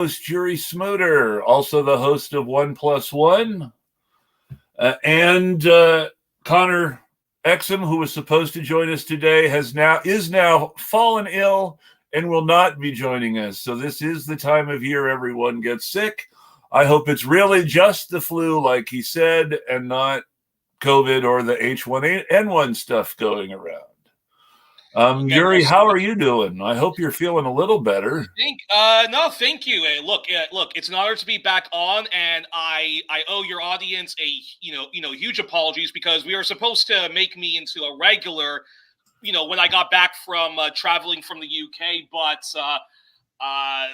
Host Youri Smouter, also the host of One Plus One, and Connor Exum, who was supposed to join us today, is now fallen ill and will not be joining us. So this is the time of year everyone gets sick. I hope it's really just the flu, like he said, and not COVID or the H1N1 stuff going around. Youri, how are you doing? I hope you're feeling a little better. No, thank you. Look, it's an honor to be back on, and I owe your audience a huge apologies because we were supposed to make me into a regular, when I got back from traveling from the UK, but I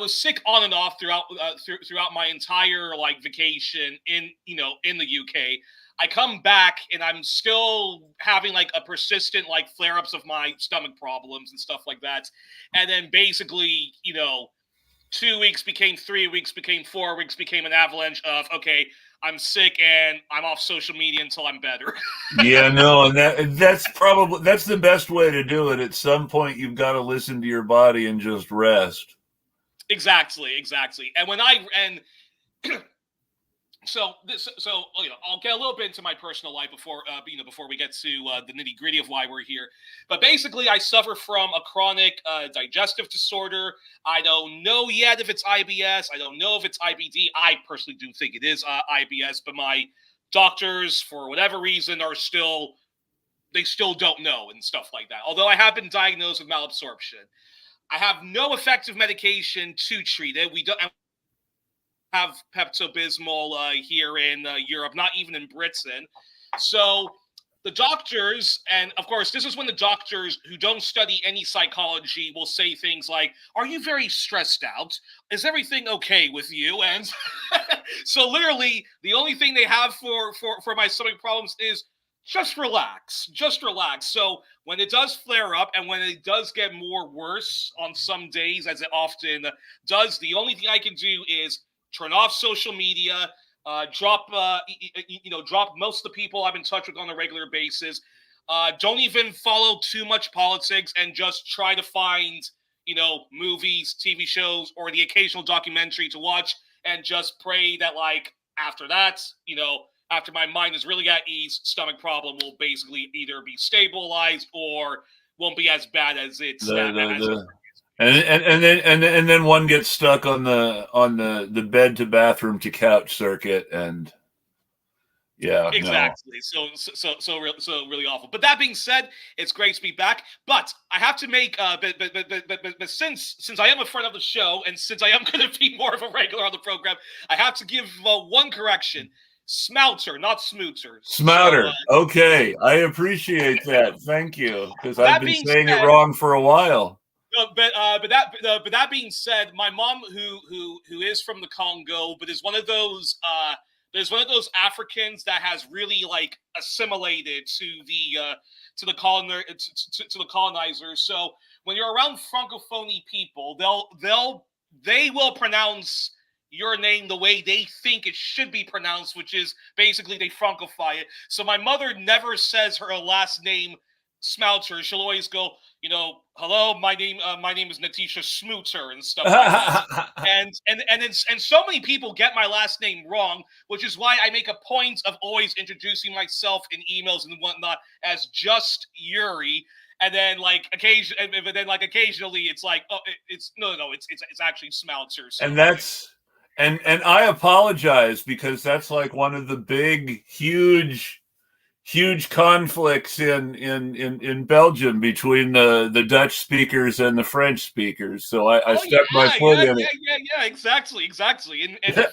was sick on and off throughout my entire vacation in the UK. I come back and I'm still having a persistent flare-ups of my stomach problems and stuff like that. And then basically, 2 weeks became 3 weeks, became 4 weeks, became an avalanche of, okay, I'm sick and I'm off social media until I'm better. Yeah, no, and that's the best way to do it. At some point, you've got to listen to your body and just rest. Exactly. And So I'll get a little bit into my personal life before we get to the nitty gritty of why we're here. But basically, I suffer from a chronic digestive disorder. I don't know yet if it's IBS. I don't know if it's IBD. I personally do think it is IBS, but my doctors, for whatever reason, still don't know and stuff like that. Although I have been diagnosed with malabsorption, I have no effective medication to treat it. We don't have Pepto-Bismol here in Europe, not even in Britain. So the doctors, and of course, this is when the doctors who don't study any psychology will say things like, "Are you very stressed out? Is everything okay with you?" And so literally, the only thing they have for my stomach problems is just relax. So when it does flare up and when it does get more worse on some days, as it often does, the only thing I can do is turn off social media, drop most of the people I'm in touch with on a regular basis. Don't even follow too much politics and just try to find, movies, TV shows, or the occasional documentary to watch and just pray that, after that, after my mind is really at ease, stomach problem will basically either be stabilized or won't be as bad as it's. And then one gets stuck on the bed to bathroom to couch circuit, and yeah, exactly. No. So really awful. But that being said, it's great to be back. But I have to make but since I am a friend of the show and since I am going to be more of a regular on the program, I have to give one correction. Smouter, not Smooter. Smouter. Okay, I appreciate that. Thank you, because I've been saying it wrong for a while. But that being said, my mom, who is from the Congo, but is one of those Africans that has really assimilated to the colonizers. So when you're around Francophone people, they will pronounce your name the way they think it should be pronounced, which is basically they Francofy it. So my mother never says her last name Smouter. She'll always go, hello, my name is Natisha Smouter and stuff like that. and so many people get my last name wrong, which is why I make a point of always introducing myself in emails and whatnot as just Youri. And then occasionally it's it's actually Smouter. So and that's and I apologize because that's one of the big, huge conflicts in Belgium between the Dutch speakers and the French speakers. So I stuck my foot in it. Yeah, exactly. And in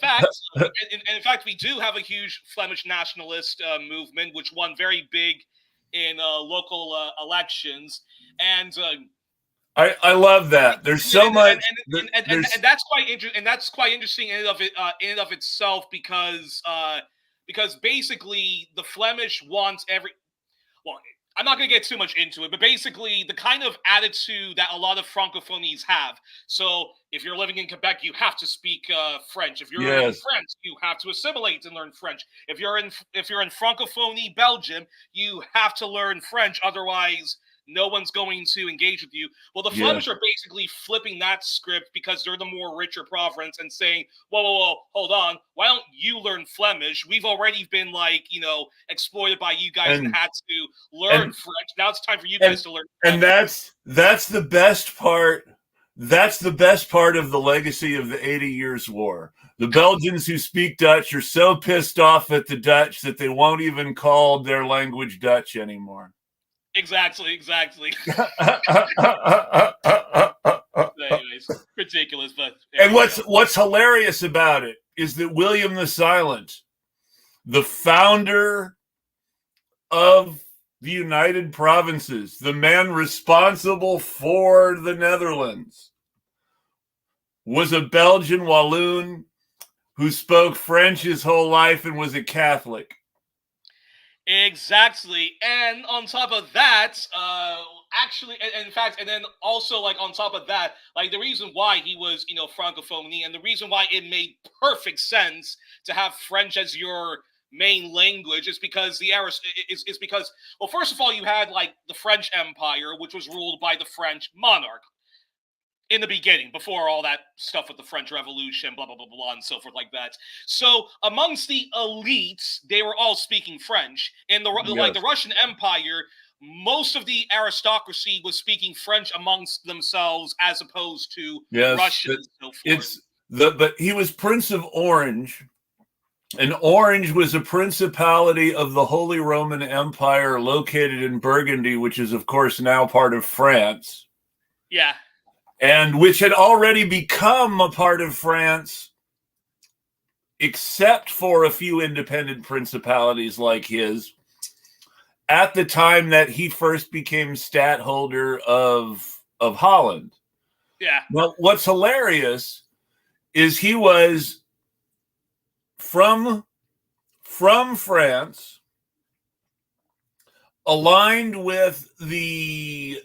fact, we do have a huge Flemish nationalist movement, which won very big in local elections, and I love that. There's so much, and that's quite interesting. And that's quite interesting in and of itself because basically the Flemish want I'm not going to get too much into it, but basically the kind of attitude that a lot of Francophonies have. So if you're living in Quebec, you have to speak French. If you're in France, you have to assimilate and learn French. If you're in Francophonie Belgium, you have to learn French. Otherwise, no one's going to engage with you. Well, the Yeah. Flemish are basically flipping that script because they're the more richer province and saying, whoa, hold on. Why don't you learn Flemish? We've already been, like, exploited by you guys and had to learn French. Now it's time for you guys to learn Flemish. And that's the best part. That's the best part of the legacy of the 80 Years' War. The Belgians who speak Dutch are so pissed off at the Dutch that they won't even call their language Dutch anymore. Exactly. Anyways, ridiculous, but and what's hilarious about it is that William the Silent, the founder of the United Provinces, the man responsible for the Netherlands, was a Belgian Walloon who spoke French his whole life and was a Catholic. Exactly. And on top of that, actually, in fact, and then also, like, on top of that, like, the reason why he was, Francophone, and the reason why it made perfect sense to have French as your main language is because well, first of all, you had, like, the French Empire, which was ruled by the French monarch in the beginning, before all that stuff with the French Revolution, blah, blah, blah, blah, and so forth like that. So amongst the elites, they were all speaking French. In like the Russian Empire, most of the aristocracy was speaking French amongst themselves as opposed to Russian and so forth. But he was Prince of Orange, and Orange was a principality of the Holy Roman Empire located in Burgundy, which is, of course, now part of France. Yeah. And which had already become a part of France, except for a few independent principalities like his, at the time that he first became stadtholder of Holland. Yeah. Now, what's hilarious is he was from France, aligned with the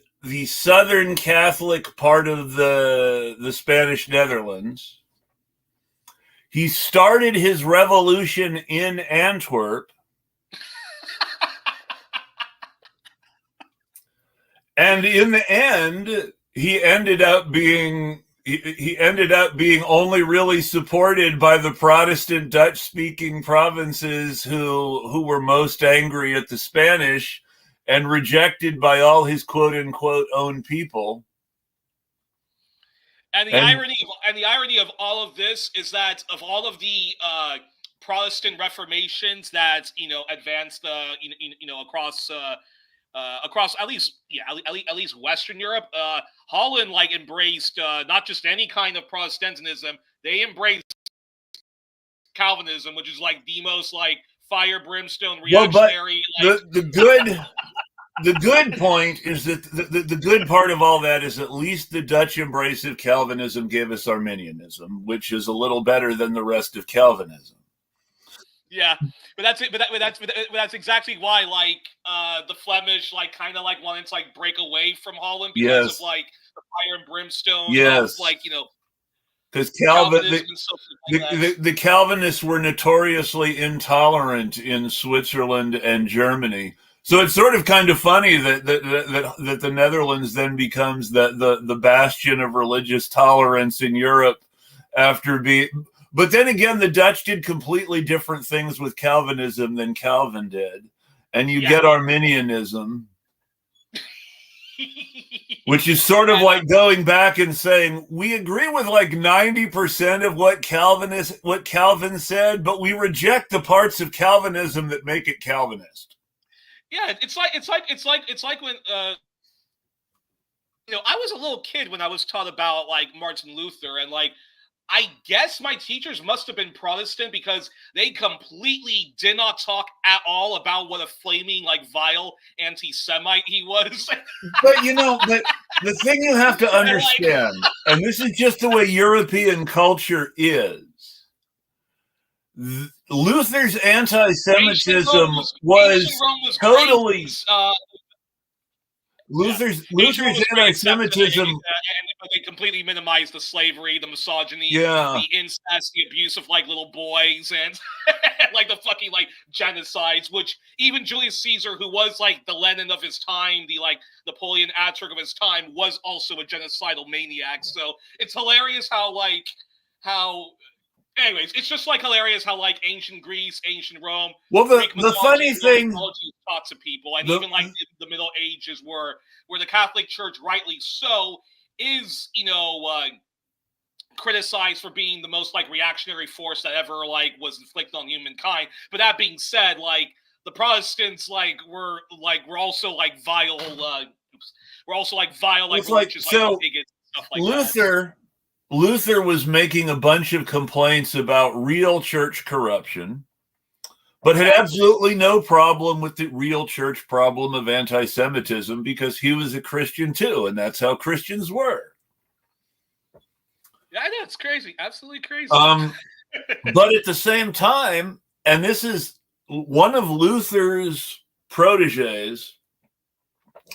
Southern Catholic part of the Spanish Netherlands. He started his revolution in Antwerp. And in the end, he ended up being only really supported by the Protestant Dutch-speaking provinces who were most angry at the Spanish, and rejected by all his quote-unquote own people. And the irony of all of this is that of all of the Protestant reformations that advanced across at least Western Europe, Holland embraced not just any kind of Protestantism, they embraced Calvinism, which is the most fire brimstone reactionary. Well, but the good point is that the good part of all that is at least the Dutch embrace of Calvinism gave us Arminianism, which is a little better than the rest of Calvinism. Yeah, but that's it. But that's exactly why the Flemish kind of wanted to break away from Holland because of the fire and brimstone of because the Calvinists were notoriously intolerant in Switzerland and Germany. So it's sort of kind of funny that the Netherlands then becomes the bastion of religious tolerance in Europe after being. But then again, the Dutch did completely different things with Calvinism than Calvin did, and you get Arminianism, which is sort of like going back and saying we agree with 90% of what Calvin said, but we reject the parts of Calvinism that make it Calvinist. Yeah, it's like when I was a little kid when I was taught about Martin Luther, and I guess my teachers must have been Protestant because they completely did not talk at all about what a flaming vile anti-Semite he was. But but the thing you have to understand, and this is just the way European culture is. Luther's anti-Semitism was totally Luther's Ancient Rome was great, except anti-Semitism. but they completely minimized the slavery, the misogyny, Yeah. the incest, the abuse of like little boys, and like the fucking like genocides. Which even Julius Caesar, who was like the Lenin of his time, the like Napoleon Ataturk of his time, was also a genocidal maniac. So it's hilarious how. Anyways, it's just like hilarious how like ancient Greece, ancient Rome, Well, Greek the mythology, funny thing, mythology taught to people, and the, even like the Middle Ages, where the Catholic Church, rightly so, is criticized for being the most like reactionary force that ever like was inflicted on humankind. But that being said, like the Protestants were also like vile. We're also like vile, like religious, like bigots and stuff like that. Luther was making a bunch of complaints about real church corruption, but had absolutely no problem with the real church problem of anti-Semitism because he was a Christian too, and that's how Christians were. Yeah, I know, it's crazy. Absolutely crazy. But at the same time, and this is one of Luther's proteges,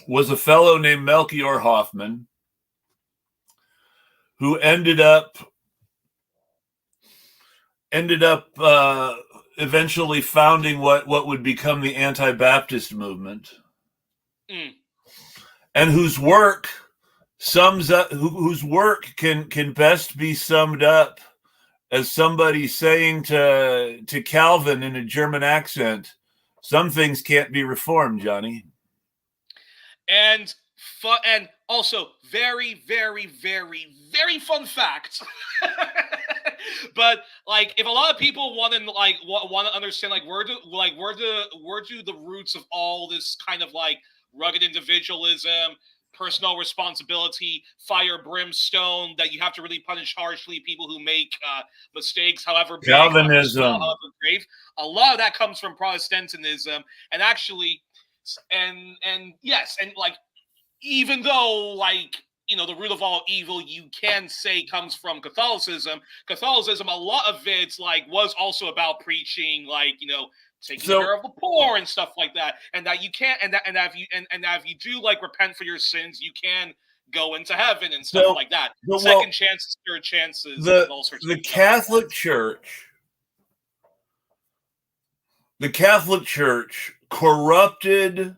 was a fellow named Melchior Hoffman, who ended up eventually founding what would become the Anti-Baptist movement, and whose work can best be summed up as somebody saying to Calvin in a German accent, "Some things can't be reformed, Johnny." And also very, very, very, very fun fact. But like, if a lot of people want to understand where do the roots of all this kind of like rugged individualism, personal responsibility, fire, brimstone, that you have to really punish harshly people who make mistakes, however big, however small, however grave. A lot of that comes from Protestantism, and actually, and yes, and like, even though the root of all evil, you can say, comes from Catholicism. Catholicism, a lot of it was also about preaching taking care of the poor and stuff like that, and that you can't, and that if you do repent for your sins, you can go into heaven and stuff like that. Second chances, third chances, and all sorts of stuff. The Catholic Church corrupted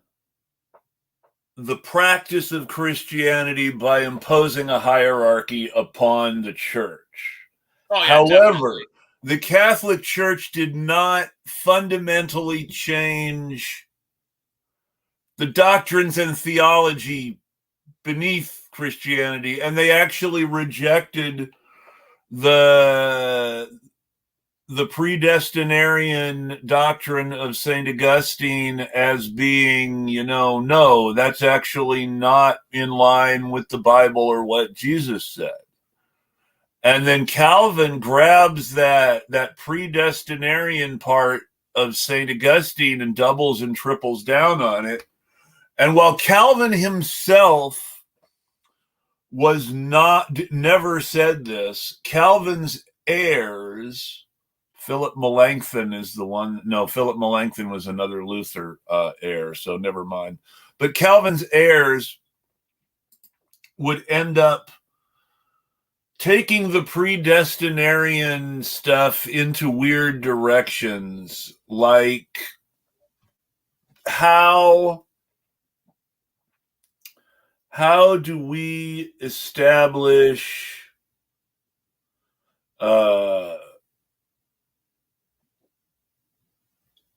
the practice of Christianity by imposing a hierarchy upon the church. However, the Catholic Church did not fundamentally change the doctrines and theology beneath Christianity, and they actually rejected the predestinarian doctrine of St. Augustine as being, no, that's actually not in line with the Bible or what Jesus said. And then Calvin grabs that predestinarian part of St. Augustine and doubles and triples down on it. And while Calvin himself never said this, Calvin's heirs, Philip Melanchthon is the one. No, Philip Melanchthon was another Luther heir, so never mind. But Calvin's heirs would end up taking the predestinarian stuff into weird directions, like how do we establish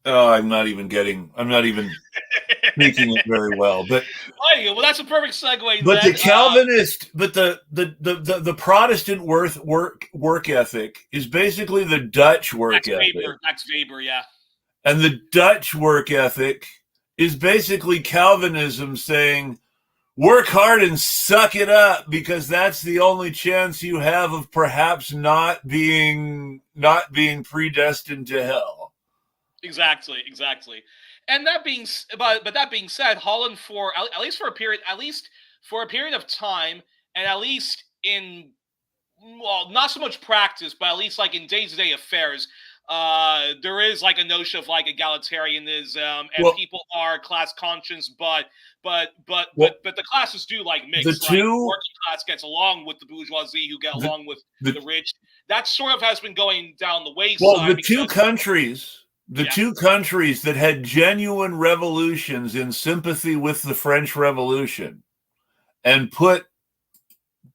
I'm not even speaking it very well, but that's a perfect segue. But the Calvinist, but the Protestant work ethic is basically the Dutch work ethic. Max Weber, yeah. And the Dutch work ethic is basically Calvinism saying, work hard and suck it up, because that's the only chance you have of perhaps not being predestined to hell. Exactly. And that being said, Holland, at least for a period of time, and at least in, well, not so much practice, but at least in day-to-day affairs, there is like a notion of like egalitarianism, and people are class conscious, but the classes do like mix. Like the working class gets along with the bourgeoisie, who get along with the rich. That sort of has been going down the wayside. Well, the two countries that had genuine revolutions in sympathy with the French Revolution and put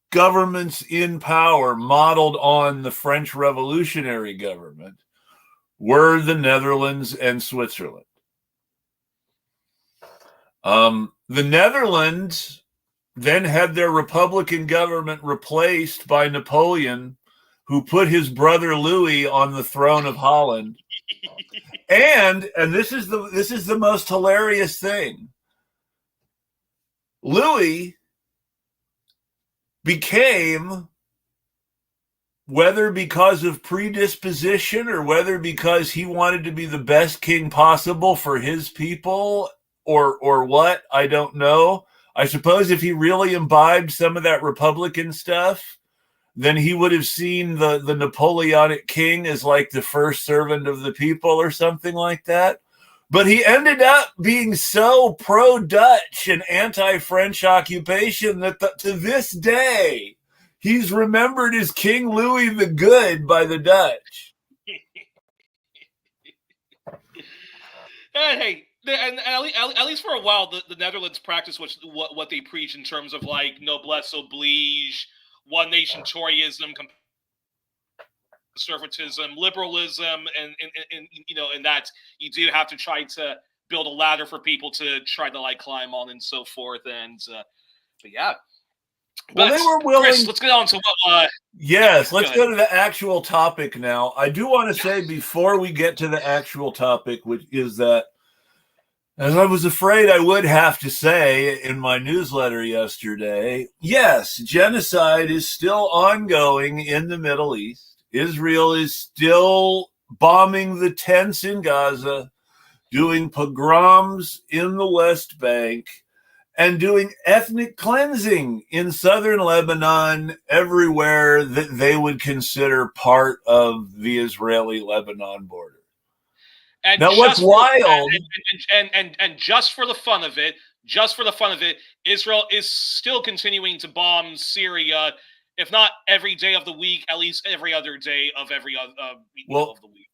governments in power modeled on the French revolutionary government were the Netherlands and Switzerland. The Netherlands then had their republican government replaced by Napoleon, who put his brother Louis on the throne of Holland. And this is the most hilarious thing. Louis became, whether because of predisposition or whether because he wanted to be the best king possible for his people or what, I don't know. I suppose if he really imbibed some of that Republican stuff, then he would have seen the Napoleonic king as like the first servant of the people or something like that. But he ended up being so pro-Dutch and anti-French occupation that to this day, he's remembered as King Louis the Good by the Dutch. Hey, and at least for a while, the Netherlands practiced what they preach in terms of like noblesse oblige, one nation Toryism, conservatism, liberalism, and that you do have to try to build a ladder for people to try to like climb on and so forth. And but yeah. Well, they were willing. Chris, let's get on to what. Yes, let's go to the actual topic now. I do want to say before we get to the actual topic, which is that, as I was afraid I would have to say in my newsletter yesterday, yes, genocide is still ongoing in the Middle East. Israel is still bombing the tents in Gaza, doing pogroms in the West Bank, and doing ethnic cleansing in southern Lebanon, everywhere that they would consider part of the Israeli-Lebanon border. And now, what's wild, and just for the fun of it, Israel is still continuing to bomb Syria, if not every day of the week, at least every other day of every of the week.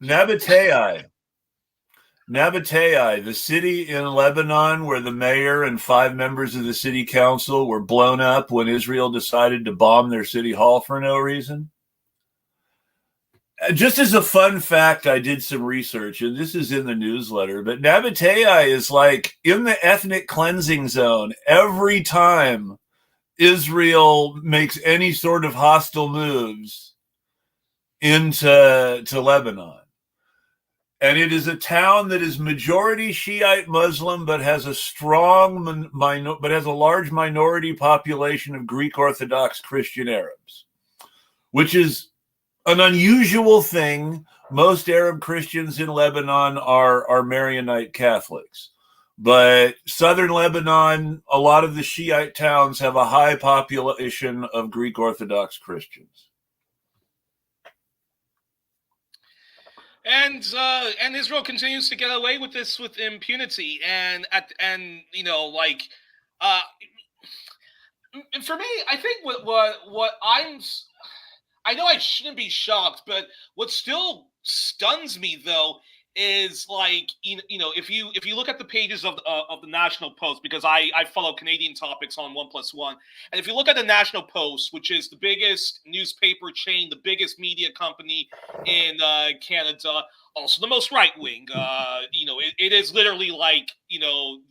Nabatea, the city in Lebanon where the mayor and 5 members of the city council were blown up when Israel decided to bomb their city hall for no reason. Just as a fun fact, I did some research, and this is in the newsletter, but Nabatea is like in the ethnic cleansing zone every time Israel makes any sort of hostile moves into Lebanon. And it is a town that is majority Shiite Muslim, but has a large minority population of Greek Orthodox Christian Arabs, which is an unusual thing. Most Arab Christians in Lebanon are Maronite Catholics. But southern Lebanon, a lot of the Shiite towns have a high population of Greek Orthodox Christians. And Israel continues to get away with this with impunity. And for me, I think what I know I shouldn't be shocked, but what still stuns me though is like if you look at the pages of the National Post, because I follow Canadian topics on 1+1, and if you look at the National Post, which is the biggest newspaper chain, the biggest media company in Canada, also the most right wing, it is literally like the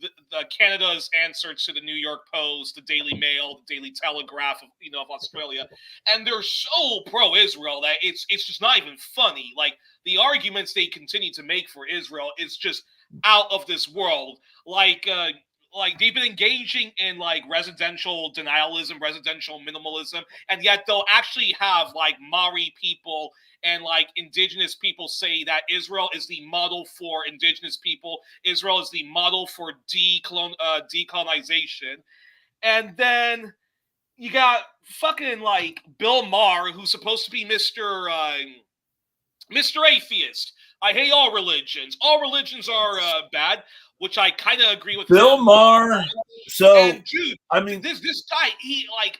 Canada's answer to the New York Post, the Daily Mail, the Daily Telegraph of Australia, and they're so pro-Israel that it's just not even funny. Like, the arguments they continue to make for Israel is just out of this world. Like they've been engaging in like residential denialism, residential minimalism, and yet they'll actually have like Maori people and like indigenous people say that Israel is the model for indigenous people. Israel is the model for decolonization. And then you got fucking like Bill Maher, who's supposed to be Mr. Mr. Atheist, I hate all religions. All religions are bad, which I kind of agree with Bill him. Maher. So, And dude, I mean, this guy, he like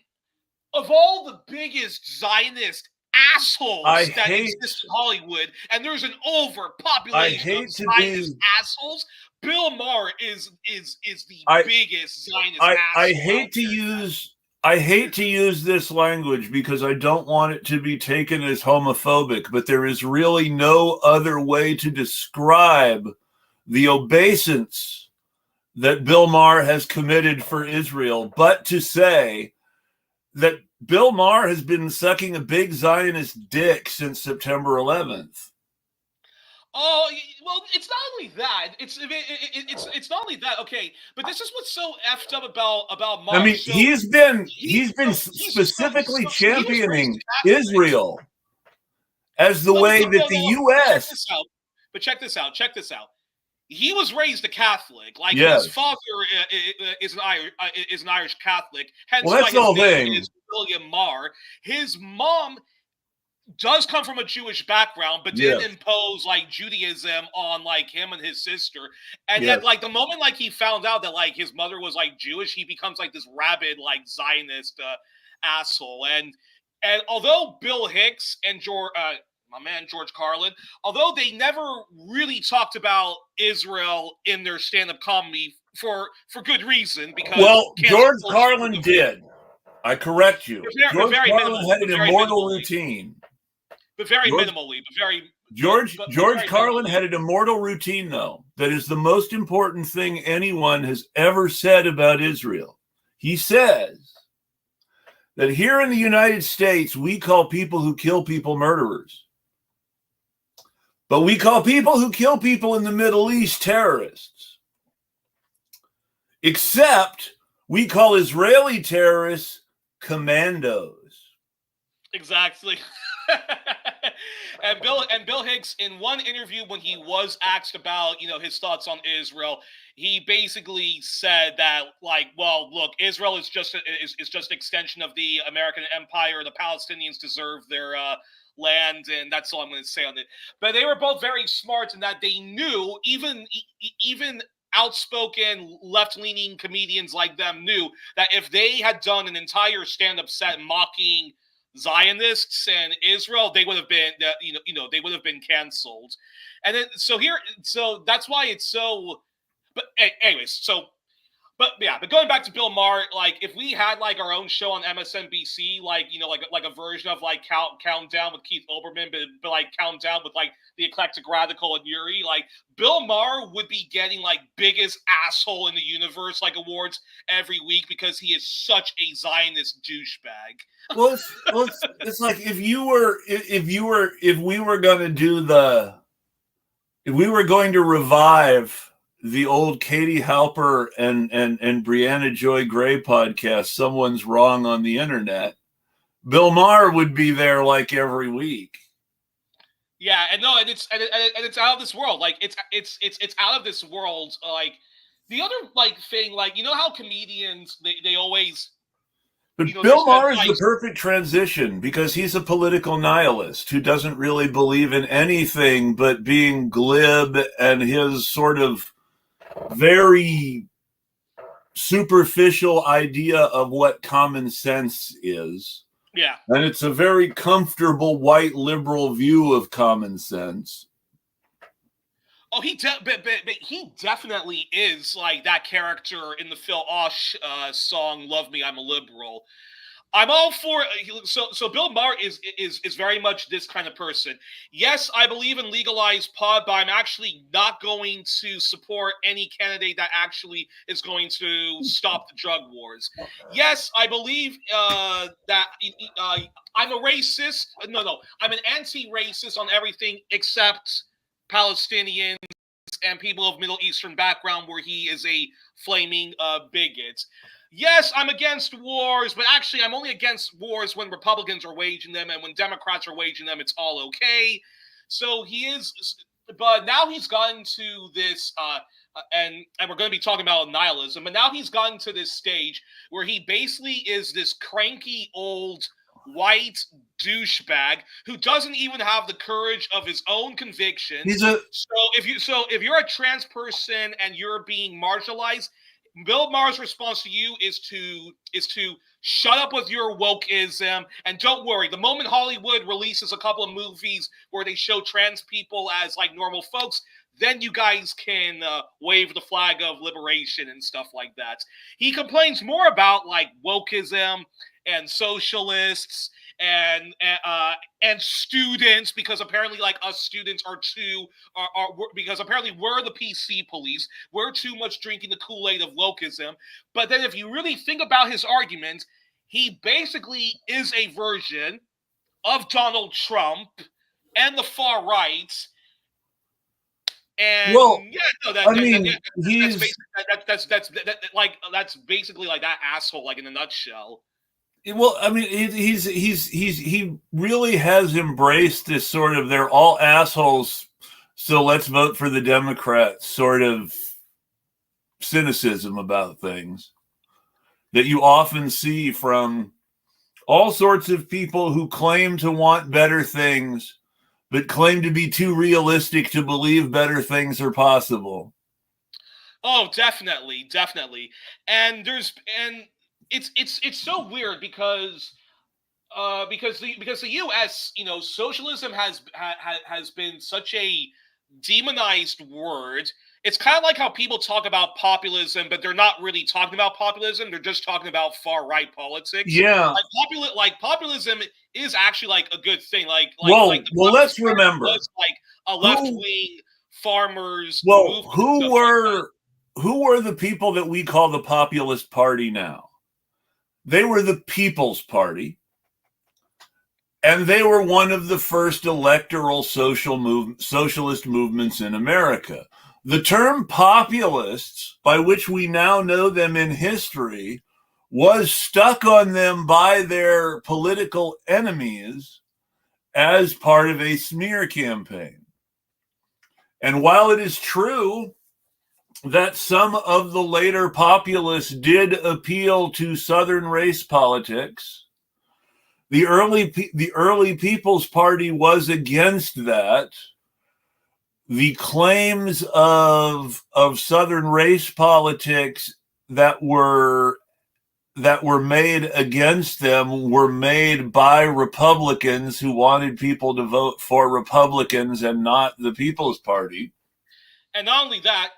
of all the biggest Zionist I assholes that hate, exist in Hollywood, and there's an I overpopulation of hate to Zionist be, assholes. Bill Maher is the I, biggest Zionist I asshole out hate to there. use, I hate to use this language because I don't want it to be taken as homophobic, but there is really no other way to describe the obeisance that Bill Maher has committed for Israel, but to say that Bill Maher has been sucking a big Zionist dick since September 11th. Oh well, it's not only that. It's not only that. Okay, but this is what's so effed up about I Mark. mean, So he's been specifically he was raised championing Catholic. Israel as the No, way no, that no, the no. But check U.S. this out. But check this out. Check this out. He was raised a Catholic. Like Yes. his father is an Irish Catholic. Hence Well, why that's the his whole name thing. is William Marr. His mom does come from a Jewish background, but didn't Yes. impose like Judaism on like him and his sister. And Yes. yet, like the moment like he found out that like his mother was like Jewish, he becomes like this rabid like Zionist asshole. And although Bill Hicks and my man George Carlin, although they never really talked about Israel in their stand-up comedy for good reason, because Well, George culture, Carlin did. I correct you. but George very Carlin minimal, had an but very immortal minimally. routine. But very George, minimally, but very George but George very Carlin minimally. had an immortal routine, though, that is the most important thing anyone has ever said about Israel. He says that here in the United States, we call people who kill people murderers. But we call people who kill people in the Middle East terrorists. Except we call Israeli terrorists commandos. Exactly. and Bill Hicks, in one interview when he was asked about his thoughts on Israel, he basically said that like, well, look, Israel is just just an extension of the American empire. The Palestinians deserve their land, and that's all I'm going to say on it. But they were both very smart in that they knew even outspoken left-leaning comedians like them knew that if they had done an entire stand-up set mocking Zionists and Israel, they would have been, they would have been canceled. And then, so that's why it's so. But anyways, but going back to Bill Maher, like if we had like our own show on MSNBC, like like a version of like Countdown with Keith Olbermann, but like Countdown with like the Eclectic Radical and Youri, like Bill Maher would be getting like biggest asshole in the universe like awards every week because he is such a Zionist douchebag. Well, it's like if we were going to do if we were going to revive the old Katie Halper and Brianna Joy Gray podcast, Someone's Wrong on the Internet, Bill Maher would be there like every week. Yeah, and no, and it's out of this world. Like it's out of this world. Like the other like thing, like how comedians they always. But Bill Maher is the perfect transition because he's a political nihilist who doesn't really believe in anything but being glib and his sort of very superficial idea of what common sense is. Yeah. And it's a very comfortable white liberal view of common sense. Oh, but he definitely is like that character in the Phil Osh song "Love Me, I'm a Liberal." I'm all for so Bill Maher is very much this kind of person. Yes, I believe in legalized pot, but I'm actually not going to support any candidate that actually is going to stop the drug wars. Yes, I believe that I'm a racist. No, I'm an anti-racist on everything except Palestinians and people of Middle Eastern background, where he is a flaming bigot. Yes, I'm against wars, but actually I'm only against wars when Republicans are waging them, and when Democrats are waging them, it's all okay. So he is, but now he's gotten to this, and we're going to be talking about nihilism, but now he's gotten to this stage where he basically is this cranky old white douchebag who doesn't even have the courage of his own convictions. If you're a trans person and you're being marginalized, Bill Maher's response to you is to shut up with your wokeism, and don't worry. The moment Hollywood releases a couple of movies where they show trans people as like normal folks, then you guys can wave the flag of liberation and stuff like that. He complains more about like wokeism and socialists and students, because apparently like us students are because apparently we're the PC police. We're too much drinking the Kool-Aid of wokeism. But then if you really think about his argument, he basically is a version of Donald Trump and the far right. And that's basically like that asshole, like in a nutshell. Well, I mean, he really has embraced this sort of they're all assholes, so let's vote for the Democrats sort of cynicism about things that you often see from all sorts of people who claim to want better things, but claim to be too realistic to believe better things are possible. Oh, definitely. And it's so weird because the U.S., socialism has been such a demonized word. It's kind of like how people talk about populism, but they're not really talking about populism. They're just talking about far right politics. Yeah, like populism is actually like a good thing. Well, let's remember was like a left wing farmers. Well, who were the people that we call the Populist Party now? They were the People's Party. And they were one of the first electoral socialist movements in America. The term populists, by which we now know them in history, was stuck on them by their political enemies as part of a smear campaign. And while it is true that some of the later populists did appeal to Southern race politics, the early People's Party was against that. The claims of Southern race politics that were made against them were made by Republicans who wanted people to vote for Republicans and not the People's Party. And not only that,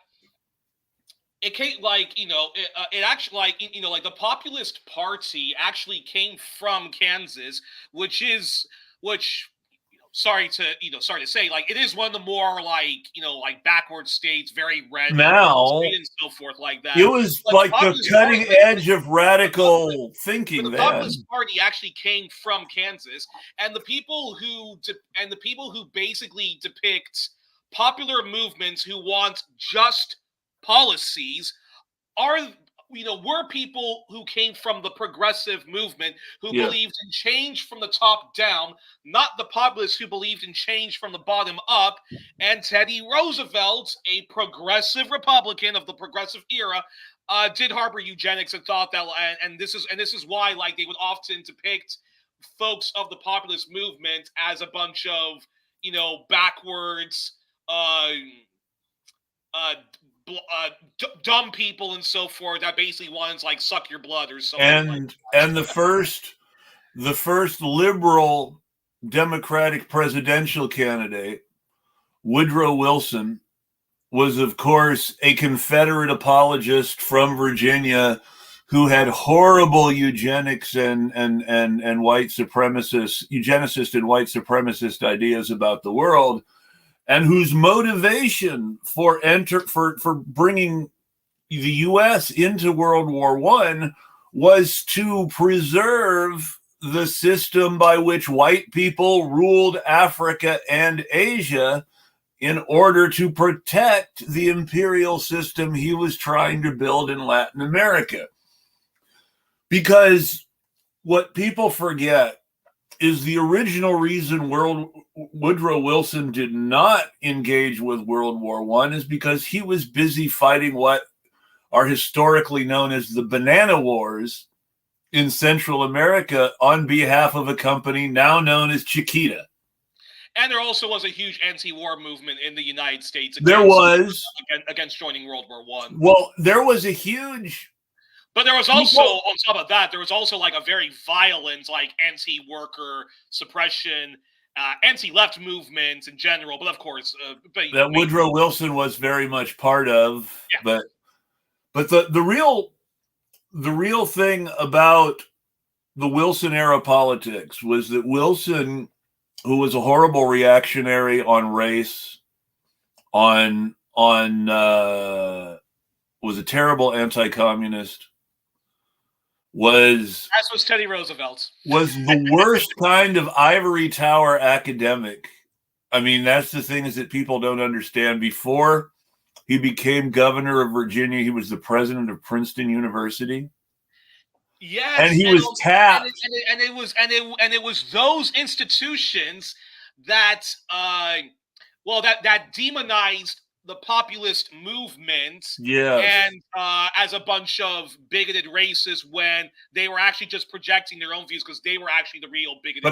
it came it actually like the Populist Party actually came from Kansas, which sorry to say, like, it is one of the more like backward states, very red now and so forth like that. It was like the cutting edge of radical thinking. The Populist Party actually came from Kansas, and the people who basically depict popular movements who want just policies were people who came from the progressive movement, who believed in change from the top down, not the populists who believed in change from the bottom up. And Teddy Roosevelt, a progressive Republican of the progressive era, did harbor eugenics and thought that, and this is why, like, they would often depict folks of the populist movement as a bunch of backwards, dumb people and so forth that basically wants like suck your blood or something. And the first liberal Democratic presidential candidate, Woodrow Wilson, was of course a Confederate apologist from Virginia who had horrible eugenics and white eugenicist and white supremacist ideas about the world, and whose motivation for bringing the U.S. into World War I was to preserve the system by which white people ruled Africa and Asia in order to protect the imperial system he was trying to build in Latin America. Because what people forget is the original reason Woodrow Wilson did not engage with World War I is because he was busy fighting what are historically known as the Banana Wars in Central America on behalf of a company now known as Chiquita. And there also was a huge anti-war movement in the United States against joining World War I. Well, there was a huge... But there was also, on top of that, there was also like a very violent, like anti-worker suppression, anti-left movement in general. But of course, that Woodrow Wilson was very much part of. Yeah. But the real thing about the Wilson era politics was that Wilson, who was a horrible reactionary on race, was a terrible anti-communist, as was Teddy Roosevelt, was the worst kind of ivory tower academic. I mean, that's the thing, is that people don't understand. Before he became governor of Virginia, he was the president of Princeton University. Yes, and he was tapped, and it was those institutions that that demonized the populist movement, and as a bunch of bigoted racists, when they were actually just projecting their own views because they were actually the real bigoted.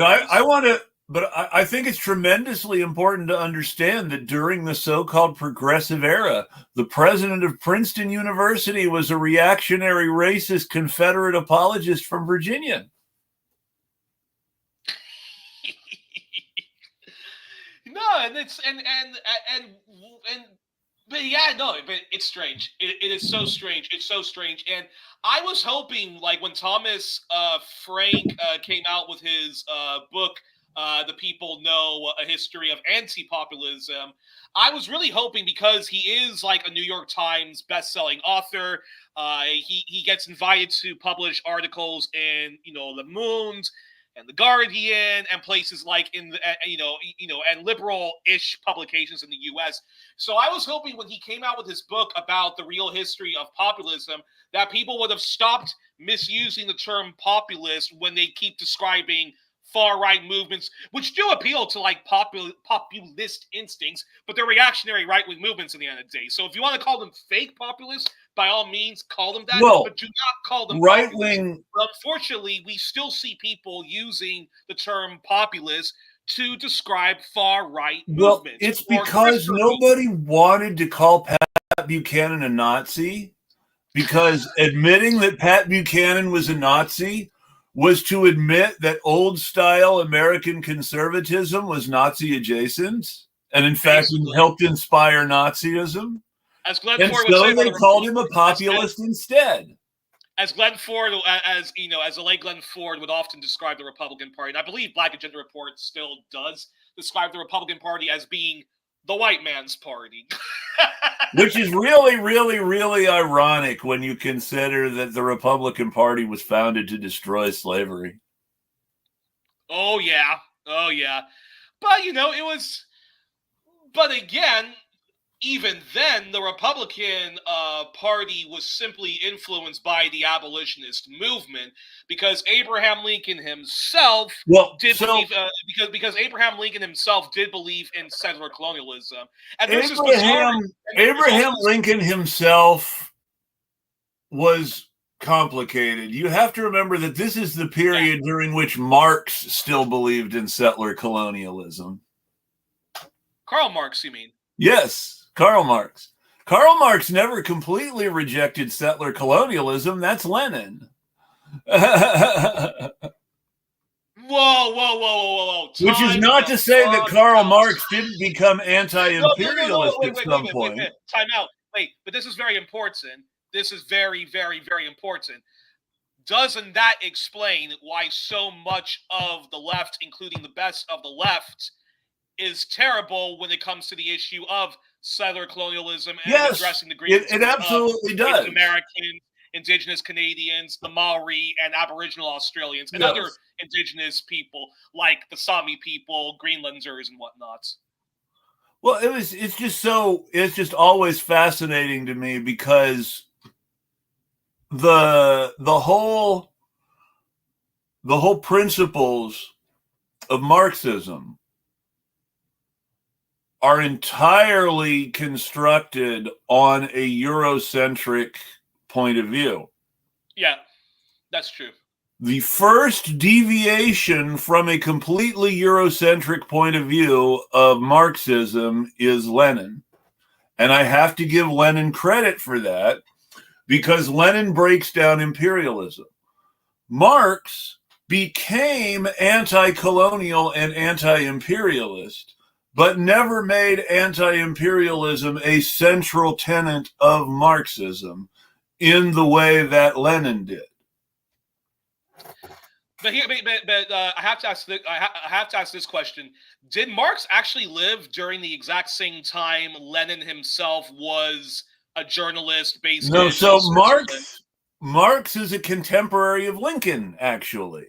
But I think it's tremendously important to understand that during the so-called progressive era, the president of Princeton University was a reactionary, racist, Confederate apologist from Virginia. No, but it's strange. It is so strange. It's so strange. And I was hoping, like, when Thomas Frank came out with his book, The People Know a History of Anti-Populism, I was really hoping, because he is like a New York Times best-selling author, he gets invited to publish articles in, Le Monde and The Guardian and places like in the, and liberal-ish publications in the U.S. So I was hoping when he came out with his book about the real history of populism, that people would have stopped misusing the term populist when they keep describing far-right movements, which do appeal to like populist instincts, but they're reactionary right-wing movements in the end of the day. So if you want to call them fake populists, by all means, call them that, but do not call them right-wing. But unfortunately, we still see people using the term populist to describe far-right movements. It's because nobody wanted to call Pat Buchanan a Nazi, because admitting that Pat Buchanan was a Nazi was to admit that old-style American conservatism was Nazi adjacent, and in fact helped inspire Nazism. As Glenn and Ford so would say, they called him a populist instead. As Glenn Ford, as the late Glenn Ford would often describe the Republican Party, and I believe Black Agenda Report still does describe the Republican Party as being the white man's party. Which is really, really, really ironic when you consider that the Republican Party was founded to destroy slavery. Oh, yeah. But, it was... But again, even then, the Republican Party was simply influenced by the abolitionist movement, because Abraham Lincoln himself believe because Abraham Lincoln himself did believe in settler colonialism. And Abraham Lincoln himself was complicated. You have to remember that this is the period during which Marx still believed in settler colonialism. Karl Marx, you mean? Yes. Karl Marx. Karl Marx never completely rejected settler colonialism. That's Lenin. Whoa. Which is not to say that Karl Marx didn't become anti-imperialist at some point. Time out. Wait, but this is very important. This is very, very, very important. Doesn't that explain why so much of the left, including the best of the left, is terrible when it comes to the issue of settler colonialism and addressing the grievances it absolutely of does. Americans, Indigenous Canadians, the Maori, and Aboriginal Australians, and other Indigenous people like the Sami people, Greenlanders, and whatnot. Well, it's just always fascinating to me, because the whole principles of Marxism are entirely constructed on a Eurocentric point of view. Yeah, that's true. The first deviation from a completely Eurocentric point of view of Marxism is Lenin. And I have to give Lenin credit for that because Lenin breaks down imperialism. Marx became anti-colonial and anti-imperialist, but never made anti-imperialism a central tenet of Marxism in the way that Lenin did. But I have to ask. I have to ask this question: did Marx actually live during the exact same time Lenin himself was a journalist based No, in so Switzerland? Marx is a contemporary of Lincoln, actually.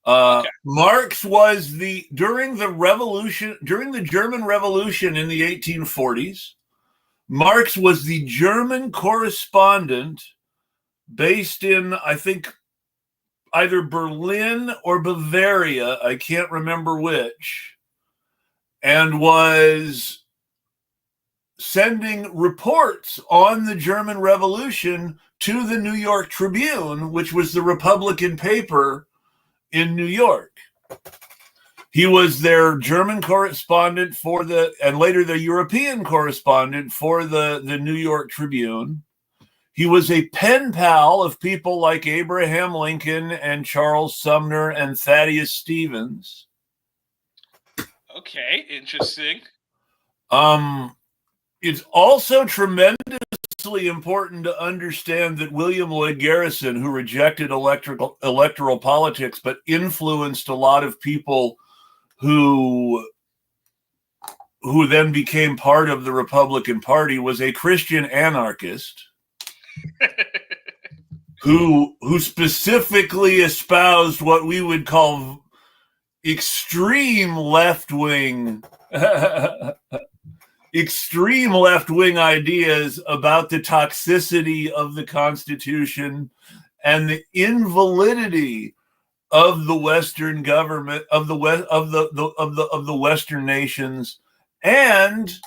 Okay. Marx was during the German Revolution in the 1840s. Marx was the German correspondent based in, I think, either Berlin or Bavaria, I can't remember which, and was sending reports on the German Revolution to the New York Tribune, which was the Republican paper in New York. He was their German correspondent and later the European correspondent for the New York Tribune. He was a pen pal of people like Abraham Lincoln and Charles Sumner and Thaddeus Stevens. Okay, interesting. It's also tremendously important to understand that William Lloyd Garrison, who rejected electoral politics but influenced a lot of people who then became part of the Republican Party, was a Christian anarchist who specifically espoused what we would call extreme left-wing ideas about the toxicity of the Constitution and the invalidity of the Western government, of the Western nations, and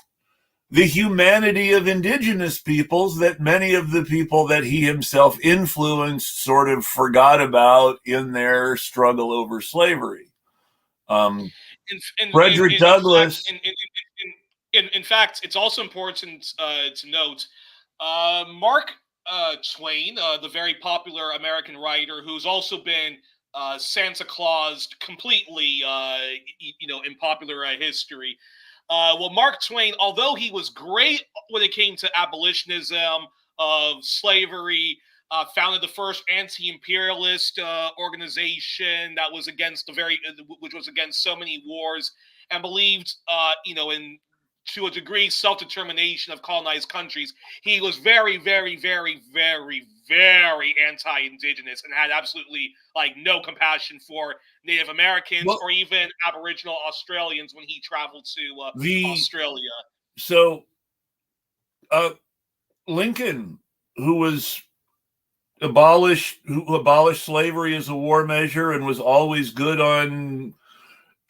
the humanity of indigenous peoples that many of the people that he himself influenced sort of forgot about in their struggle over slavery. Frederick Douglass. In fact, it's also important to note Mark Twain, the very popular American writer, who's also been Santa Claus completely, in popular history. Well, Mark Twain, although he was great when it came to abolitionism of slavery, founded the first anti-imperialist organization that was which was against so many wars, and believed, in to a degree self-determination of colonized countries. He was very, very, very, very, very anti-indigenous and had absolutely no compassion for Native Americans or even Aboriginal Australians when he traveled to Australia. So Lincoln, who abolished slavery as a war measure and was always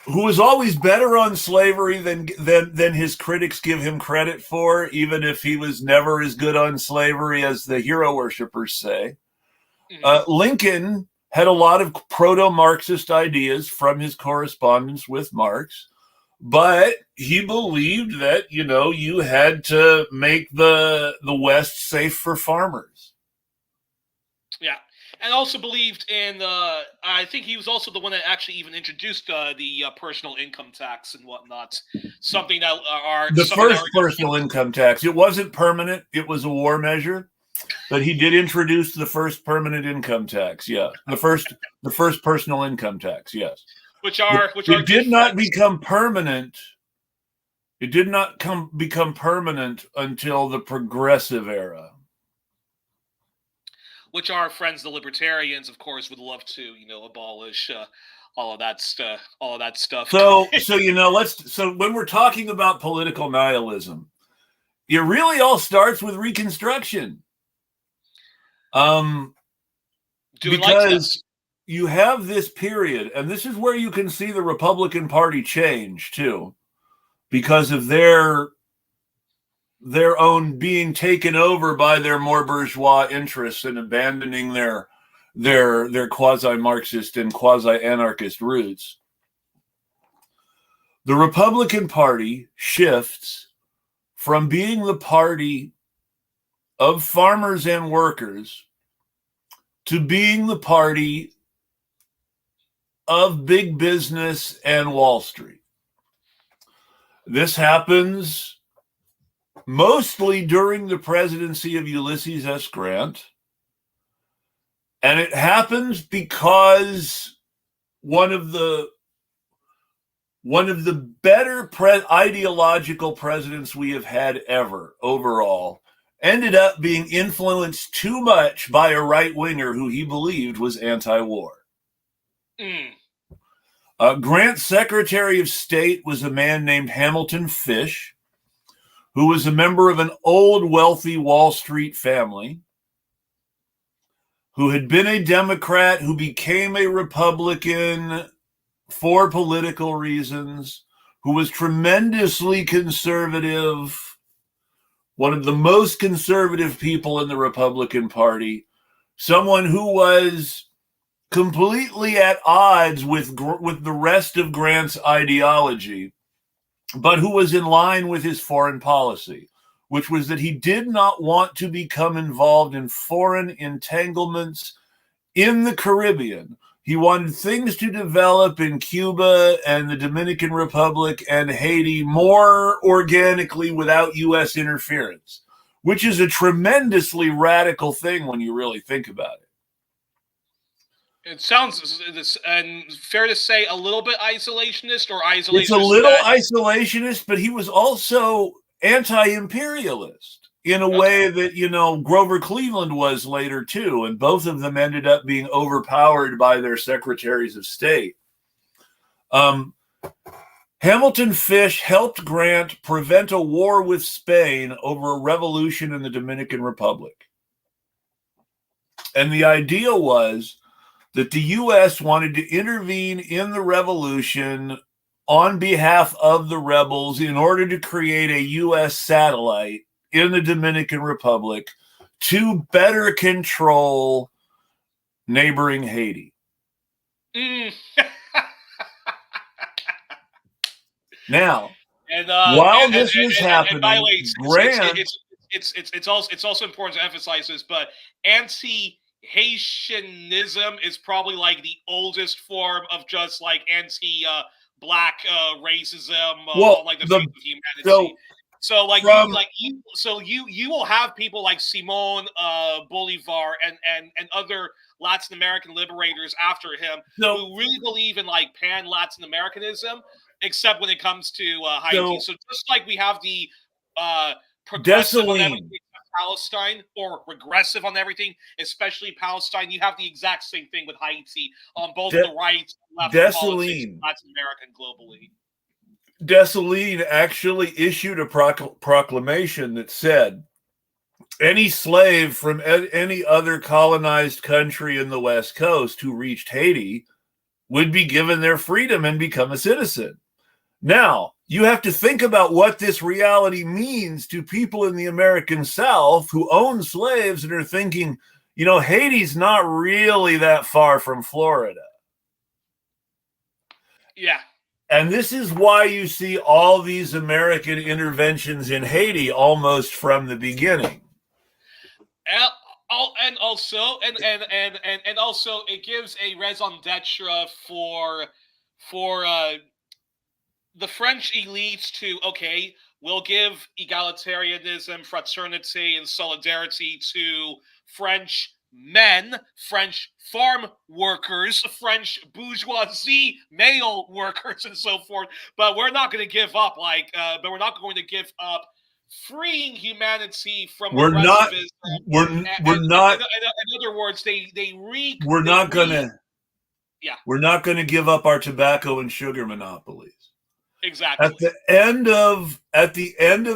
who was always better on slavery than his critics give him credit for, even if he was never as good on slavery as the hero worshippers say. Mm-hmm. Lincoln had a lot of proto-Marxist ideas from his correspondence with Marx, but he believed that, you had to make the West safe for farmers. Yeah. And also believed in, I think he was also the one that actually even introduced the personal income tax and whatnot. Something that personal income tax. It wasn't permanent. It was a war measure, but he did introduce the first permanent income tax. Yeah, the first personal income tax. Yes, it did not become permanent. It did not become permanent until the Progressive era. Which our friends, the libertarians, of course, would love to, abolish all of that stuff. So when we're talking about political nihilism, it really all starts with Reconstruction. Because you have this period, and this is where you can see the Republican Party change too, because of their own being taken over by their more bourgeois interests and abandoning their their quasi-Marxist and quasi-anarchist roots. The Republican Party shifts from being the party of farmers and workers to being the party of big business and Wall Street. This happens mostly during the presidency of Ulysses S. Grant, and it happens because one of the better ideological presidents we have had ever overall ended up being influenced too much by a right-winger who he believed was anti-war. Grant's Secretary of State was a man named Hamilton Fish, who was a member of an old, wealthy Wall Street family, who had been a Democrat, who became a Republican for political reasons, who was tremendously conservative, one of the most conservative people in the Republican Party, someone who was completely at odds with the rest of Grant's ideology, but who was in line with his foreign policy, which was that he did not want to become involved in foreign entanglements in the Caribbean. He wanted things to develop in Cuba and the Dominican Republic and Haiti more organically without U.S. interference, which is a tremendously radical thing when you really think about it. It sounds, and fair to say, a little bit isolationist or isolationist. It's a little isolationist, but he was also anti-imperialist in a way that, Grover Cleveland was later too, and both of them ended up being overpowered by their secretaries of state. Hamilton Fish helped Grant prevent a war with Spain over a revolution in the Dominican Republic. And the idea was that the U.S. wanted to intervene in the revolution on behalf of the rebels in order to create a U.S. satellite in the Dominican Republic to better control neighboring Haiti. Now, while this was happening, by the way, Grant... it's also important to emphasize this, but anti-Haitianism is probably like the oldest form of just like anti-black racism, like the face of humanity. So you will have people like Simon Bolivar and other Latin American liberators after him who really believe in like pan Latin Americanism, except when it comes to Haiti. So just like we have the progressive on everything Palestine, or regressive on everything, especially Palestine, you have the exact same thing with Haiti on both the right and left politics in Latin America and globally. Dessalines actually issued a proclamation that said any slave from any other colonized country in the West Coast who reached Haiti would be given their freedom and become a citizen. Now, you have to think about what this reality means to people in the American South who own slaves and are thinking, Haiti's not really that far from Florida. Yeah. And this is why you see all these American interventions in Haiti almost from the beginning. And also it gives a raison d'etre for the French elites to, we'll give egalitarianism, fraternity, and solidarity to French men, French farm workers, French bourgeoisie male workers, and so forth. But we're not going to give up, freeing humanity from aggressivism. We're not. In other words, we're not going to give up our tobacco and sugar monopolies. Exactly. At the end of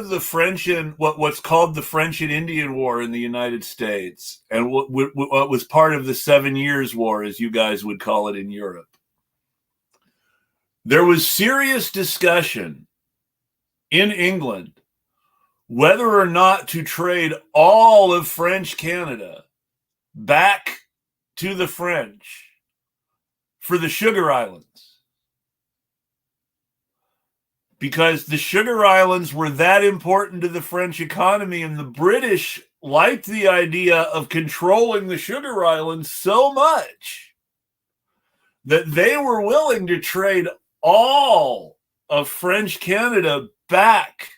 the French and what's called the French and Indian War in the United States, and what was part of the 7 Years' War, as you guys would call it in Europe, there was serious discussion in England whether or not to trade all of French Canada back to the French for the Sugar Islands, because the Sugar Islands were that important to the French economy, and the British liked the idea of controlling the Sugar Islands so much that they were willing to trade all of French Canada back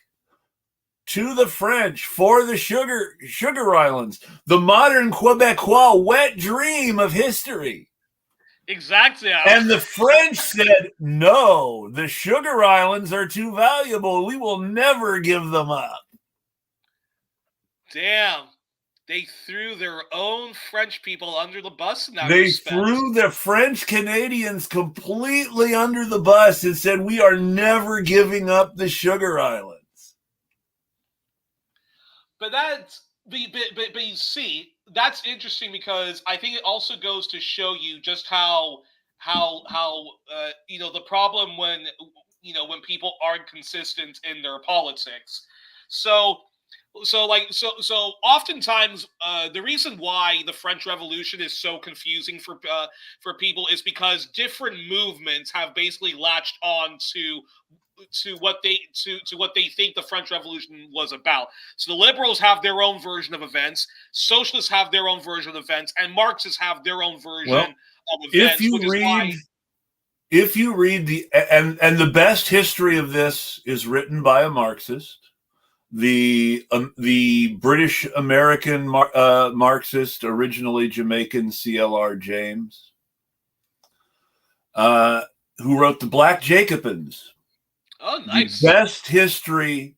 to the French for the Sugar Islands, the modern Quebecois wet dream of history. Exactly. And the French said, no, the Sugar Islands are too valuable. We will never give them up. Damn. They threw their own French people under the bus in that They respect. threw the French Canadians completely under the bus and said, we are never giving up the Sugar Islands. But you see, that's interesting, because I think it also goes to show you just how the problem when people aren't consistent in their politics. So oftentimes the reason why the French Revolution is so confusing for people is because different movements have basically latched on to what they think the French Revolution was about. So the liberals have their own version of events, socialists have their own version of events, and Marxists have their own version of events. If you read the best history of this is written by a Marxist, the British American Marxist, originally Jamaican C.L.R. James, who wrote the Black Jacobins. Oh, nice. The best history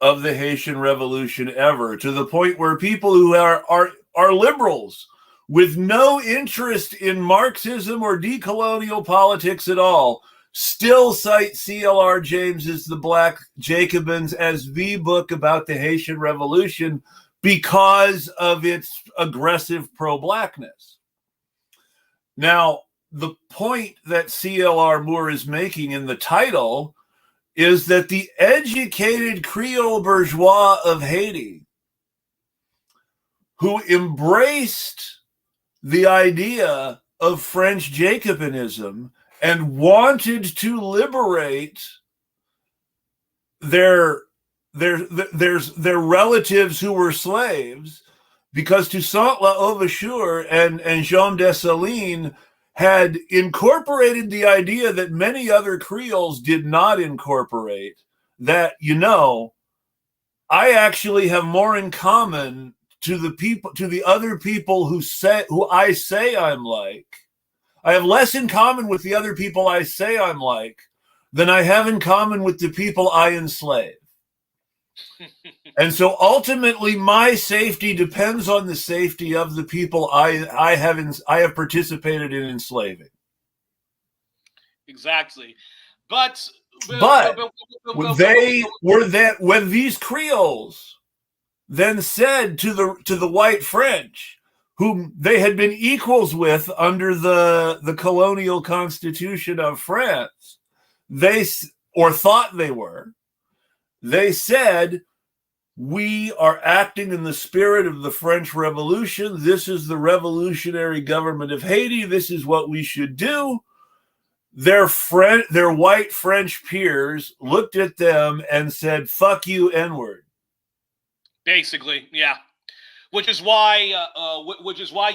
of the Haitian Revolution ever, to the point where people who are liberals with no interest in Marxism or decolonial politics at all still cite C.L.R. James's The Black Jacobins as the book about the Haitian Revolution because of its aggressive pro-blackness. Now, the point that C.L.R. Moore is making in the title is that the educated Creole bourgeois of Haiti, who embraced the idea of French Jacobinism and wanted to liberate their relatives who were slaves, because Toussaint Louverture and Jean Dessalines had incorporated the idea that many other Creoles did not incorporate, that, I actually have more in common to the other people who I say I'm like. I have less in common with the other people I say I'm like than I have in common with the people I enslave. And so ultimately my safety depends on the safety of the people I have participated in enslaving. Exactly. But when these Creoles then said to the white French, whom they had been equals with under the colonial constitution of France, or thought they were, they said, we are acting in the spirit of the French Revolution. This is the revolutionary government of Haiti. This is what we should do. Their white French peers looked at them and said, fuck you, N-word. Basically, yeah. Which is why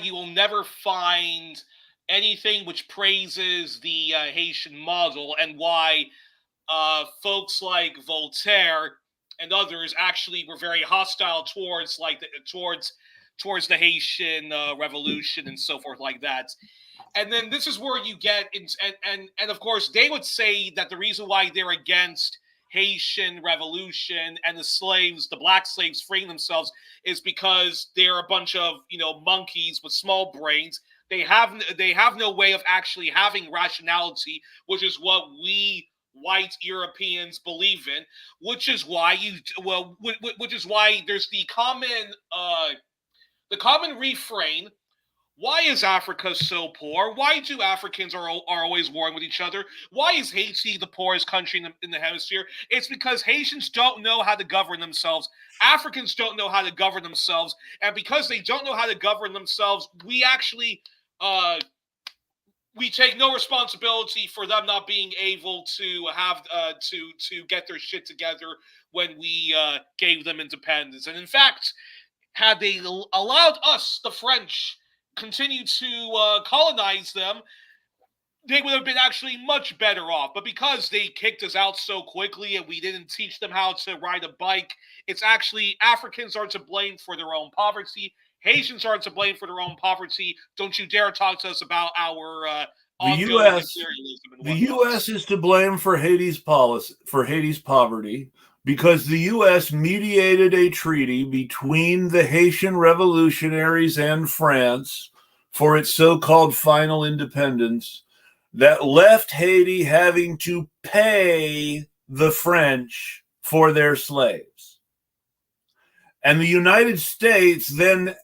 you will never find anything which praises the Haitian model, and why folks like Voltaire and others actually were very hostile towards the Haitian Revolution and so forth like that. And then this is where you get and of course they would say that the reason why they're against Haitian Revolution and the black slaves freeing themselves, is because they're a bunch of monkeys with small brains. They have no way of actually having rationality, which is what we white Europeans believe in. Which is why there's the common refrain. Why is Africa so poor? Why do Africans are always warring with each other? Why is Haiti the poorest country in the hemisphere? It's because Haitians don't know how to govern themselves. Africans don't know how to govern themselves. And because they don't know how to govern themselves, we actually we take no responsibility for them not being able to have to get their shit together when we gave them independence. And in fact, had they allowed us, the French, continue to colonize them, they would have been actually much better off. But because they kicked us out so quickly and we didn't teach them how to ride a bike, it's actually Africans are to blame for their own poverty. Haitians are to blame for their own poverty. Don't you dare talk to us about our The ongoing U.S. imperialism and The whatnot. U.S. is to blame for Haiti's policy, for Haiti's poverty, because the U.S. mediated a treaty between the Haitian revolutionaries and France for its so-called final independence that left Haiti having to pay the French for their slaves. And the United States then,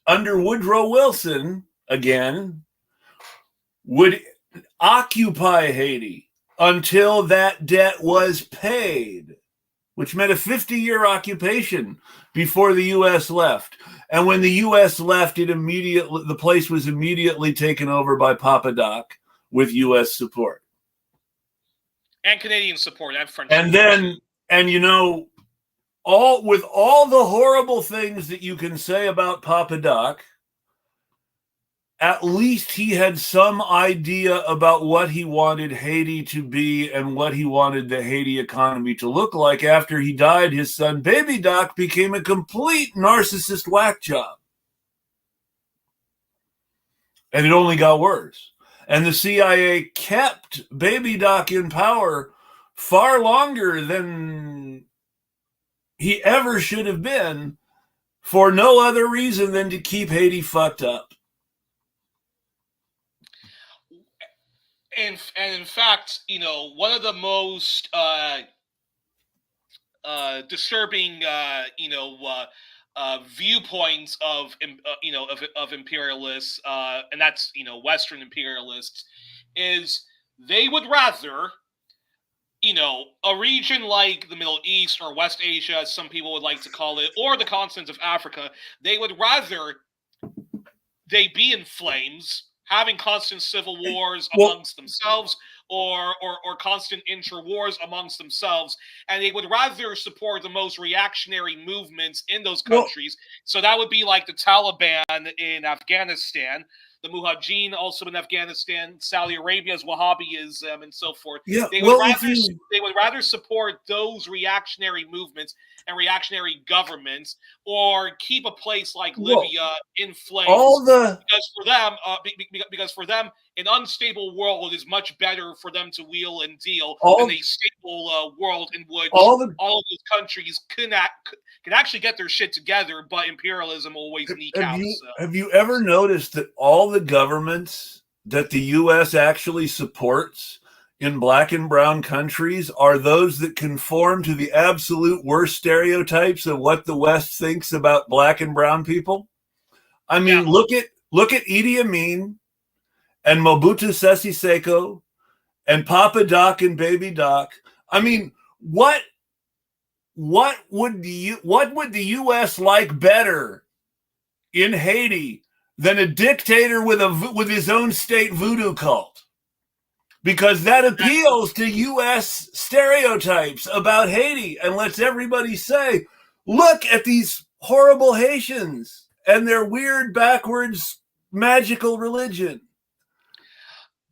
under Woodrow Wilson, again, would occupy Haiti until that debt was paid, which meant a 50-year occupation before the U.S. left. And when the U.S. left, the place was immediately taken over by Papa Doc with U.S. support. And Canadian support and French and support. Then, and with all the horrible things that you can say about Papa Doc, at least he had some idea about what he wanted Haiti to be and what he wanted the Haiti economy to look like. After he died, his son, Baby Doc, became a complete narcissist whack job. And it only got worse. And the CIA kept Baby Doc in power far longer than he ever should have been, for no other reason than to keep Haiti fucked up. And in fact, one of the most disturbing, viewpoints of imperialists, and that's Western imperialists, is they would rather, a region like the Middle East or West Asia, as some people would like to call it, or the continent of Africa, they would rather they be in flames, having constant civil wars amongst themselves, or constant inter-wars amongst themselves, and they would rather support the most reactionary movements in those countries. So that would be like the Taliban in Afghanistan, the Mujahideen also in Afghanistan, Saudi Arabia's Wahhabism, and so forth. Yeah, they would rather support those reactionary movements and reactionary governments, or keep a place like Libya in flames. Because for them, an unstable world is much better for them to wheel and deal than a stable world in which all of those countries can actually get their shit together, but imperialism always kneecaps. Have you ever noticed that all the governments that the U.S. actually supports in black and brown countries are those that conform to the absolute worst stereotypes of what the West thinks about black and brown people? I mean, look at Idi Amin and Mobutu Sese Seko and Papa Doc and Baby Doc. I mean, what would the U.S. like better in Haiti than a dictator with his own state voodoo cult? Because that appeals to U.S. stereotypes about Haiti and lets everybody say, look at these horrible Haitians and their weird, backwards, magical religion.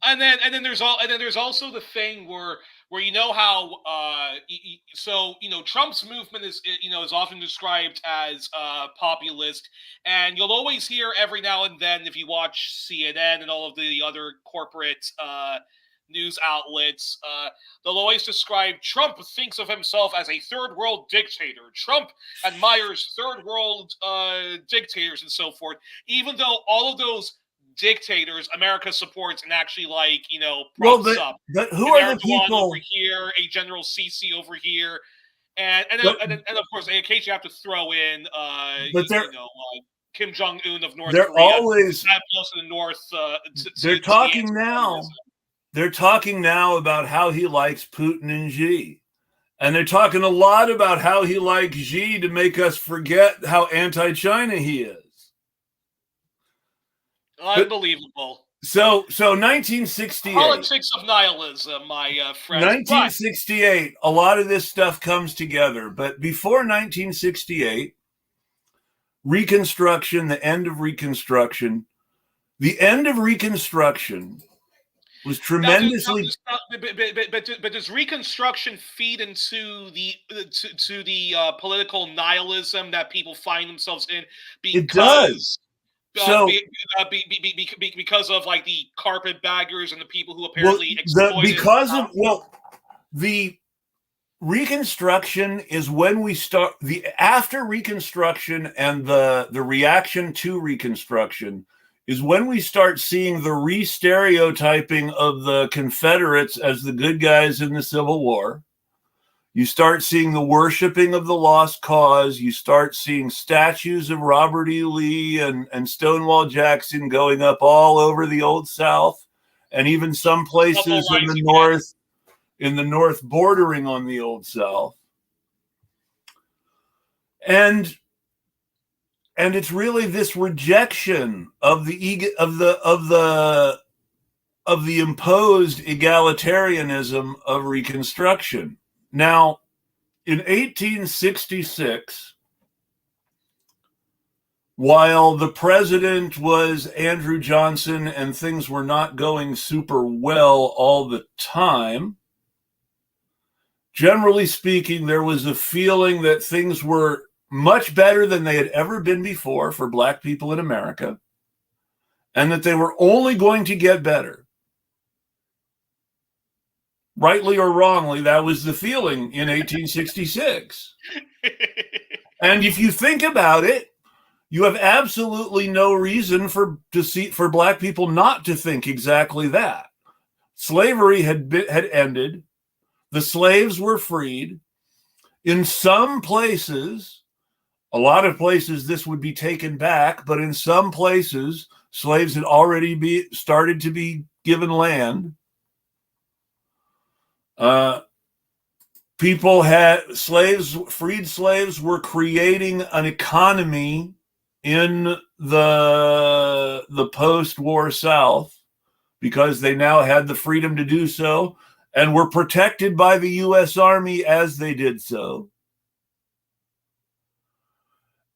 And then there's also the thing where how Trump's movement is often described as populist, and you'll always hear every now and then, if you watch CNN and all of the other corporate news outlets, they'll always describe Trump thinks of himself as a third world dictator. Trump admires third world dictators and so forth, even though all of those dictators America supports and actually props up. But who are the people over here? A General Sisi over here, and of course they occasionally have to throw in Kim Jong Un of North Korea. Always the North. They're talking now. They're talking now about how he likes Putin and Xi. And they're talking a lot about how he likes Xi to make us forget how anti-China he is. Unbelievable. So 1968. Politics of nihilism, my friends. 1968, a lot of this stuff comes together. But before 1968, Reconstruction, the end of Reconstruction was tremendously. But does Reconstruction feed into the political nihilism that people find themselves in It does. Because of like the carpetbaggers and the people who apparently exploited the Reconstruction is when we start after Reconstruction, and the reaction to Reconstruction is when we start seeing the re-stereotyping of the Confederates as the good guys in the Civil War. You start seeing the worshiping of the lost cause. You start seeing statues of Robert E. Lee and Stonewall Jackson going up all over the Old South, and even some places in the north bordering on the Old South. And it's really this rejection of the imposed egalitarianism of Reconstruction. Now, in 1866, while the president was Andrew Johnson and things were not going super well all the time, generally speaking, there was a feeling that things were much better than they had ever been before for Black people in America, and that they were only going to get better. Rightly or wrongly, that was the feeling in 1866. And if you think about it, you have absolutely no reason for Black people not to think exactly that. Slavery had ended. The slaves were freed. In some places, a lot of places, this would be taken back, but in some places, slaves had already started to be given land. Freed slaves were creating an economy in the post-war South because they now had the freedom to do so and were protected by the U.S. Army as they did so.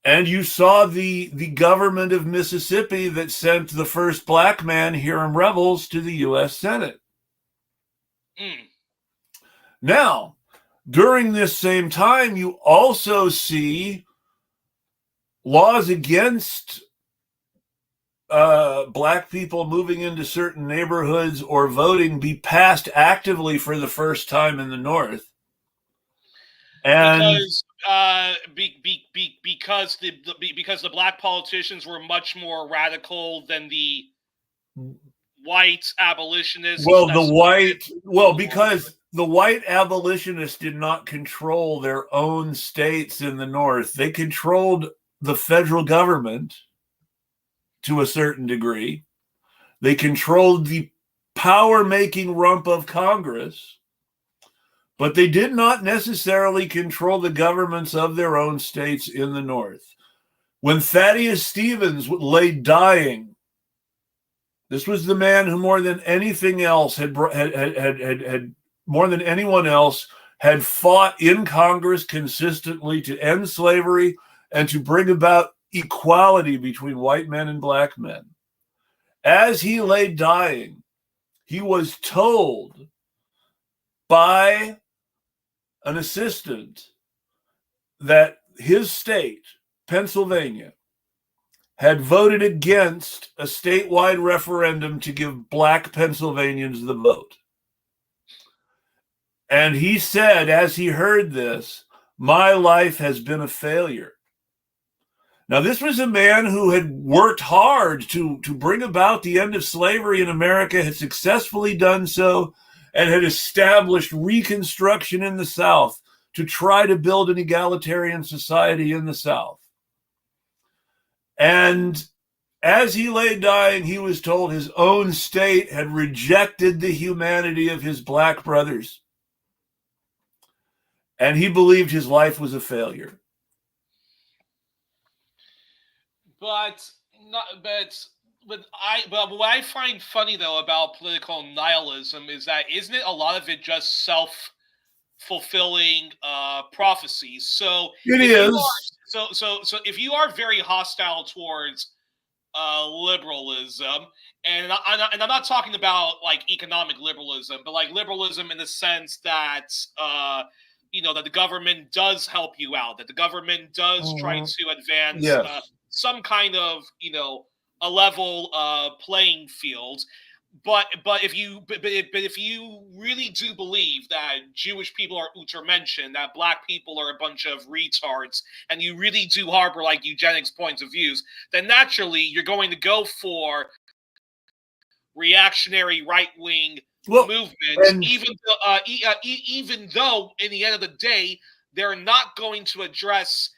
And you saw the government of Mississippi that sent the first Black man, Hiram Revels, to the U.S. Senate. Now, during this same time, you also see laws against Black people moving into certain neighborhoods or voting be passed actively for the first time in the North. And because the Black politicians were much more radical than the white abolitionists. Because the white abolitionists did not control their own states in the North. They controlled the federal government to a certain degree. They controlled the power-making rump of Congress, but they did not necessarily control the governments of their own states in the North. When Thaddeus Stevens lay dying, this was the man who more than anything else had more than anyone else had fought in Congress consistently to end slavery and to bring about equality between white men and Black men. As he lay dying, he was told by an assistant that his state, Pennsylvania, had voted against a statewide referendum to give Black Pennsylvanians the vote. And he said, as he heard this, "My life has been a failure." Now, this was a man who had worked hard to bring about the end of slavery in America, had successfully done so, and had established Reconstruction in the South to try to build an egalitarian society in the South. And as he lay dying, he was told his own state had rejected the humanity of his Black brothers. And he believed his life was a failure. But But what I find funny though about political nihilism is that isn't it a lot of it just self-fulfilling prophecies? So It if you are is. so if you are very hostile towards liberalism, and I'm not talking about like economic liberalism, but like liberalism in the sense that that the government does help you out, that the government does try to advance Yes. some kind of a level playing field. But if you really do believe that Jewish people are Untermenschen, that black people are a bunch of retards, and you really do harbor like eugenics points of views, then naturally you're going to go for reactionary right wing Well, movements, and even though in the end of the day they're not going to address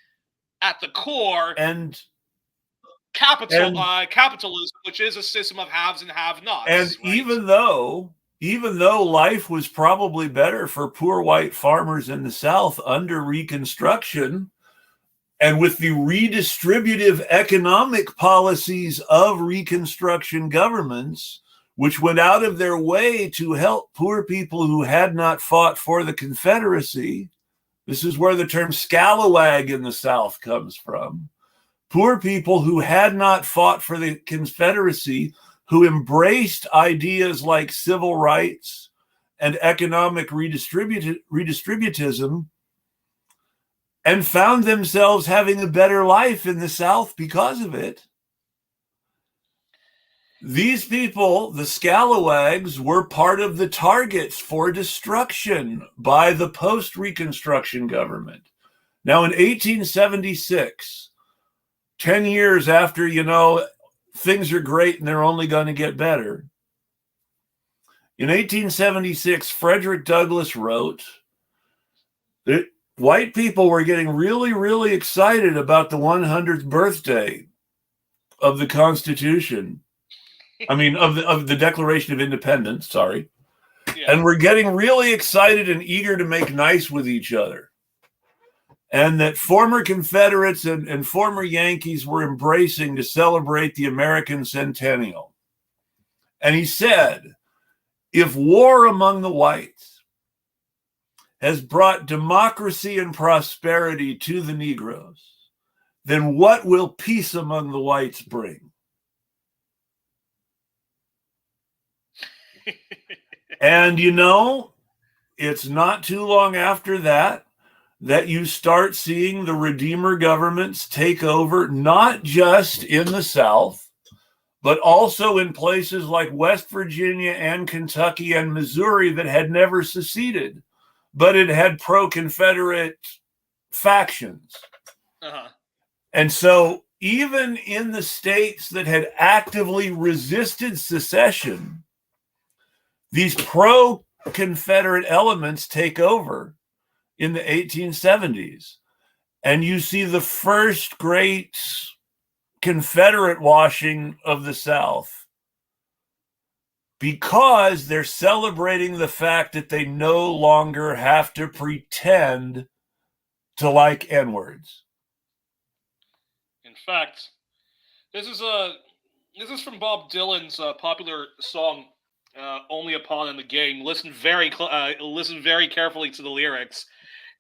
at the core and and capitalism, which is a system of haves and and have-nots, right? even though life was probably better for poor white farmers in the South under Reconstruction, and with the redistributive economic policies of Reconstruction governments, which went out of their way to help poor people who had not fought for the Confederacy. This is where the term scalawag in the South comes from. Poor people who had not fought for the Confederacy, who embraced ideas like civil rights and economic redistributism, and found themselves having a better life in the South because of it. These people, the scalawags, were part of the targets for destruction by the post-Reconstruction government. Now, in 1876, 10 years after, things are great and they're only going to get better. In 1876, Frederick Douglass wrote that white people were getting really, really excited about the 100th birthday of the Constitution. I mean, of the Declaration of Independence, sorry. Yeah. And we're getting really excited and eager to make nice with each other. And that former Confederates and former Yankees were embracing to celebrate the American centennial. And he said, if war among the whites has brought democracy and prosperity to the Negroes, then what will peace among the whites bring? And it's not too long after that you start seeing the Redeemer governments take over, not just in the South, but also in places like West Virginia and Kentucky and Missouri that had never seceded, but it had pro-Confederate factions. Uh-huh. And so even in the states that had actively resisted secession, these pro-Confederate elements take over in the 1870s. And you see the first great Confederate washing of the South because they're celebrating the fact that they no longer have to pretend to like N-words. In fact, this is from Bob Dylan's popular song "Only Upon in the Game." Listen very carefully to the lyrics.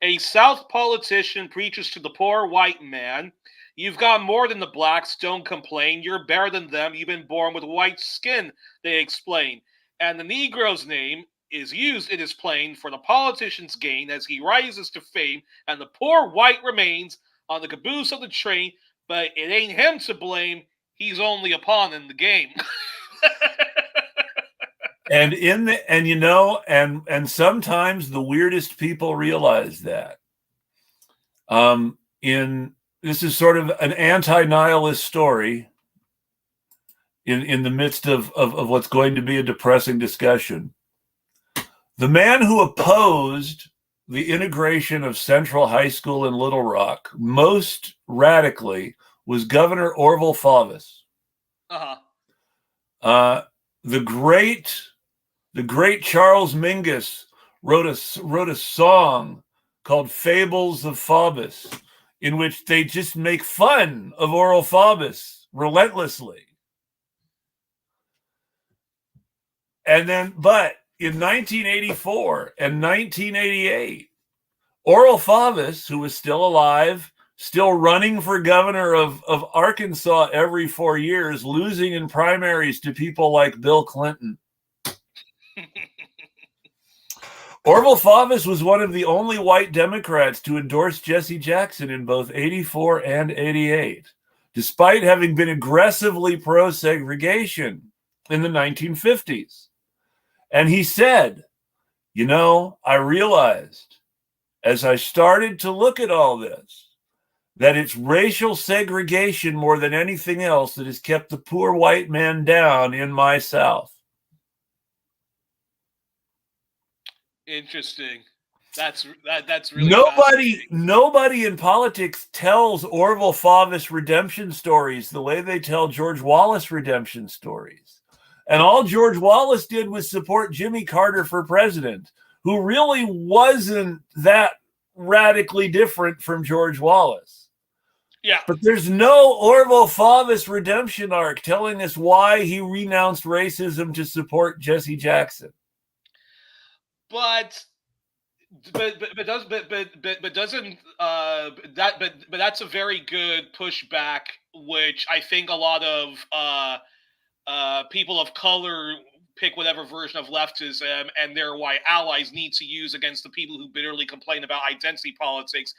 A South politician preaches to the poor white man. You've got more than the blacks, don't complain. You're better than them. You've been born with white skin, they explain. And the Negro's name is used, it is plain, for the politician's gain as he rises to fame, and the poor white remains on the caboose of the train, but it ain't him to blame. He's only a pawn in the game. And sometimes the weirdest people realize that. This is sort of an anti-nihilist story in the midst of what's going to be a depressing discussion. The man who opposed the integration of Central High School in Little Rock most radically was Governor Orville Faubus. Uh-huh. The great Charles Mingus wrote a song called Fables of Faubus, in which they just make fun of Orville Faubus relentlessly. But in 1984 and 1988, Oral Favis, who was still alive, still running for governor of Arkansas every 4 years, losing in primaries to people like Bill Clinton. Orville Favis was one of the only white Democrats to endorse Jesse Jackson in both 84 and 88, despite having been aggressively pro-segregation in the 1950s. And he said, I realized as I started to look at all this, that it's racial segregation more than anything else that has kept the poor white man down in my South. Interesting. That's really nobody in politics tells Orville Favis redemption stories the way they tell George Wallace redemption stories. And all George Wallace did was support Jimmy Carter for president, who really wasn't that radically different from George Wallace. Yeah. But there's no Orville Favis redemption arc telling us why he renounced racism to support Jesse Jackson. But that's a very good pushback, which I think a lot of people of color pick whatever version of leftism and their white allies need to use against the people who bitterly complain about identity politics.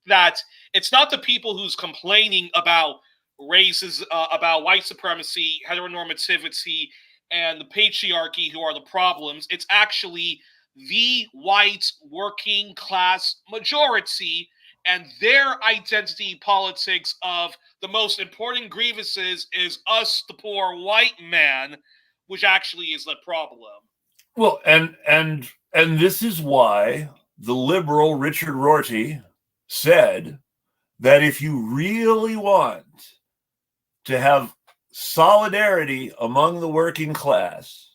That it's not the people who's complaining about races, about white supremacy, heteronormativity, and the patriarchy who are the problems. It's actually the white working class majority and their identity politics of the most important grievances is us, the poor white man, which actually is the problem. Well, and this is why the liberal Richard Rorty said that if you really want to have solidarity among the working class,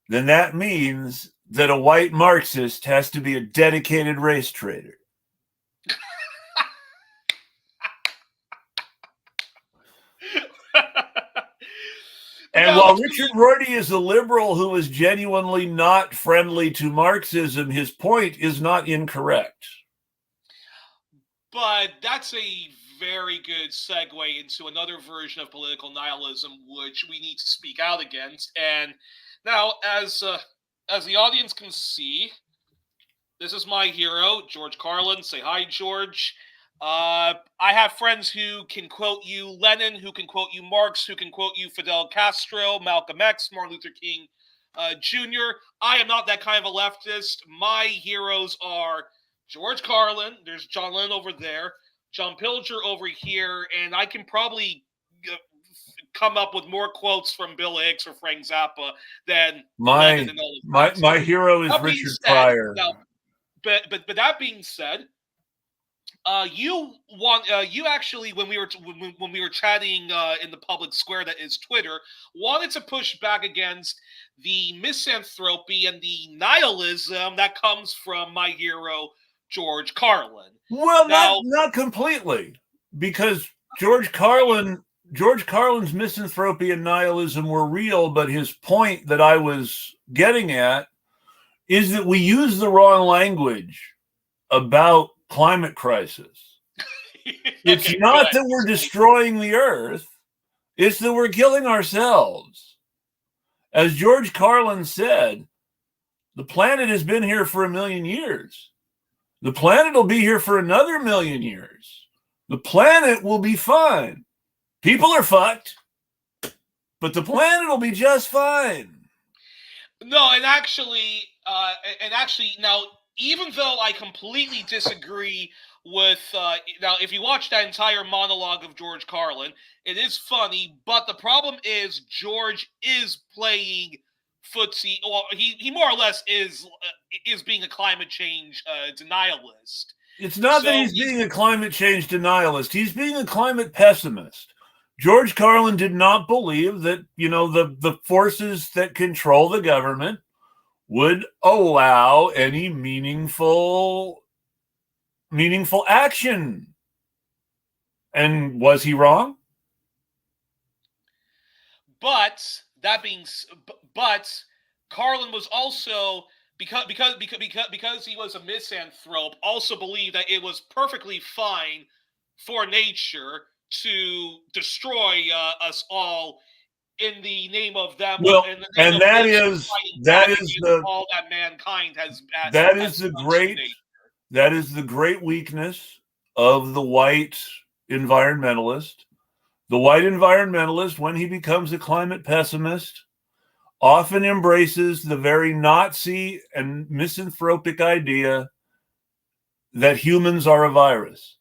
then that means that a white Marxist has to be a dedicated race traitor. And while Richard Rorty is a liberal who is genuinely not friendly to Marxism, his point is not incorrect. But that's a very good segue into another version of political nihilism, which we need to speak out against. And now, as the audience can see, this is my hero, George Carlin. Say hi, George. I have friends who can quote you Lenin, who can quote you Marx, who can quote you Fidel Castro, Malcolm X, Martin Luther King Jr. I am not that kind of a leftist. My heroes are George Carlin. There's John Lennon over there, John Pilger over here, and I can probably come up with more quotes from Bill Hicks or Frank Zappa than Lennon and all of my hero is Richard Pryor. Now, but that being said, you actually when we were chatting in the public square that is Twitter, wanted to push back against the misanthropy and the nihilism that comes from my hero George Carlin. Well, now, not completely, because George Carlin's misanthropy and nihilism were real, but his point that I was getting at is that we use the wrong language about climate crisis. It's not that we're destroying the earth, it's that we're killing ourselves. As George Carlin said, the planet has been here for 1 million years. The planet will be here for another 1 million years. The planet will be fine. People are fucked, but the planet will be just fine. No, and actually, now, even though I completely disagree with now, if you watch that entire monologue of George Carlin, it is funny, but the problem is George is playing footsie. Well, he more or less is being a climate change denialist. It's not that he's being a climate change denialist. He's being a climate pessimist. George Carlin did not believe that, the forces that control the government would allow any meaningful action. And was he wrong? But Carlin was also because he was a misanthrope, also believed that it was perfectly fine for nature to destroy us all in the name of them, Well, in the name and of nature fighting back against all that mankind has done to nature. that is the great weakness of the white environmentalist. The white environmentalist, when he becomes a climate pessimist, often embraces the very Nazi and misanthropic idea that humans are a virus.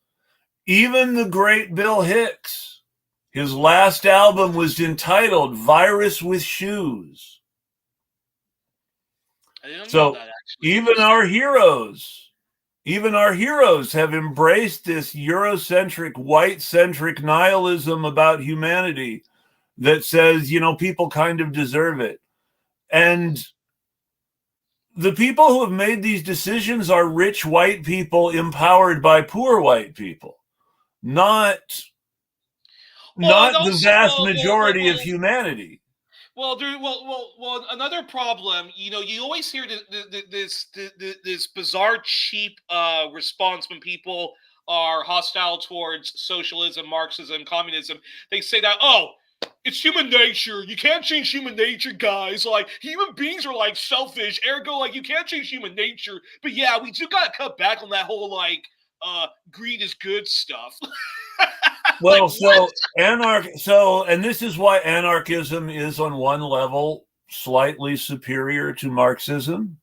Even the great Bill Hicks, his last album was entitled Virus with Shoes. I didn't know So that, actually. even our heroes have embraced this Eurocentric, white-centric nihilism about humanity that says, people kind of deserve it. And the people who have made these decisions are rich white people empowered by poor white people, not And the also, vast majority of humanity. Another problem, you always hear this bizarre, cheap response when people are hostile towards socialism, Marxism, communism. They say that, oh, it's human nature. You can't change human nature, guys. Like, human beings are, like, selfish. Ergo, like, you can't change human nature. But yeah, we do gotta cut back on that whole, like, greed is good stuff. Well, Like, and this is why anarchism is on one level slightly superior to Marxism,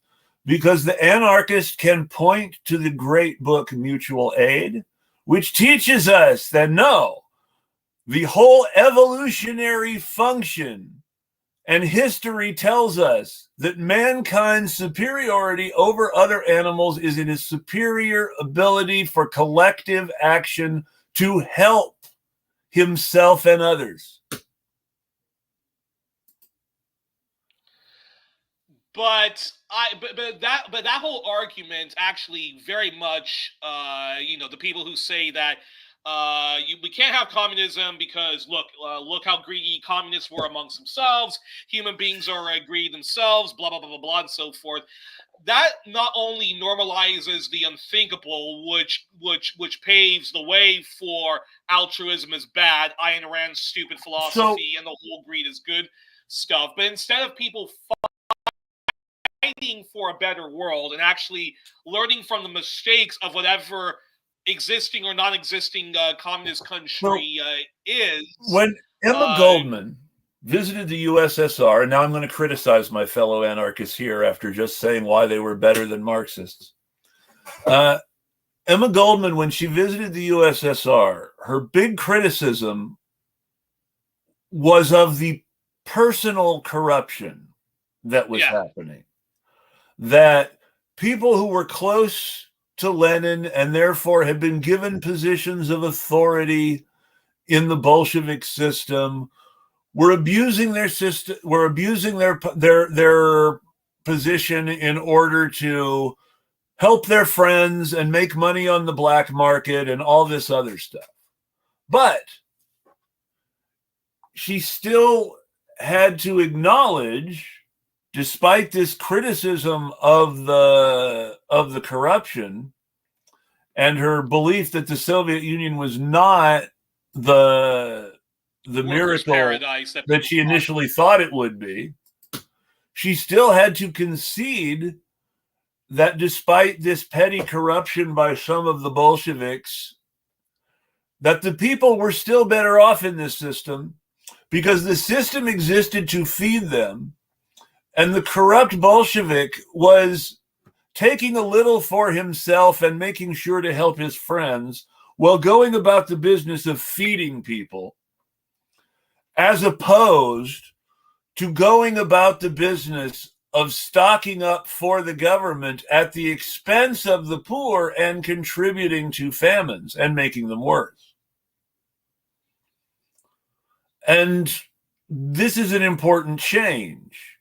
because the anarchist can point to the great book Mutual Aid, which teaches us that no, the whole evolutionary function and history tells us that mankind's superiority over other animals is in his superior ability for collective action to help himself and others. But that whole argument actually very much, the people who say that we can't have communism because look how greedy communists were amongst themselves. Human beings are greedy themselves. Blah blah blah blah blah and so forth. That not only normalizes the unthinkable, which paves the way for altruism is bad, Ayn Rand's stupid philosophy, and the whole greed is good stuff. But instead of people fighting for a better world and actually learning from the mistakes of whatever existing or non-existing communist country is. When Emma Goldman visited the USSR, and now I'm going to criticize my fellow anarchists here after just saying why they were better than Marxists. Emma Goldman, when she visited the USSR, her big criticism was of the personal corruption that was happening. That people who were close to Lenin and therefore had been given positions of authority in the Bolshevik system were abusing their system, were abusing their position in order to help their friends and make money on the black market and all this other stuff. But she still had to acknowledge, despite this criticism of the corruption and her belief that the Soviet Union was not the miracle that she initially thought it would be, she still had to concede that despite this petty corruption by some of the Bolsheviks, that the people were still better off in this system because the system existed to feed them. And the corrupt Bolshevik was taking a little for himself and making sure to help his friends while going about the business of feeding people, as opposed to going about the business of stocking up for the government at the expense of the poor and contributing to famines and making them worse. And this is an important change.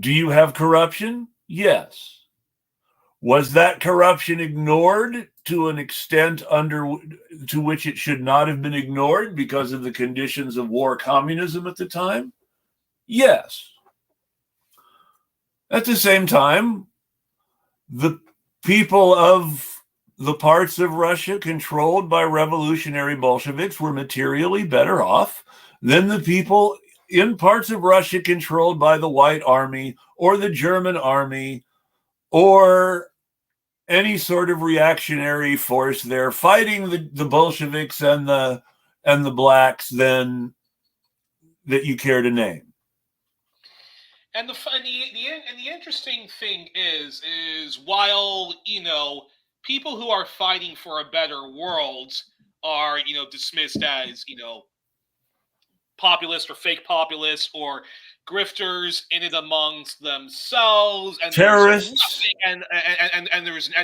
Do you have corruption? Yes. Was that corruption ignored to an extent to which it should not have been ignored because of the conditions of war communism at the time? Yes. At the same time, the people of the parts of Russia controlled by revolutionary Bolsheviks were materially better off than the people in parts of Russia controlled by the White Army or the German Army or any sort of reactionary force there fighting the Bolsheviks and the blacks then that you care to name. And the interesting thing is while people who are fighting for a better world are dismissed as populist or fake populists or grifters in it amongst themselves, and Terrorists,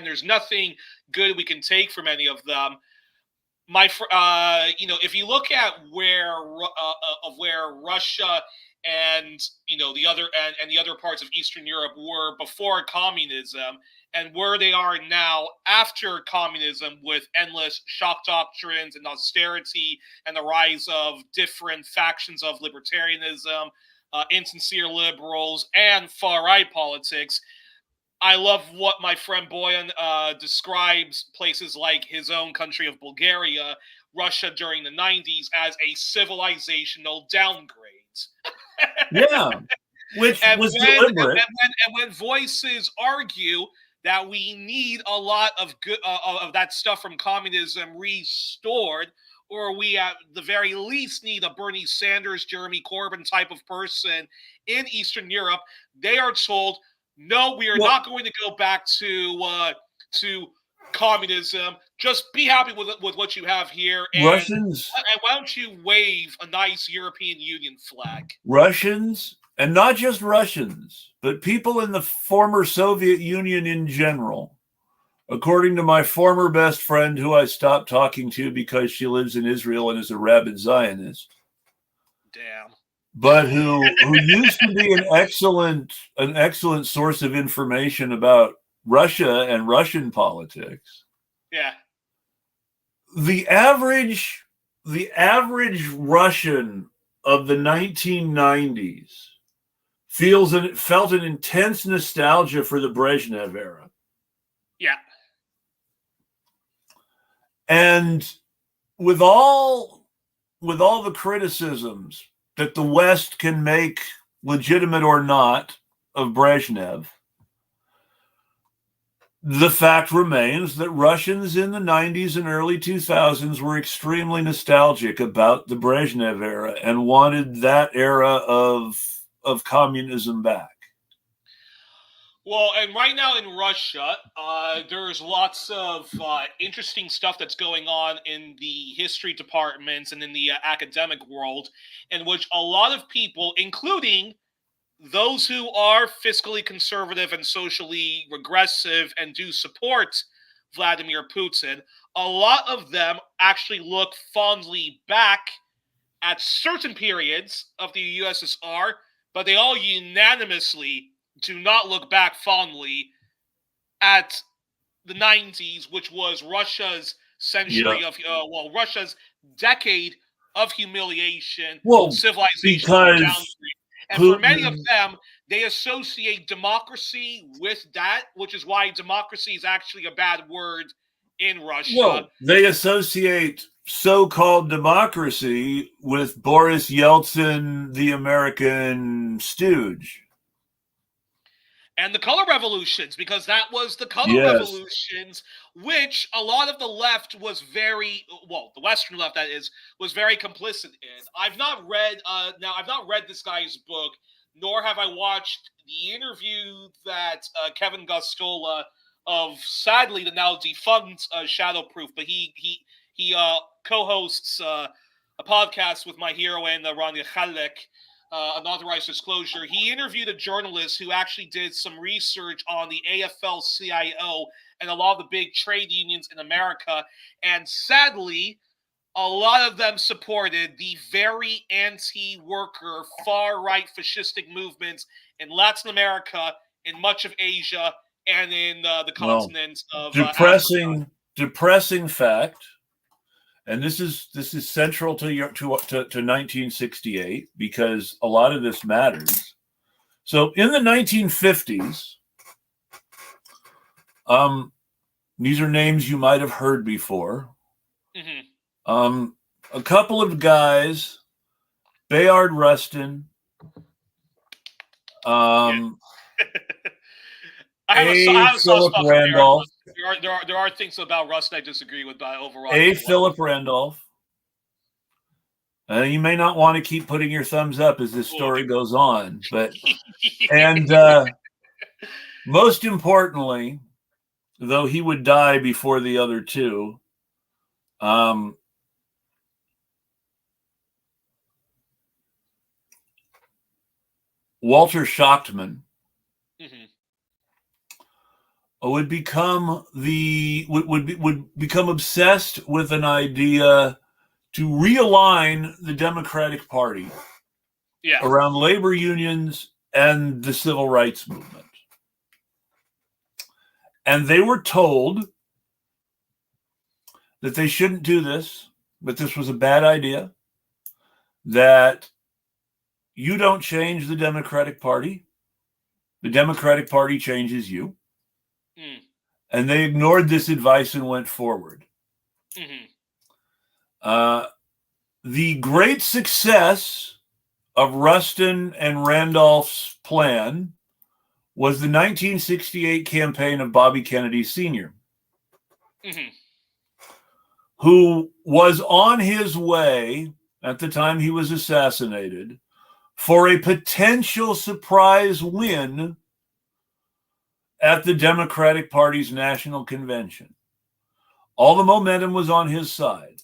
there's nothing good we can take from any of them. If you look at where Russia and the other parts of Eastern Europe were before communism and where they are now after communism, with endless shock doctrines and austerity and the rise of different factions of libertarianism, insincere liberals, and far-right politics, I love what my friend Boyan describes places like his own country of Bulgaria, Russia during the 90s, as a civilizational downgrade. yeah, which was deliberate. And when voices argue that we need a lot of good of that stuff from communism restored, or we at the very least need a Bernie Sanders, Jeremy Corbyn type of person in Eastern Europe, they are told, no, we are not going to go back to communism. Just be happy with what you have here. And why don't you wave a nice European Union flag? Russians, and not just Russians, but people in the former Soviet Union in general, according to my former best friend, who I stopped talking to because she lives in Israel and is a rabid Zionist. Damn. But who used to be an excellent source of information about Russia and Russian politics. Yeah. The average Russian of the 1990s felt an intense nostalgia for the Brezhnev era. Yeah. And with all the criticisms that the West can make, legitimate or not, of Brezhnev, the fact remains that Russians in the 90s and early 2000s were extremely nostalgic about the Brezhnev era and wanted that era of communism back. Well, and right now in Russia, there's lots of interesting stuff that's going on in the history departments and in the academic world, in which a lot of people, including those who are fiscally conservative and socially regressive and do support Vladimir Putin, a lot of them actually look fondly back at certain periods of the USSR, but they all unanimously do not look back fondly at the 90s, which was Russia's century of, Russia's decade of humiliation, civilization, downgrade. And for many of them, they associate democracy with that, which is why democracy is actually a bad word in Russia. Well, they associate so-called democracy with Boris Yeltsin, the American stooge. And the color revolutions, because that was the color revolutions, which a lot of the left was the Western left, that is, was very complicit in. I've not read this guy's book, nor have I watched the interview that Kevin Gostola of, sadly, the now defunct Shadowproof, but he co-hosts a podcast with my heroine, Rania Khalek, Unauthorized Disclosure. He interviewed a journalist who actually did some research on the AFL-CIO and a lot of the big trade unions in America, and sadly, a lot of them supported the very anti-worker, far-right fascistic movements in Latin America, in much of Asia, and in the continent of Africa. Depressing fact. And this is central to 1968, because a lot of this matters. So in the 1950s, these are names you might have heard before. Mm-hmm. A couple of guys, Bayard Rustin, Yeah. I have A. a soft Philip spot for Bayard Randolph, Rustin. There are things about Rustin I disagree with, but overall, I A. do like Philip Randolph. You may not want to keep putting your thumbs up as this story goes on, but and most importantly, though he would die before the other two, Walter Schachtman would become would become obsessed with an idea to realign the Democratic Party around labor unions and the civil rights movement. And they were told that they shouldn't do this, but this was a bad idea, that you don't change the Democratic Party. The Democratic Party changes you. And they ignored this advice and went forward. The great success of Rustin and Randolph's plan was the 1968 campaign of Bobby Kennedy Sr., who was on his way at the time he was assassinated for a potential surprise win at the Democratic Party's national convention. All the momentum was on his side.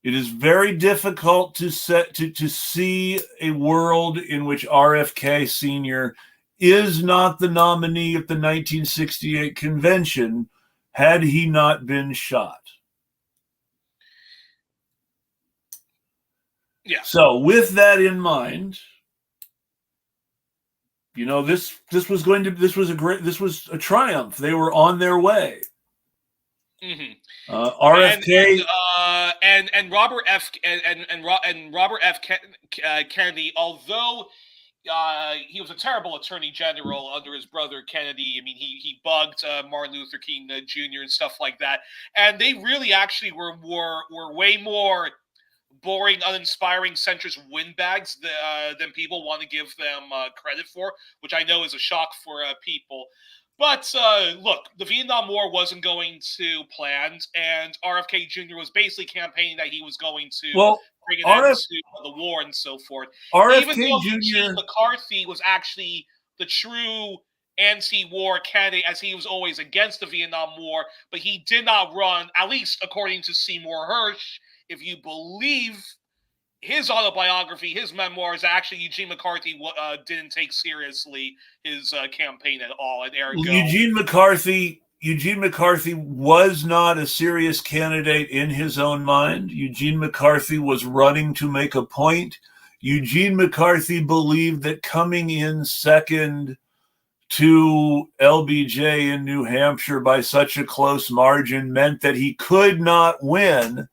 It is very difficult to see a world in which RFK Sr. is not the nominee at the 1968 convention had he not been shot. Yeah. So with that in mind, you know, this was a triumph. They were on their way. RFK and Robert F. and Robert F. Kennedy, although he was a terrible attorney general under his brother Kennedy. I mean, he bugged Martin Luther King Jr. and stuff like that, and they really actually were way more boring, uninspiring centrist windbags than people want to give them credit for, which I know is a shock for people. But look, the Vietnam War wasn't going to plan, and RFK Jr. was basically campaigning that he was going to bring an end to the war and so forth. Even though Eugene McCarthy was actually the true anti-war candidate, as he was always against the Vietnam War, but he did not run, at least according to Seymour Hersh. If you believe his autobiography, his memoirs, actually Eugene McCarthy didn't take seriously his campaign at all. And ergo, Eugene McCarthy was not a serious candidate in his own mind. Eugene McCarthy was running to make a point. Eugene McCarthy believed that coming in second to LBJ in New Hampshire by such a close margin meant that he could not win,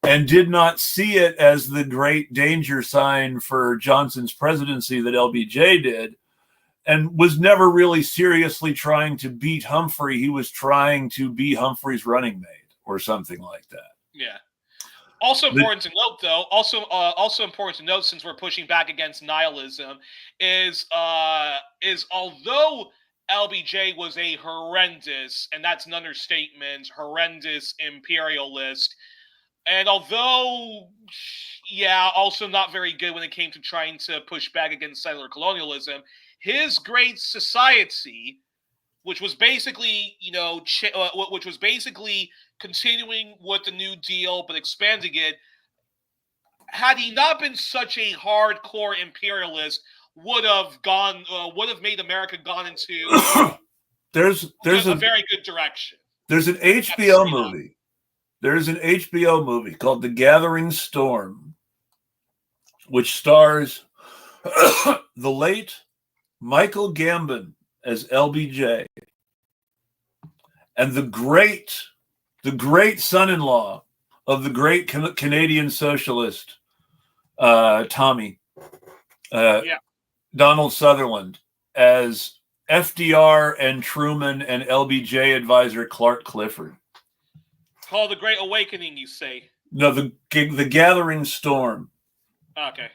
and did not see it as the great danger sign for Johnson's presidency that LBJ did, and was never really seriously trying to beat Humphrey. He was trying to be Humphrey's running mate or something like that. Yeah. Also important to note, though, also important to note, since we're pushing back against nihilism, is although LBJ was a horrendous, and that's an understatement, horrendous imperialist, and although, also not very good when it came to trying to push back against settler colonialism, his Great Society, which was basically, which was basically continuing with the New Deal but expanding it, had he not been such a hardcore imperialist, would have made America gone into there's a very good direction. There's an HBO movie. There's an HBO movie called The Gathering Storm, which stars the late Michael Gambon as LBJ and the great son-in-law of the great Canadian socialist, Tommy. Donald Sutherland as FDR and Truman and LBJ advisor Clark Clifford. Called The Great Awakening, you say? No, the Gathering Storm. Okay.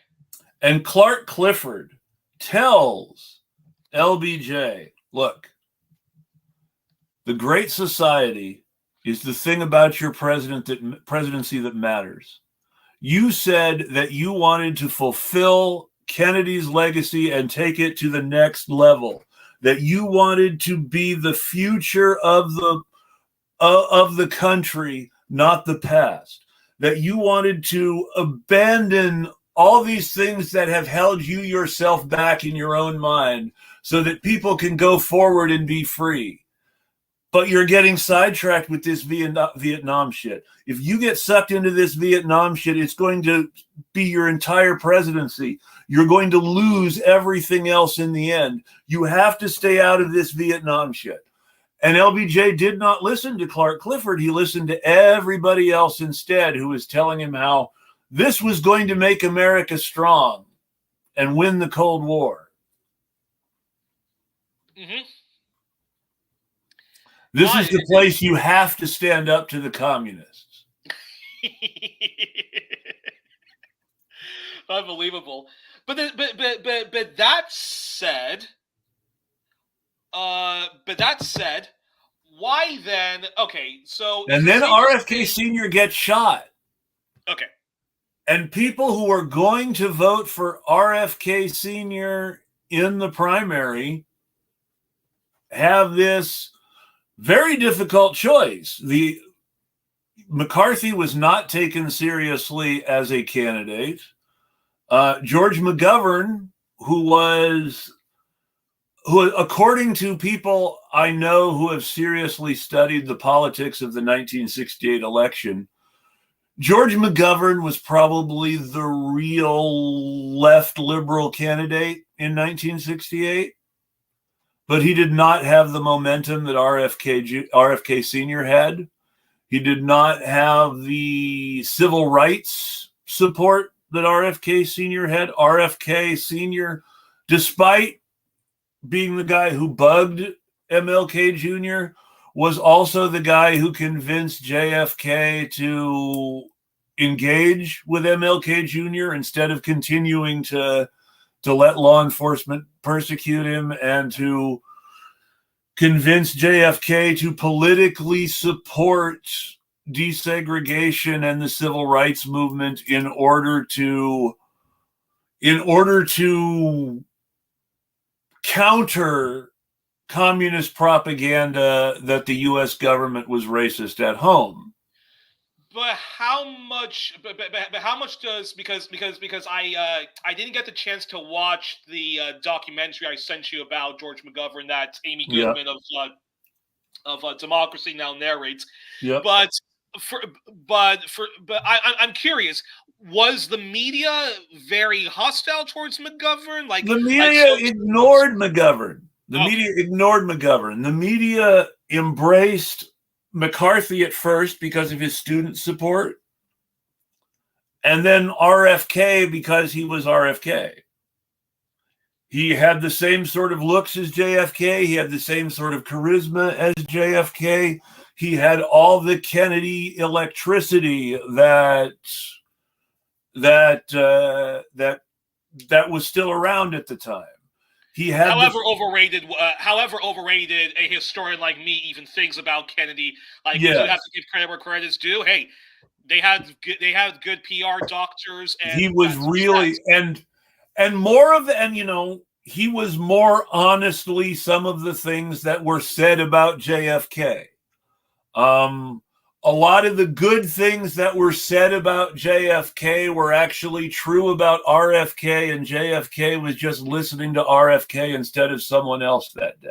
And Clark Clifford tells LBJ, look, the Great Society is the thing about your presidency that matters. You said that you wanted to fulfill Kennedy's legacy and take it to the next level, that you wanted to be the future of the country, not the past, that you wanted to abandon all these things that have held you yourself back in your own mind so that people can go forward and be free. But you're getting sidetracked with this Vietnam shit. If you get sucked into this Vietnam shit, it's going to be your entire presidency. You're going to lose everything else in the end. You have to stay out of this Vietnam shit. And LBJ did not listen to Clark Clifford. He listened to everybody else instead, who was telling him how this was going to make America strong and win the Cold War. Mm-hmm. This is the place you have to stand up to the communists. Unbelievable. But that said, why then? Okay, so and then RFK Sr. gets shot. Okay. And people who are going to vote for RFK Sr. in the primary have this very difficult choice. McCarthy was not taken seriously as a candidate. George McGovern, who according to people I know who have seriously studied the politics of the 1968 election, George McGovern was probably the real left liberal candidate in 1968, but he did not have the momentum that RFK Sr. had. He did not have the civil rights support that RFK Sr. had. RFK Sr., despite being the guy who bugged MLK Jr., was also the guy who convinced JFK to engage with MLK Jr. instead of continuing to let law enforcement persecute him, and to convince JFK to politically support desegregation and the civil rights movement in order to counter communist propaganda that the U.S. government was racist at home. But how much? But how much does because I didn't get the chance to watch the documentary I sent you about George McGovern that Amy Goodman of Democracy Now! Narrates. Yeah. But I'm curious. Was the media very hostile towards McGovern? Like the media ignored McGovern. The media ignored McGovern. The media embraced McCarthy at first because of his student support, and then RFK because he was RFK. He had the same sort of looks as JFK. He had the same sort of charisma as JFK. He had all the Kennedy electricity that was still around at the time. He had however overrated a historian like me even thinks about Kennedy. Like, you have to give credit where credit is due. Hey, they had good PR doctors, and he was really and more of the, and he was more honestly some of the things that were said about JFK. A lot of the good things that were said about JFK were actually true about RFK, and JFK was just listening to RFK instead of someone else that day.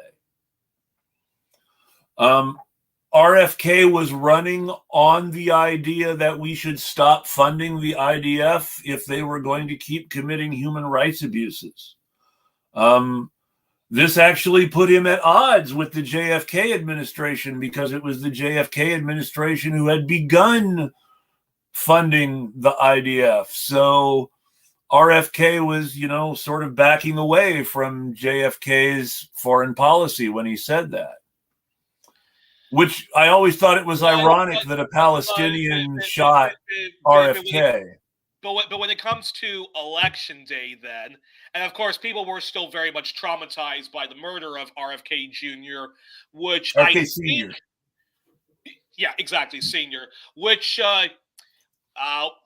RFK was running on the idea that we should stop funding the IDF if they were going to keep committing human rights abuses. This actually put him at odds with the JFK administration, because it was the JFK administration who had begun funding the IDF. So RFK was, sort of backing away from JFK's foreign policy when he said that. Which I always thought it was ironic that a Palestinian shot RFK. But when it comes to election day, then, and of course, people were still very much traumatized by the murder of RFK Jr., which RFK Sr. Yeah, exactly, Senior. Which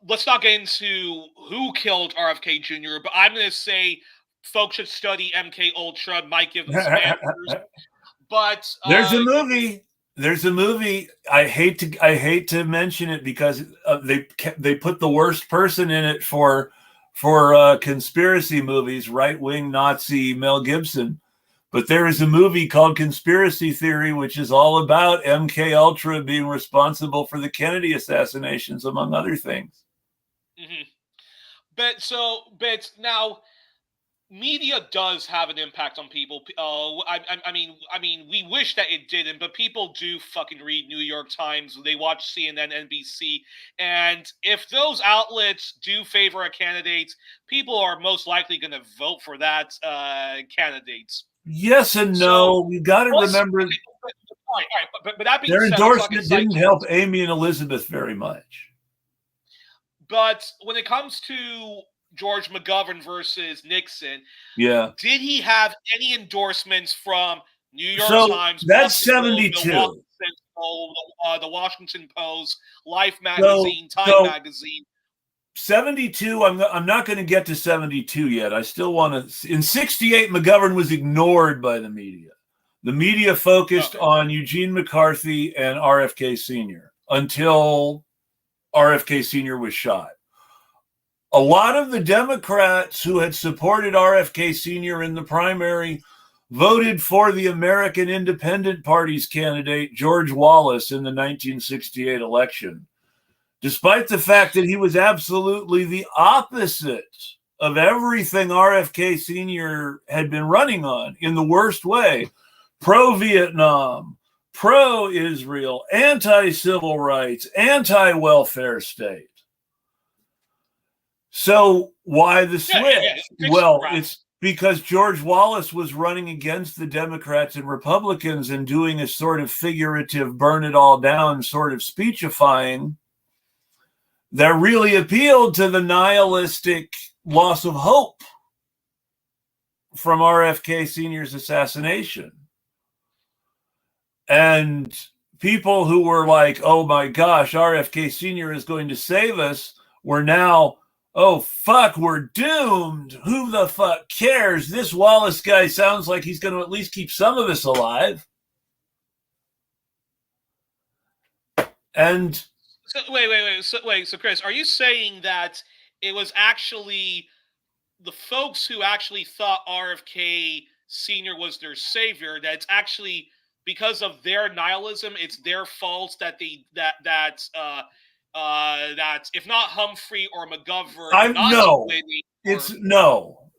let's not get into who killed RFK Jr., but I'm going to say folks should study MK Ultra, might give them some answers. But there's a movie. There's a movie. I hate to mention it because they put the worst person in it for conspiracy movies, right-wing Nazi Mel Gibson. But there is a movie called Conspiracy Theory, which is all about MK Ultra being responsible for the Kennedy assassinations, among other things. Mm-hmm. But now, media does have an impact on people. I mean, we wish that it didn't, but people do fucking read New York Times. They watch CNN, NBC, and if those outlets do favor a candidate, people are most likely going to vote for that candidate. Yes and no. You got to remember. But that being their said, endorsement didn't help Amy and Elizabeth very much. But when it comes to George McGovern versus Nixon, yeah, did he have any endorsements from New York Times? That's 72. The Washington Post, Life magazine, Time magazine. 72. I'm not going to get to 72 yet. I still want to. In 68, McGovern was ignored by the media. The media focused on Eugene McCarthy and RFK Sr. until RFK Sr. was shot. A lot of the Democrats who had supported RFK Sr. in the primary voted for the American Independent Party's candidate, George Wallace, in the 1968 election, despite the fact that he was absolutely the opposite of everything RFK Sr. had been running on in the worst way. Pro-Vietnam, pro-Israel, anti-civil rights, anti-welfare state. So why the switch? Well, it's because George Wallace was running against the Democrats and Republicans and doing a sort of figurative burn it all down sort of speechifying that really appealed to the nihilistic loss of hope from RFK Sr.'s assassination. And people who were like, oh my gosh, RFK Sr. is going to save us, were now, oh fuck, we're doomed. Who the fuck cares? This Wallace guy sounds like he's going to at least keep some of us alive. And so, wait. So, Chris, are you saying that it was actually the folks who actually thought RFK Sr. was their savior, that it's actually because of their nihilism, it's their fault that that if not Humphrey or McGovern,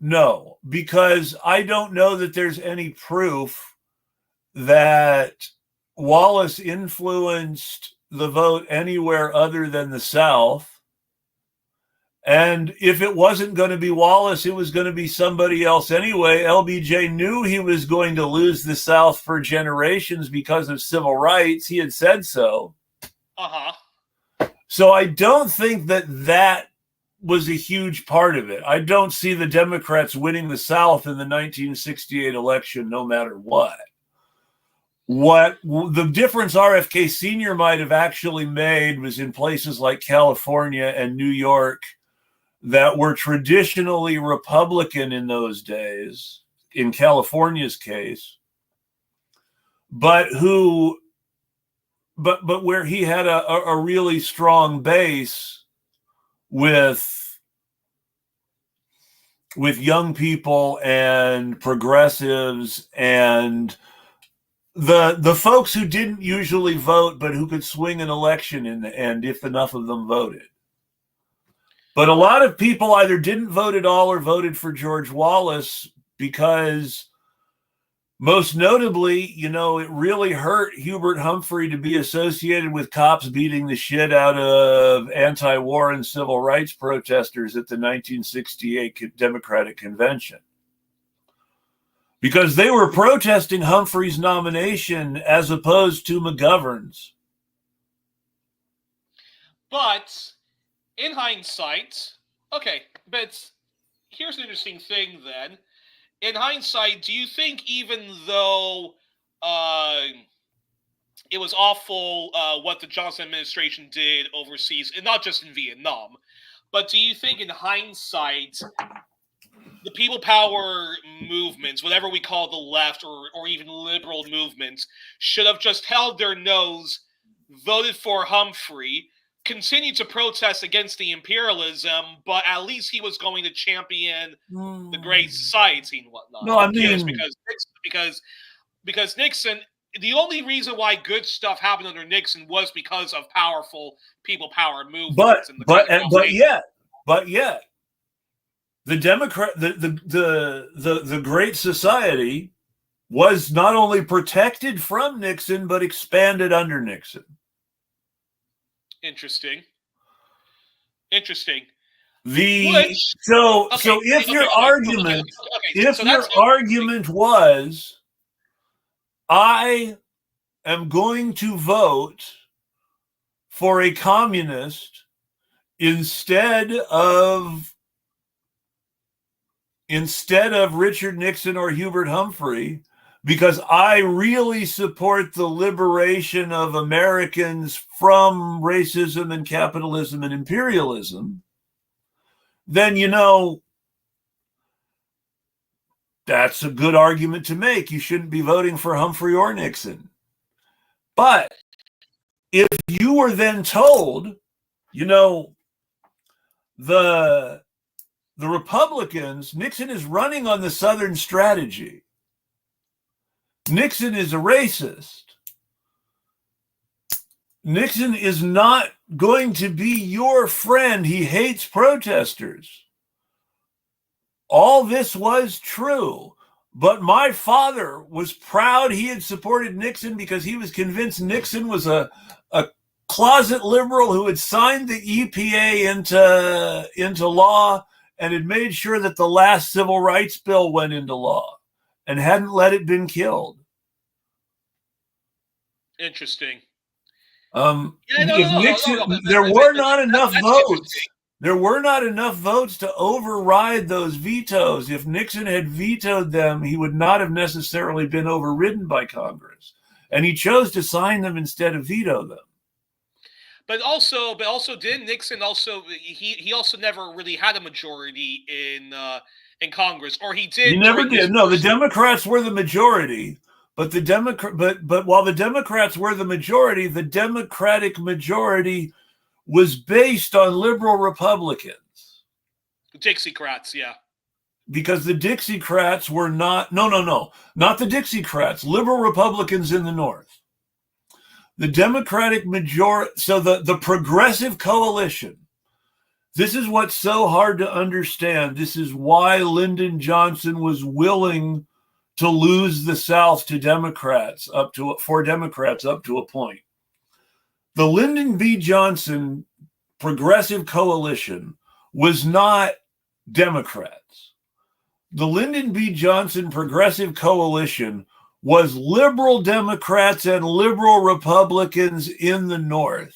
no, because I don't know that there's any proof that Wallace influenced the vote anywhere other than the South. And if it wasn't going to be Wallace, it was going to be somebody else anyway. LBJ knew he was going to lose the South for generations because of civil rights. He had said so. So I don't think that was a huge part of it. I don't see the Democrats winning the South in the 1968 election, no matter what. What the difference RFK Sr. might have actually made was in places like California and New York that were traditionally Republican in those days, in California's case, but where he had a really strong base with young people and progressives and the folks who didn't usually vote, but who could swing an election in the end if enough of them voted. But a lot of people either didn't vote at all or voted for George Wallace because Most notably, it really hurt Hubert Humphrey to be associated with cops beating the shit out of anti-war and civil rights protesters at the 1968 Democratic Convention. Because they were protesting Humphrey's nomination as opposed to McGovern's. But in hindsight, okay, but here's an interesting thing then. In hindsight, do you think even though it was awful what the Johnson administration did overseas, and not just in Vietnam, but do you think in hindsight, the people power movements, whatever we call the left or even liberal movements, should have just held their nose, voted for Humphrey, continued to protest against the imperialism, but at least he was going to champion the great society and whatnot? No, I mean, because Nixon, the only reason why good stuff happened under Nixon was because of powerful people power movements. But yet, the the Great Society was not only protected from Nixon but expanded under Nixon. Interesting. If your argument was, I am going to vote for a communist instead of Richard Nixon or Hubert Humphrey, because I really support the liberation of Americans from racism and capitalism and imperialism, then, that's a good argument to make. You shouldn't be voting for Humphrey or Nixon. But if you were then told, the Republicans, Nixon is running on the Southern strategy. Nixon is a racist. Nixon is not going to be your friend. He hates protesters. All this was true, but my father was proud he had supported Nixon because he was convinced Nixon was a closet liberal who had signed the EPA into law and had made sure that the last civil rights bill went into law and hadn't let it been killed. Interesting. There were not enough votes. There were not enough votes to override those vetoes. If Nixon had vetoed them, he would not have necessarily been overridden by Congress. And he chose to sign them instead of veto them. But also, didn't Nixon also he also never really had a majority in Congress, or he did? He never did. No, the Democrats were the majority, but while the Democrats were the majority, the Democratic majority was based on liberal Republicans. The Dixiecrats, yeah. Because the Dixiecrats were not the Dixiecrats, liberal Republicans in the North. The Democratic majority, so the Progressive Coalition, this is what's so hard to understand. This is why Lyndon Johnson was willing to lose the South to Democrats up to a point. The Lyndon B. Johnson Progressive Coalition was not Democrats. The Lyndon B. Johnson Progressive Coalition was liberal Democrats and liberal Republicans in the North,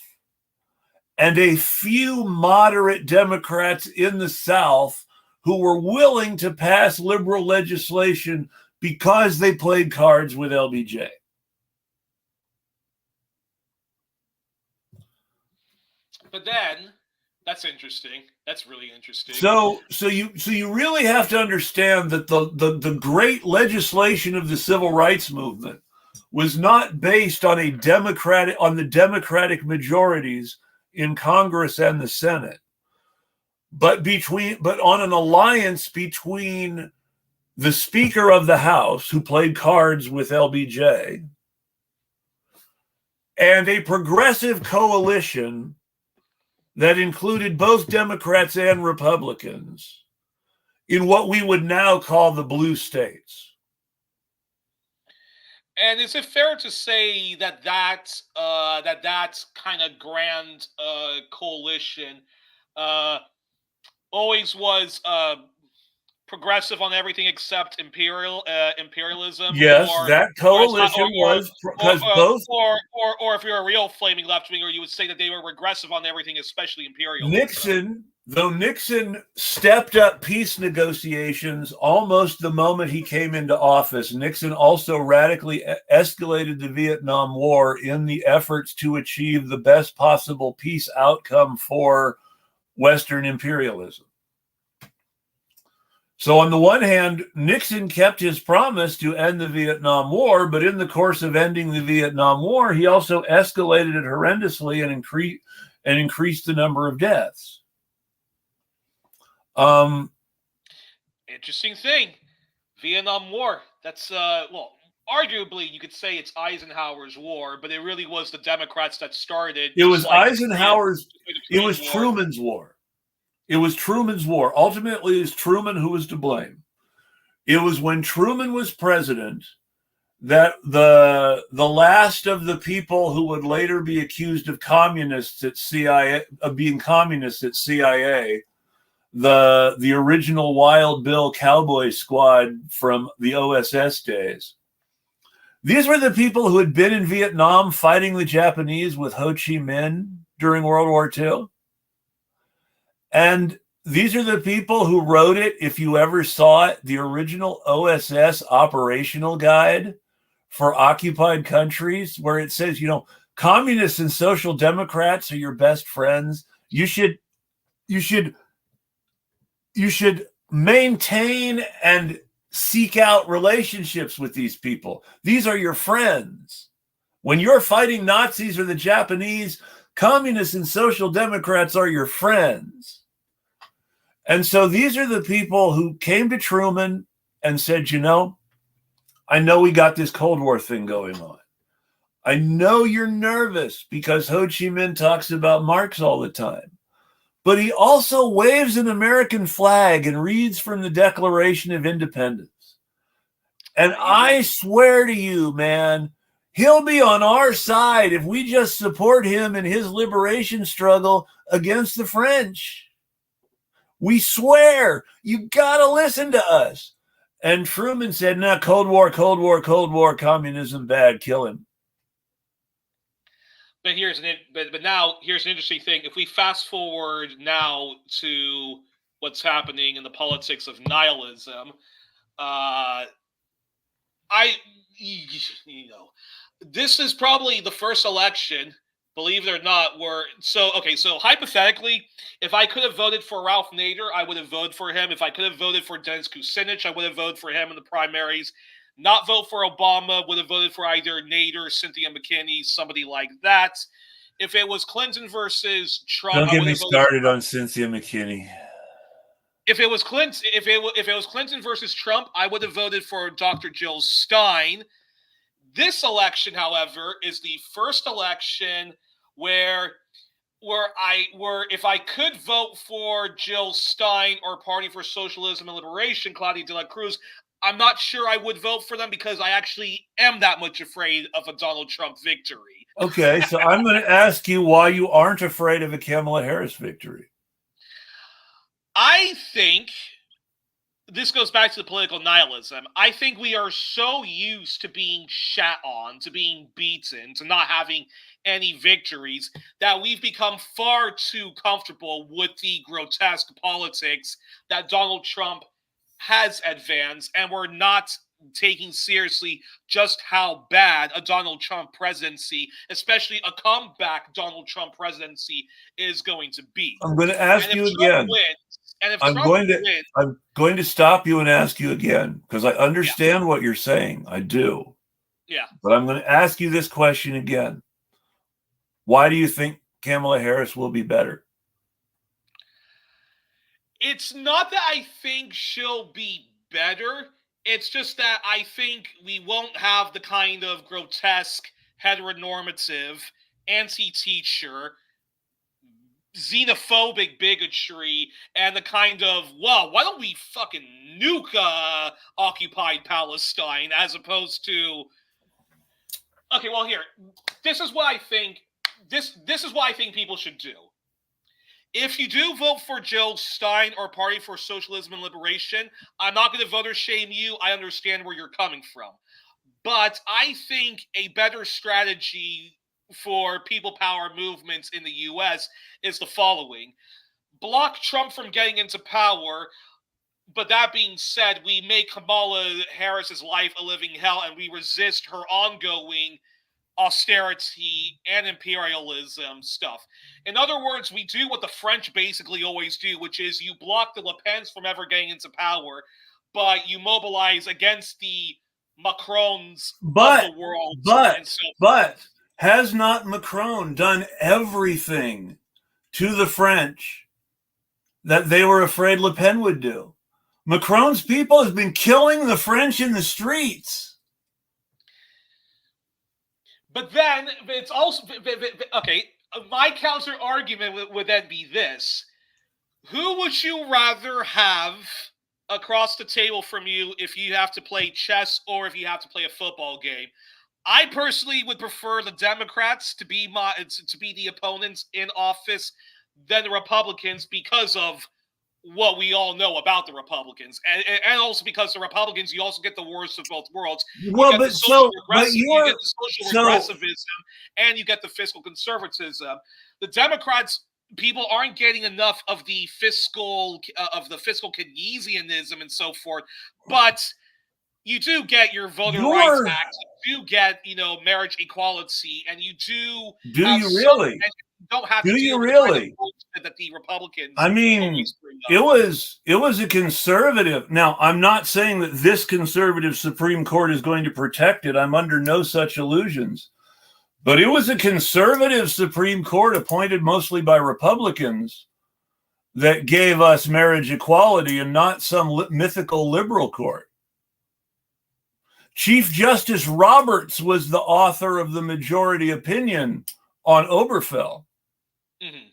and a few moderate Democrats in the South who were willing to pass liberal legislation because they played cards with LBJ. But then, that's interesting. That's really interesting. So you really have to understand that the great legislation of the civil rights movement was not based on the Democratic majorities in Congress and the Senate, but on an alliance between the Speaker of the House, who played cards with LBJ, and a progressive coalition that included both Democrats and Republicans in what we would now call the blue states. And is it fair to say that that kind of grand coalition uh, always was progressive on everything except imperialism, Yes, that or it's not, coalition was because both or if you're a real flaming left winger, you would say that they were regressive on everything, especially imperialism. Nixon stepped up peace negotiations almost the moment he came into office. Nixon also radically escalated the Vietnam War in the efforts to achieve the best possible peace outcome for Western imperialism. So on the one hand, Nixon kept his promise to end the Vietnam War, but in the course of ending the Vietnam War, he also escalated it horrendously and increased the number of deaths. Interesting thing, Vietnam War. That's arguably you could say it's Eisenhower's war, but it really was the Democrats that started. It was Like Eisenhower's. the It Korean was War. Truman's war. It was Truman's war. Ultimately, it's Truman who was to blame. It was when Truman was president that the last of the people who would later be accused of communists at CIA, of being communists at CIA, the original Wild Bill Cowboy Squad from the OSS days. These were the people who had been in Vietnam fighting the Japanese with Ho Chi Minh during World War II. And these are the people who wrote it, if you ever saw it, the original OSS operational guide for occupied countries, where it says, communists and social democrats are your best friends. You should maintain and seek out relationships with these people. These are your friends. When you're fighting Nazis or the Japanese, communists and social democrats are your friends. And so these are the people who came to Truman and said, I know we got this Cold War thing going on. I know you're nervous because Ho Chi Minh talks about Marx all the time. But he also waves an American flag and reads from the Declaration of Independence. And I swear to you, man, he'll be on our side if we just support him in his liberation struggle against the French. We swear, you got to listen to us. And Truman said, no, Cold War, communism bad, kill him. But now here's an interesting thing. If we fast forward now to what's happening in the politics of nihilism, this is probably the first election, believe it or not, so hypothetically, if I could have voted for Ralph Nader, I would have voted for him. If I could have voted for Dennis Kucinich, I would have voted for him in the primaries. Not vote for Obama, would have voted for either Nader, Cynthia McKinney, somebody like that. If it was Clinton versus Trump, don't get me started on Cynthia McKinney. If it was Clinton versus Trump, I would have voted for Dr. Jill Stein. This election, however, is the first election where if I could vote for Jill Stein or Party for Socialism and Liberation, Claudia de la Cruz, I'm not sure I would vote for them because I actually am that much afraid of a Donald Trump victory. Okay, so I'm going to ask you why you aren't afraid of a Kamala Harris victory. I think this goes back to the political nihilism. I think we are so used to being shat on, to being beaten, to not having any victories, that we've become far too comfortable with the grotesque politics that Donald Trump has advanced, and we're not taking seriously just how bad a Donald Trump presidency, especially a comeback Donald Trump presidency, is going to be. I'm going to ask you again. I'm going to stop you and ask you again because I understand what you're saying. I do. Yeah. But I'm going to ask you this question again. Why do you think Kamala Harris will be better? It's not that I think she'll be better. It's just that I think we won't have the kind of grotesque, heteronormative, anti-teacher, xenophobic bigotry and the kind of, well, why don't we fucking nuke occupied Palestine, as opposed to Okay, well, here, this is what I think. This is what I think people should do. If you do vote for Jill Stein or Party for Socialism and Liberation, I'm not going to voter shame you. I understand where you're coming from. But I think a better strategy for people power movements in the U.S. is the following. Block Trump from getting into power, but that being said, we make Kamala Harris's life a living hell, and we resist her ongoing austerity and imperialism stuff. In other words, we do what the French basically always do, which is you block the Le Pens from ever getting into power, but you mobilize against the Macrons of the world. But has not Macron done everything to the French that they were afraid Le Pen would do? Macron's people has been killing the French in the streets. But then it's also okay. My counter argument would then be this: who would you rather have across the table from you if you have to play chess or if you have to play a football game? I personally would prefer the Democrats to be the opponents in office than the Republicans because of what we all know about the Republicans, and also because the Republicans, you also get the worst of both worlds. Well, you get the social regressivism, and you get the fiscal conservatism. The Democrats, people aren't getting enough of the fiscal Keynesianism and so forth, but you do get your Voter Rights Act, you do get marriage equality, and you do. Do you really? Don't have do to you really? That the Republicans. I mean, it was a conservative. Now, I'm not saying that this conservative Supreme Court is going to protect it. I'm under no such illusions. But it was a conservative Supreme Court appointed mostly by Republicans that gave us marriage equality and not some mythical liberal court. Chief Justice Roberts was the author of the majority opinion on Obergefell. Mm-hmm.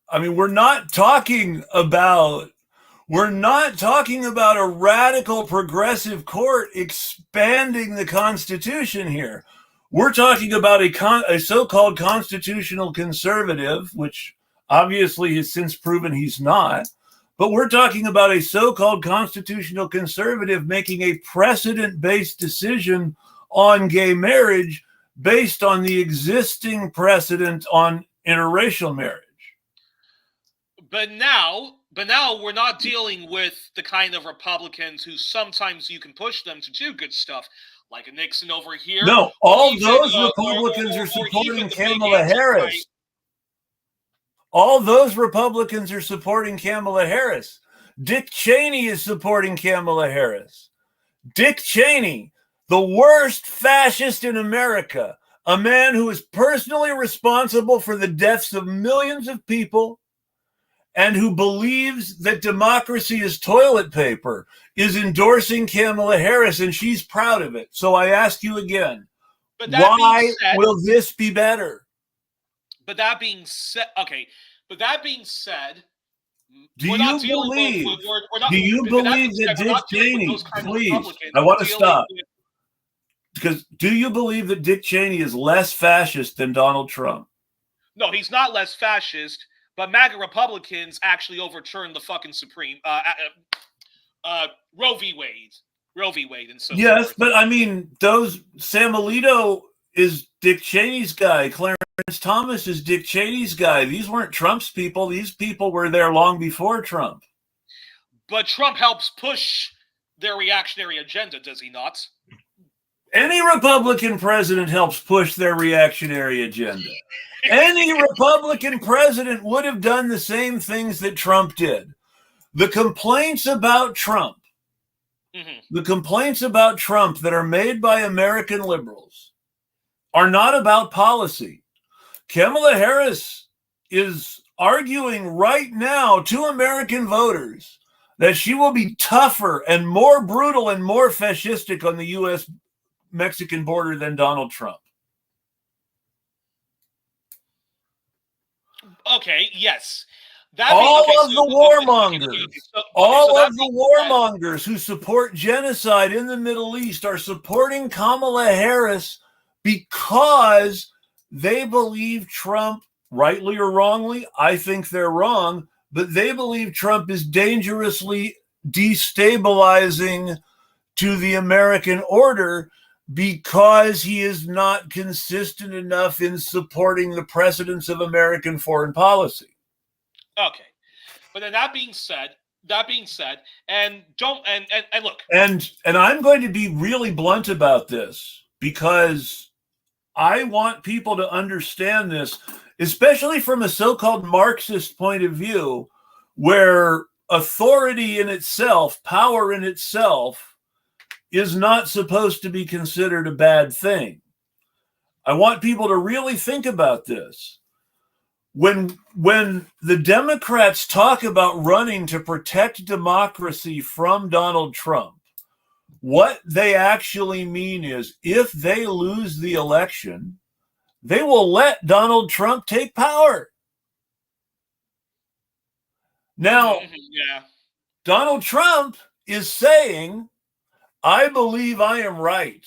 I mean, we're not talking about a radical progressive court expanding the Constitution here. We're talking about a so-called constitutional conservative, which obviously has since proven he's not. But we're talking about a so-called constitutional conservative making a precedent-based decision on gay marriage based on the existing precedent on interracial marriage. But now we're not dealing with the kind of Republicans who sometimes you can push them to do good stuff, like a Nixon over here. No, all those Republicans are supporting Kamala Harris. All those Republicans are supporting Kamala Harris. Dick Cheney is supporting Kamala Harris. Dick Cheney, the worst fascist in America, a man who is personally responsible for the deaths of millions of people and who believes that democracy is toilet paper, is endorsing Kamala Harris, and she's proud of it. So I ask you again, why will this be better? But that being said, do you believe that Dick Cheney, please, I want to stop. Because do you believe that Dick Cheney is less fascist than Donald Trump? No, he's not less fascist, but MAGA Republicans actually overturned the fucking Supreme Roe v. Wade and so yes, forth. But I mean, Sam Alito is Dick Cheney's guy. Clarence Thomas is Dick Cheney's guy. These weren't Trump's people. These people were there long before Trump. But Trump helps push their reactionary agenda, does he not? Any Republican president helps push their reactionary agenda. Any Republican president would have done the same things that Trump did. The complaints about Trump, the complaints about Trump that are made by American liberals are not about policy. Kamala Harris is arguing right now to American voters that she will be tougher and more brutal and more fascistic on the U.S.-Mexican border than Donald Trump. Okay, yes. All of the said, warmongers who support genocide in the Middle East are supporting Kamala Harris because they believe Trump, rightly or wrongly, I think they're wrong, but they believe Trump is dangerously destabilizing to the American order because he is not consistent enough in supporting the precedents of American foreign policy. Okay, but then that being said, and look, and I'm going to be really blunt about this because I want people to understand this, especially from a so-called Marxist point of view, where authority in itself, power in itself, is not supposed to be considered a bad thing. I want people to really think about this. When the Democrats talk about running to protect democracy from Donald Trump, what they actually mean is if they lose the election, they will let Donald Trump take power. Now, Donald Trump is saying, I believe I am right.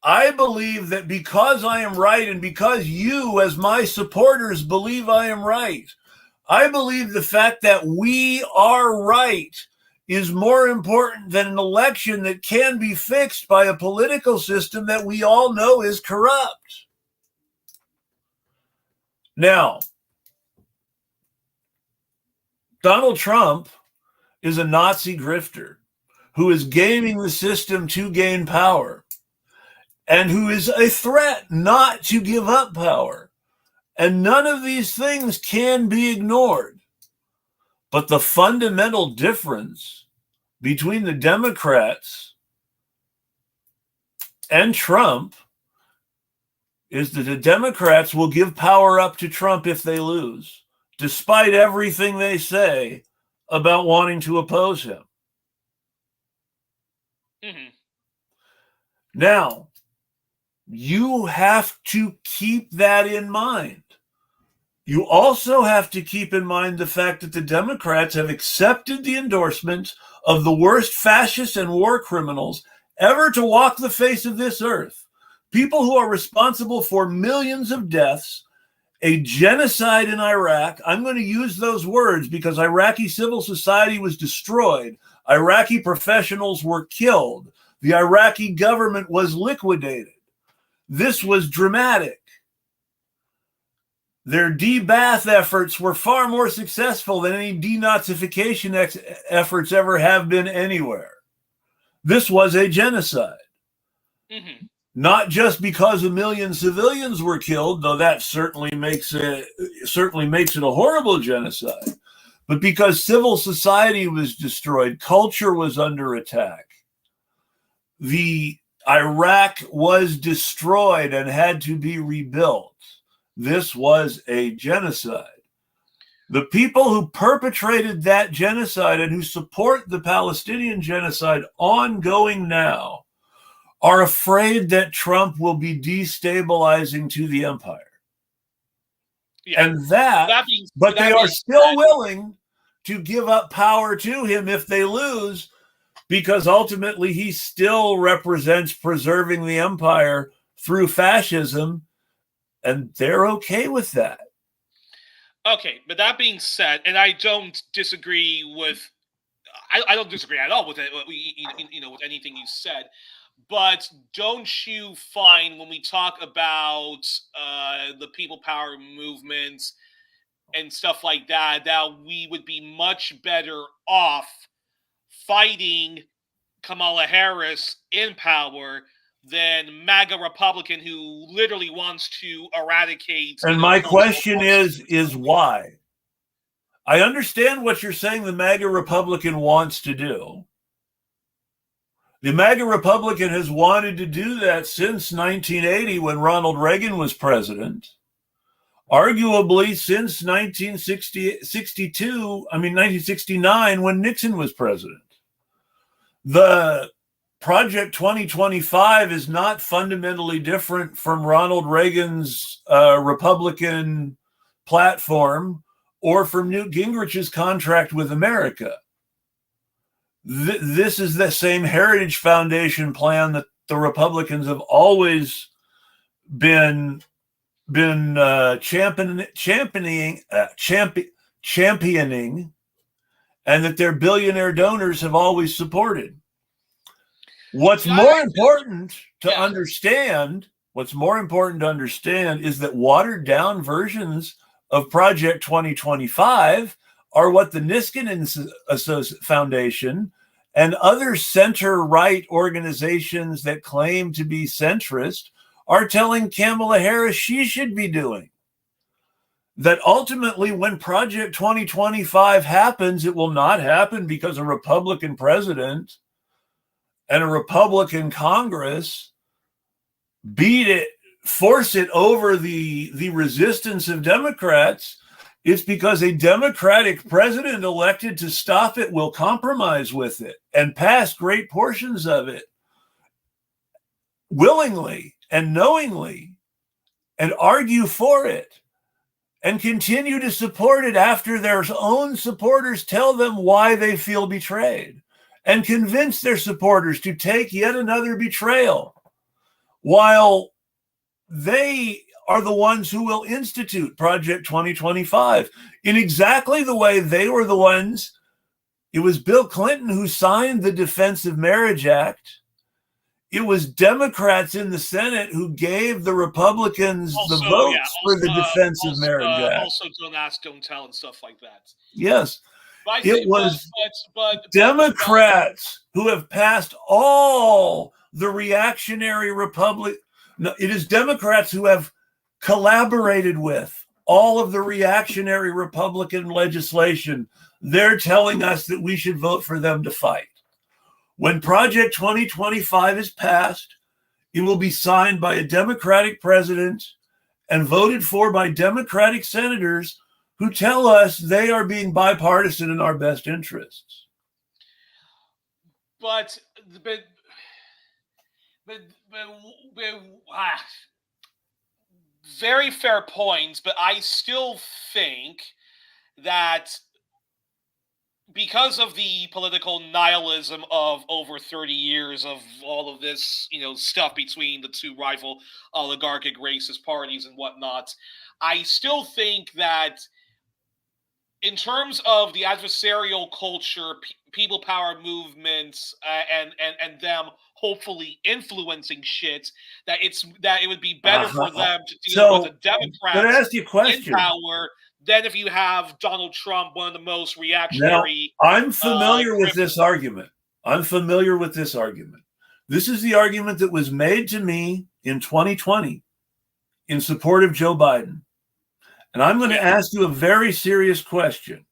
I believe that because I am right and because you, as my supporters, believe I am right, I believe the fact that we are right is more important than an election that can be fixed by a political system that we all know is corrupt. Now, Donald Trump is a Nazi grifter who is gaming the system to gain power, and who is a threat not to give up power. And none of these things can be ignored. But the fundamental difference between the Democrats and Trump is that the Democrats will give power up to Trump if they lose, despite everything they say about wanting to oppose him. Mm-hmm. Now, you have to keep that in mind. You also have to keep in mind the fact that the Democrats have accepted the endorsement of the worst fascists and war criminals ever to walk the face of this earth. People who are responsible for millions of deaths, a genocide in Iraq. I'm going to use those words because Iraqi civil society was destroyed. Iraqi professionals were killed. The Iraqi government was liquidated. This was dramatic. Their de-Ba'ath efforts were far more successful than any denazification efforts ever have been anywhere. This was a genocide. Mm-hmm. Not just because 1 million civilians were killed, though that certainly makes it a horrible genocide, but because civil society was destroyed, culture was under attack. The Iraq was destroyed and had to be rebuilt. This was a genocide. The people who perpetrated that genocide and who support the Palestinian genocide ongoing now are afraid that Trump will be destabilizing to the empire. Yeah. And but they are still willing to give up power to him if they lose, because ultimately he still represents preserving the empire through fascism, and they're okay with that. Okay, but that being said, and I don't disagree with, I don't disagree at all with it, with anything you said, but don't you find when we talk about the people power movements and stuff like that, that we would be much better off fighting Kamala Harris in power than MAGA Republican who literally wants to eradicate. And my question is why? I understand what you're saying the MAGA Republican wants to do. The MAGA Republican has wanted to do that since 1980 when Ronald Reagan was president. Arguably since 1969 when Nixon was president. The Project 2025 is not fundamentally different from Ronald Reagan's Republican platform or from Newt Gingrich's contract with America. This is the same Heritage Foundation plan that the Republicans have always been championing, and that their billionaire donors have always supported. What's more important to understand is that watered down versions of Project 2025 are what the Niskanen Foundation and other center-right organizations that claim to be centrist are telling Kamala Harris she should be doing. That ultimately, when Project 2025 happens, it will not happen because a Republican president and a Republican Congress force it over the resistance of Democrats. It's because a Democratic president elected to stop it will compromise with it and pass great portions of it willingly and knowingly and argue for it and continue to support it after their own supporters tell them why they feel betrayed and convince their supporters to take yet another betrayal while they are the ones who will institute Project 2025 in exactly the way they were the ones. It was Bill Clinton who signed the Defense of Marriage Act. It was Democrats in the Senate who gave the Republicans the votes for the Defense of Marriage Act. Also, don't ask, don't tell, and stuff like that. Yes. It was Democrats who have passed all the reactionary Republic. No, it is Democrats who have collaborated with all of the reactionary Republican legislation. They're telling us that we should vote for them to fight. When Project 2025 is passed, it will be signed by a Democratic president and voted for by Democratic senators who tell us they are being bipartisan in our best interests. But very fair points, but I still think that because of the political nihilism of over 30 years of all of this, stuff between the two rival oligarchic racist parties and whatnot, I still think that in terms of the adversarial culture, people power movements, and them hopefully influencing shit, that it would be better for them to deal with a Democrat in power than if you have Donald Trump, one of the most reactionary. Now, I'm familiar with this argument. This is the argument that was made to me in 2020 in support of Joe Biden. And I'm going to ask you a very serious question.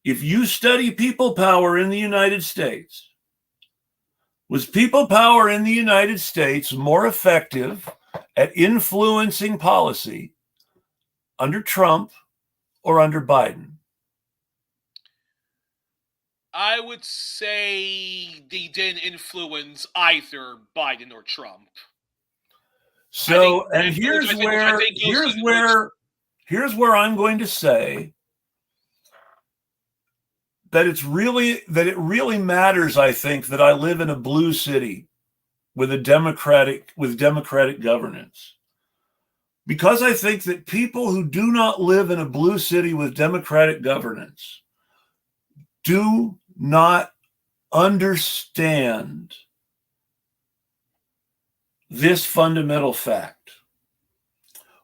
If you study people power in the United States, was people power in the United States more effective at influencing policy under Trump or under Biden? I would say they didn't influence either Biden or Trump. So, and here's where I'm going to say that it really matters, I think, that I live in a blue city with democratic governance. Because I think that people who do not live in a blue city with democratic governance do not understand this fundamental fact.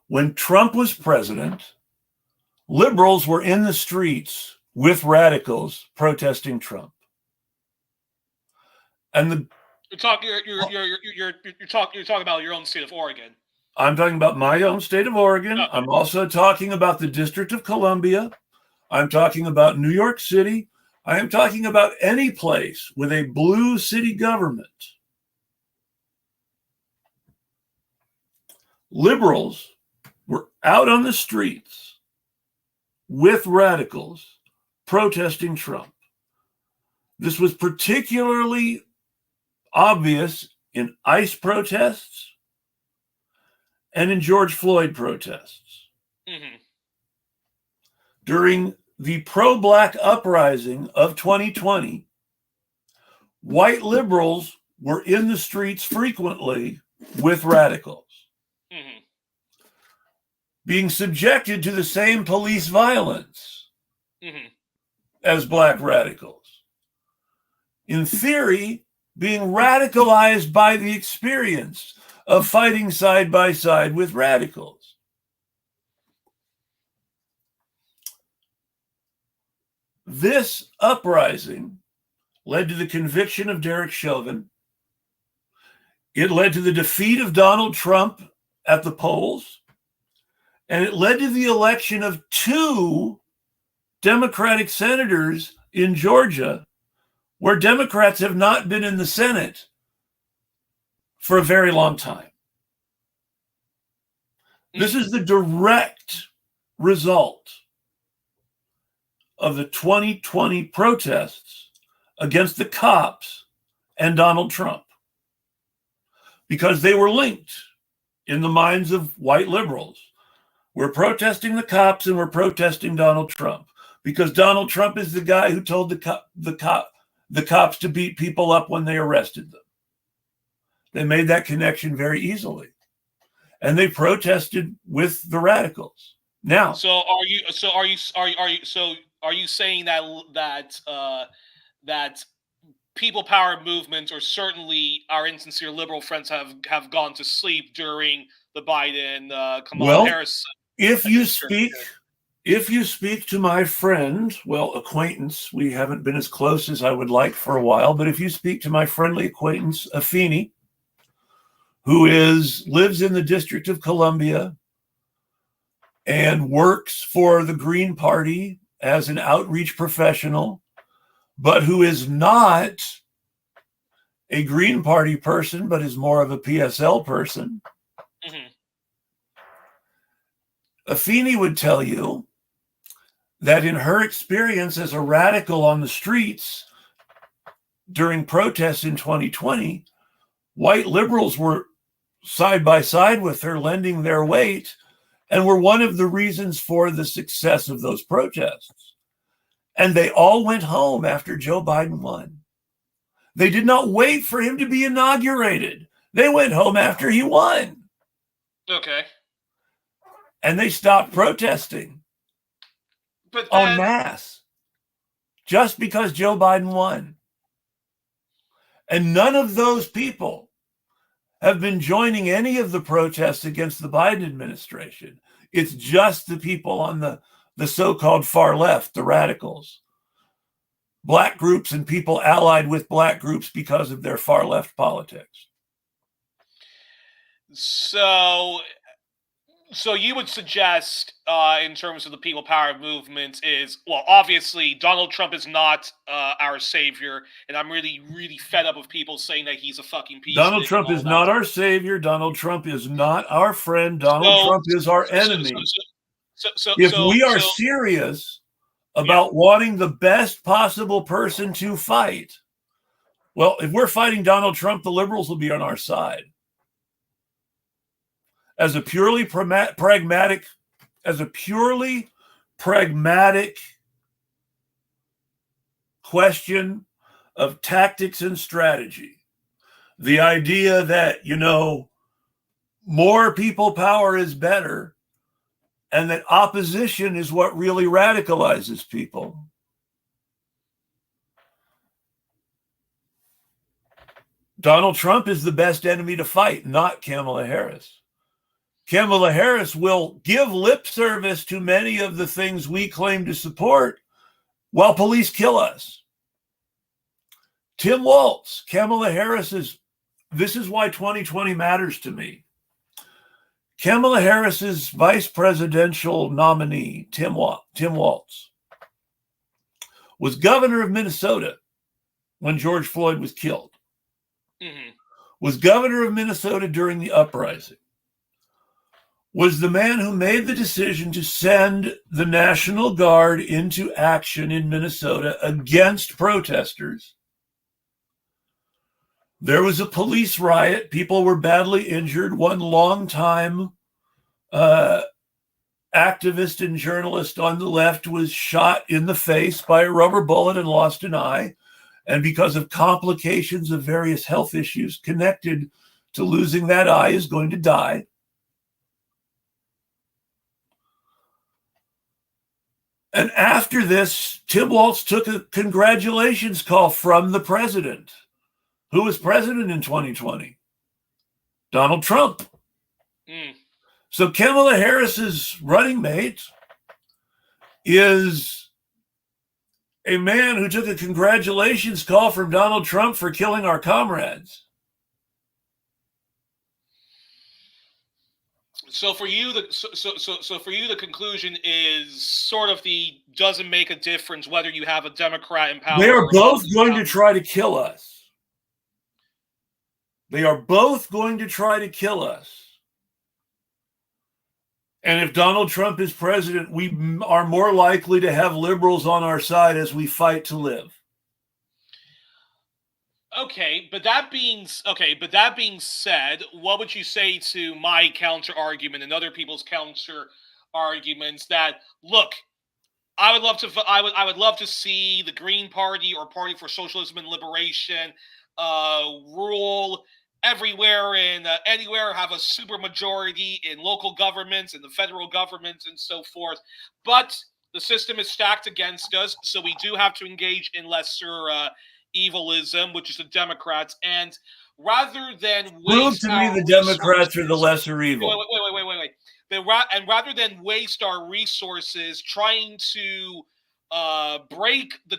When Trump was president, liberals were in the streets with radicals protesting Trump. And you're talking about your own state of Oregon. I'm talking about my own state of Oregon. Oh. I'm also talking about the District of Columbia. I'm talking about New York City. I am talking about any place with a blue city government. Liberals were out on the streets with radicals protesting Trump. This was particularly obvious in ICE protests and in George Floyd protests. Mm-hmm. during the pro-black uprising of 2020, white liberals were in the streets frequently with radicals, being subjected to the same police violence as black radicals. In theory, being radicalized by the experience of fighting side by side with radicals. This uprising led to the conviction of Derek Chauvin. It led to the defeat of Donald Trump at the polls. And it led to the election of 2 Democratic senators in Georgia, where Democrats have not been in the Senate for a very long time. This is the direct result of the 2020 protests against the cops and Donald Trump, because they were linked in the minds of white liberals. We're protesting the cops and we're protesting Donald Trump because Donald Trump is the guy who told the cops to beat people up when they arrested them. They made that connection very easily, and they protested with the radicals. Now, are you saying that people power movements, or certainly our insincere liberal friends, have gone to sleep during the Biden Kamala Harris? If you speak to my friend, acquaintance, we haven't been as close as I would like for a while, but if you speak to my friendly acquaintance, Afeni, who lives in the District of Columbia and works for the Green Party as an outreach professional, but who is not a Green Party person, but is more of a PSL person, Afeni would tell you that in her experience as a radical on the streets during protests in 2020, white liberals were side by side with her, lending their weight, and were one of the reasons for the success of those protests. And they all went home after Joe Biden won. They did not wait for him to be inaugurated. They went home after he won. Okay. And they stopped protesting en masse just because Joe Biden won. And none of those people have been joining any of the protests against the Biden administration. It's just the people on the so-called far left, the radicals, black groups and people allied with black groups because of their far left politics. So you would suggest, in terms of the people power movement, obviously Donald Trump is not our savior, and I'm really, really fed up with people saying that he's a fucking piece. Donald Trump is not our savior. Donald Trump is not our friend. Donald Trump is our enemy. If we are serious about wanting the best possible person to fight, if we're fighting Donald Trump, the liberals will be on our side. As a purely pragmatic question of tactics and strategy, the idea that, more people power is better, and that opposition is what really radicalizes people. Donald Trump is the best enemy to fight, not Kamala Harris. Kamala Harris will give lip service to many of the things we claim to support while police kill us. Tim Walz, Kamala Harris this is why 2020 matters to me. Kamala Harris's vice presidential nominee, Tim Walz, was governor of Minnesota when George Floyd was killed. Was governor of Minnesota during the uprising. Was the man who made the decision to send the National Guard into action in Minnesota against protesters. There was a police riot. People were badly injured. One longtime activist and journalist on the left was shot in the face by a rubber bullet and lost an eye, and because of complications of various health issues connected to losing that eye is going to die. And after this, Tim Walz took a congratulations call from the president. Who was president in 2020? Donald Trump. So Kamala Harris's running mate is a man who took a congratulations call from Donald Trump for killing our comrades. So for you, the conclusion is sort of doesn't make a difference whether you have a Democrat in power. They are both going to try to kill us. They are both going to try to kill us. And if Donald Trump is president, we are more likely to have liberals on our side as we fight to live. Okay, but that being said, what would you say to my counter argument and other people's counter arguments that look, I would love to see the Green Party or Party for Socialism and Liberation rule everywhere and anywhere, have a super majority in local governments and the federal governments and so forth. But the system is stacked against us, so we do have to engage in lesser evilism, which is the Democrats. And rather than prove to me the Democrats are the lesser evil. Wait. And rather than waste our resources trying to break the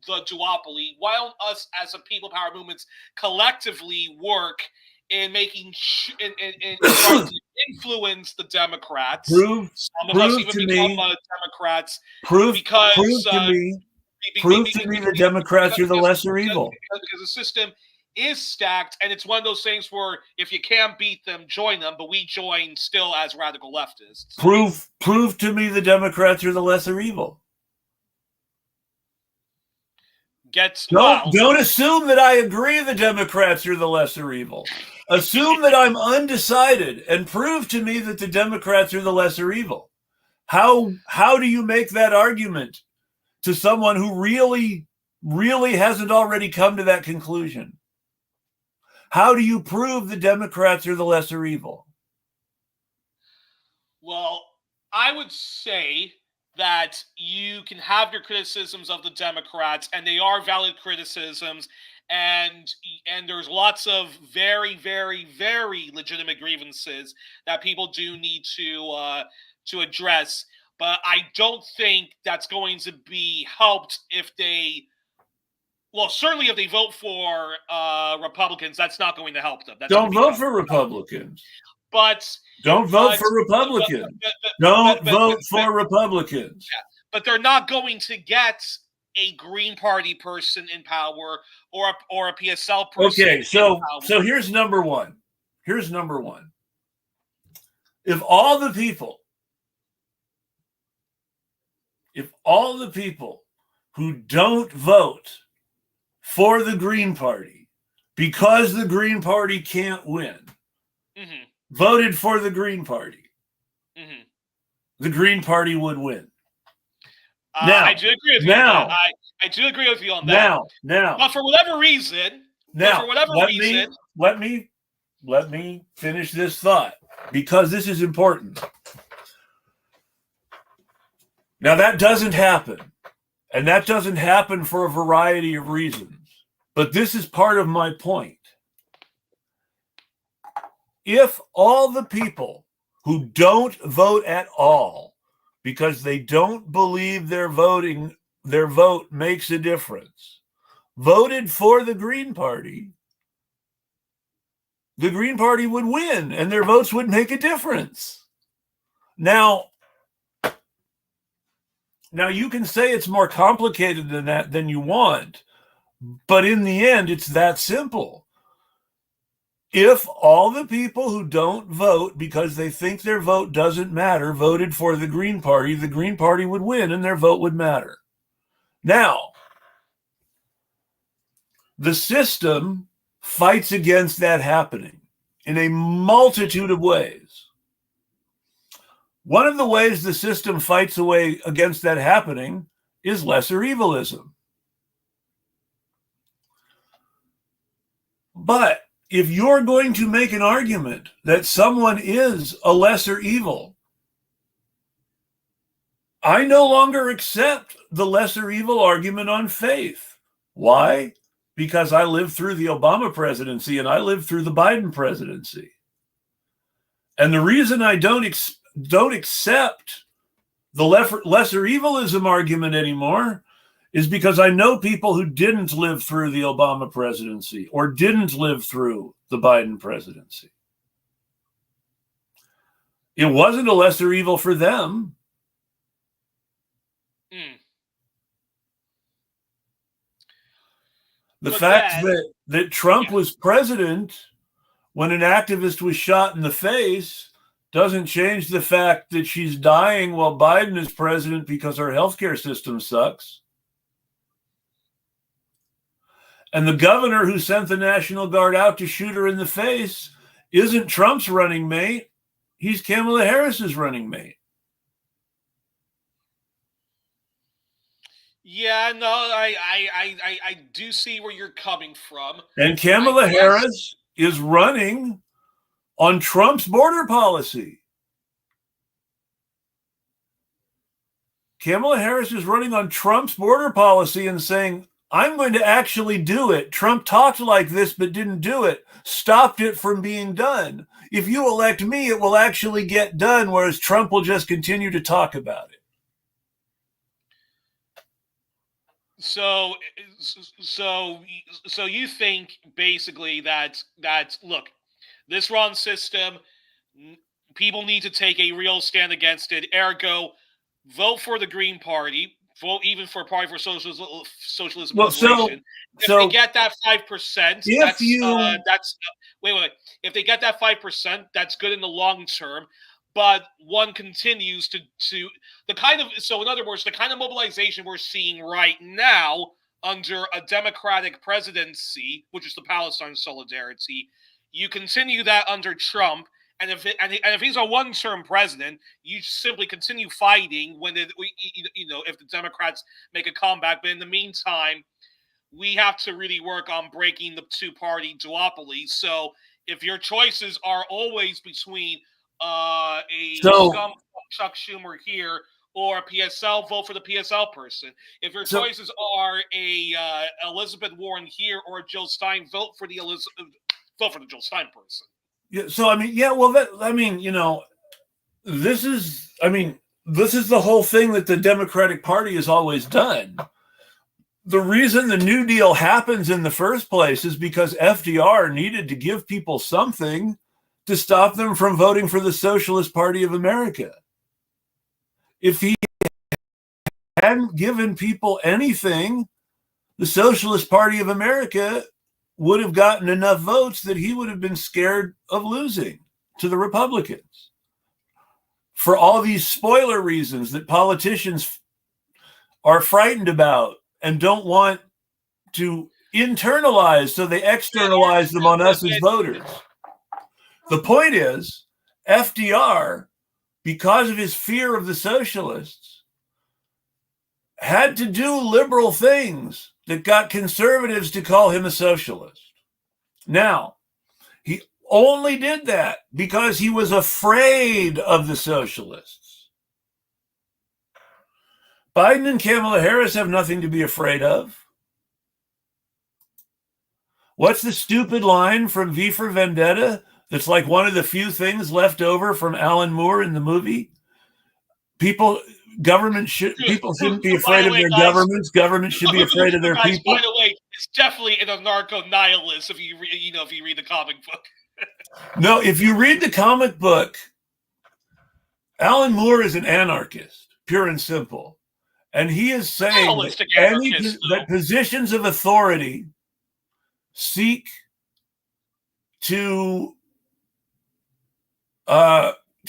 duopoly, while us as a people power movements collectively work in making in trying to influence the Democrats. Prove to me the Democrats are the lesser evil. Because the system is stacked, and it's one of those things where if you can't beat them, join them, but we join still as radical leftists. Prove to me the Democrats are the lesser evil. Don't assume that I agree the Democrats are the lesser evil. Assume that I'm undecided and prove to me that the Democrats are the lesser evil. How do you make that argument to someone who really hasn't already come to that conclusion? How do you prove the Democrats are the lesser evil? Well, I would say that you can have your criticisms of the Democrats, and they are valid criticisms, and there's lots of very, very, very legitimate grievances that people do need to address. But I don't think that's going to be helped if they, well, certainly if they vote for Republicans, that's not going to help them. Don't vote for Republicans. Don't vote for Republicans. Don't vote for Republicans. Yeah, but they're not going to get a Green Party person in power or a PSL person. Okay, so here's number one. If all the people who don't vote for the Green Party because the Green Party can't win voted for the Green Party, the Green Party would win. I do agree with you on that. I do agree with you on that. Now, but for whatever reason, let me finish this thought, because this is important. Now, that doesn't happen, and that doesn't happen for a variety of reasons, but this is part of my point. If all the people who don't vote at all because they don't believe their vote makes a difference, voted for the Green Party would win and their votes would make a difference. Now you can say it's more complicated than that than you want, but in the end, it's that simple. If all the people who don't vote because they think their vote doesn't matter voted for the Green Party would win and their vote would matter. Now, the system fights against that happening in a multitude of ways. One of the ways the system fights away against that happening is lesser evilism. But if you're going to make an argument that someone is a lesser evil, I no longer accept the lesser evil argument on faith. Why? Because I lived through the Obama presidency and I lived through the Biden presidency. And the reason I don't accept the lesser evilism argument anymore is because I know people who didn't live through the Obama presidency or didn't live through the Biden presidency. It wasn't a lesser evil for them. The fact that Trump was president when an activist was shot in the face doesn't change the fact that she's dying while Biden is president because our healthcare system sucks. And the governor who sent the National Guard out to shoot her in the face isn't Trump's running mate. He's Kamala Harris's running mate. Yeah, no, I do see where you're coming from. And Kamala Harris is running on Trump's border policy. Kamala Harris is running on Trump's border policy and saying, I'm going to actually do it. Trump talked like this but didn't do it. Stopped it from being done. If you elect me, it will actually get done, whereas Trump will just continue to talk about it. So you think basically that look, this Ron system, people need to take a real stand against it. Ergo, vote for the Green Party. Vote even for a party for socialism. Well, if they get that 5%, wait. If they get that 5%, that's good in the long term. But one continues to the kind of, so in other words, the kind of mobilization we're seeing right now under a Democratic presidency, which is the Palestine solidarity, you continue that under Trump. And if he's a one-term president, you simply continue fighting when if the Democrats make a comeback. But in the meantime, we have to really work on breaking the two-party duopoly. So if your choices are always between Chuck Schumer here or a PSL, vote for the PSL person. If your choices are a Elizabeth Warren here or a Jill Stein, vote for the Jill Stein person. Yeah, so this is the whole thing that the Democratic Party has always done. The reason the New Deal happens in the first place is because FDR needed to give people something to stop them from voting for the Socialist Party of America. If he hadn't given people anything, the Socialist Party of America would have gotten enough votes that he would have been scared of losing to the Republicans. For all these spoiler reasons that politicians are frightened about and don't want to internalize, so they externalize them on us as voters. The point is, FDR, because of his fear of the socialists, had to do liberal things that got conservatives to call him a socialist. Now, he only did that because he was afraid of the socialists. Biden and Kamala Harris have nothing to be afraid of. What's the stupid line from V for Vendetta that's like one of the few things left over from Alan Moore in the movie? People shouldn't be afraid of their governments. Governments should be afraid of their people. By the way, it's definitely an anarcho-nihilist if you read the comic book. No, if you read the comic book, Alan Moore is an anarchist, pure and simple. And he is saying that positions of authority seek to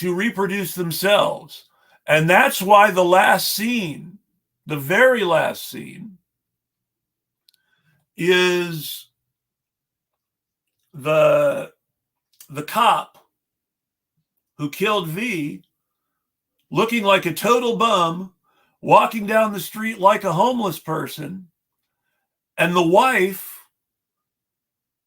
reproduce themselves. And that's why the last scene, the very last scene, is the cop who killed V looking like a total bum, walking down the street like a homeless person, and the wife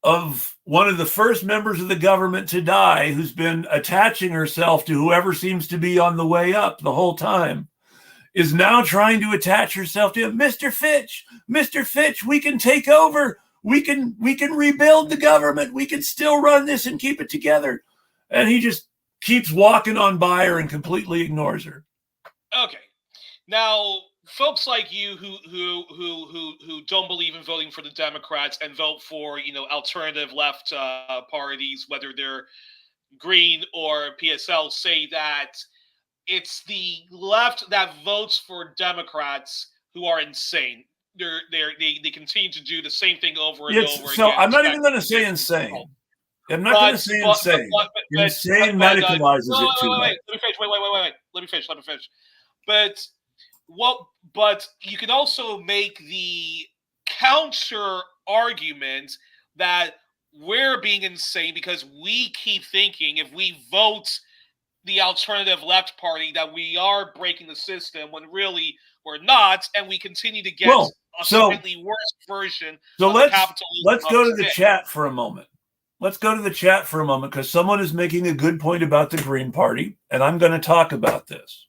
of one of the first members of the government to die, who's been attaching herself to whoever seems to be on the way up the whole time, is now trying to attach herself to him. Mr. Fitch, we can take over. We can rebuild the government. We can still run this and keep it together. And he just keeps walking on by her and completely ignores her. Okay. Now, folks like you who don't believe in voting for the Democrats and vote for, alternative left parties, whether they're Green or PSL, say that it's the left that votes for Democrats who are insane. They continue to do the same thing over and over So again. I'm not even going to say insane. I'm not going to say insane. Insane medicalizes it too much. Let me finish. But you can also make the counter argument that we're being insane because we keep thinking if we vote the alternative left party that we are breaking the system when really we're not, and we continue to get a slightly worse version of the capitalism. Let's go to the chat for a moment. Because someone is making a good point about the Green Party, and I'm going to talk about this.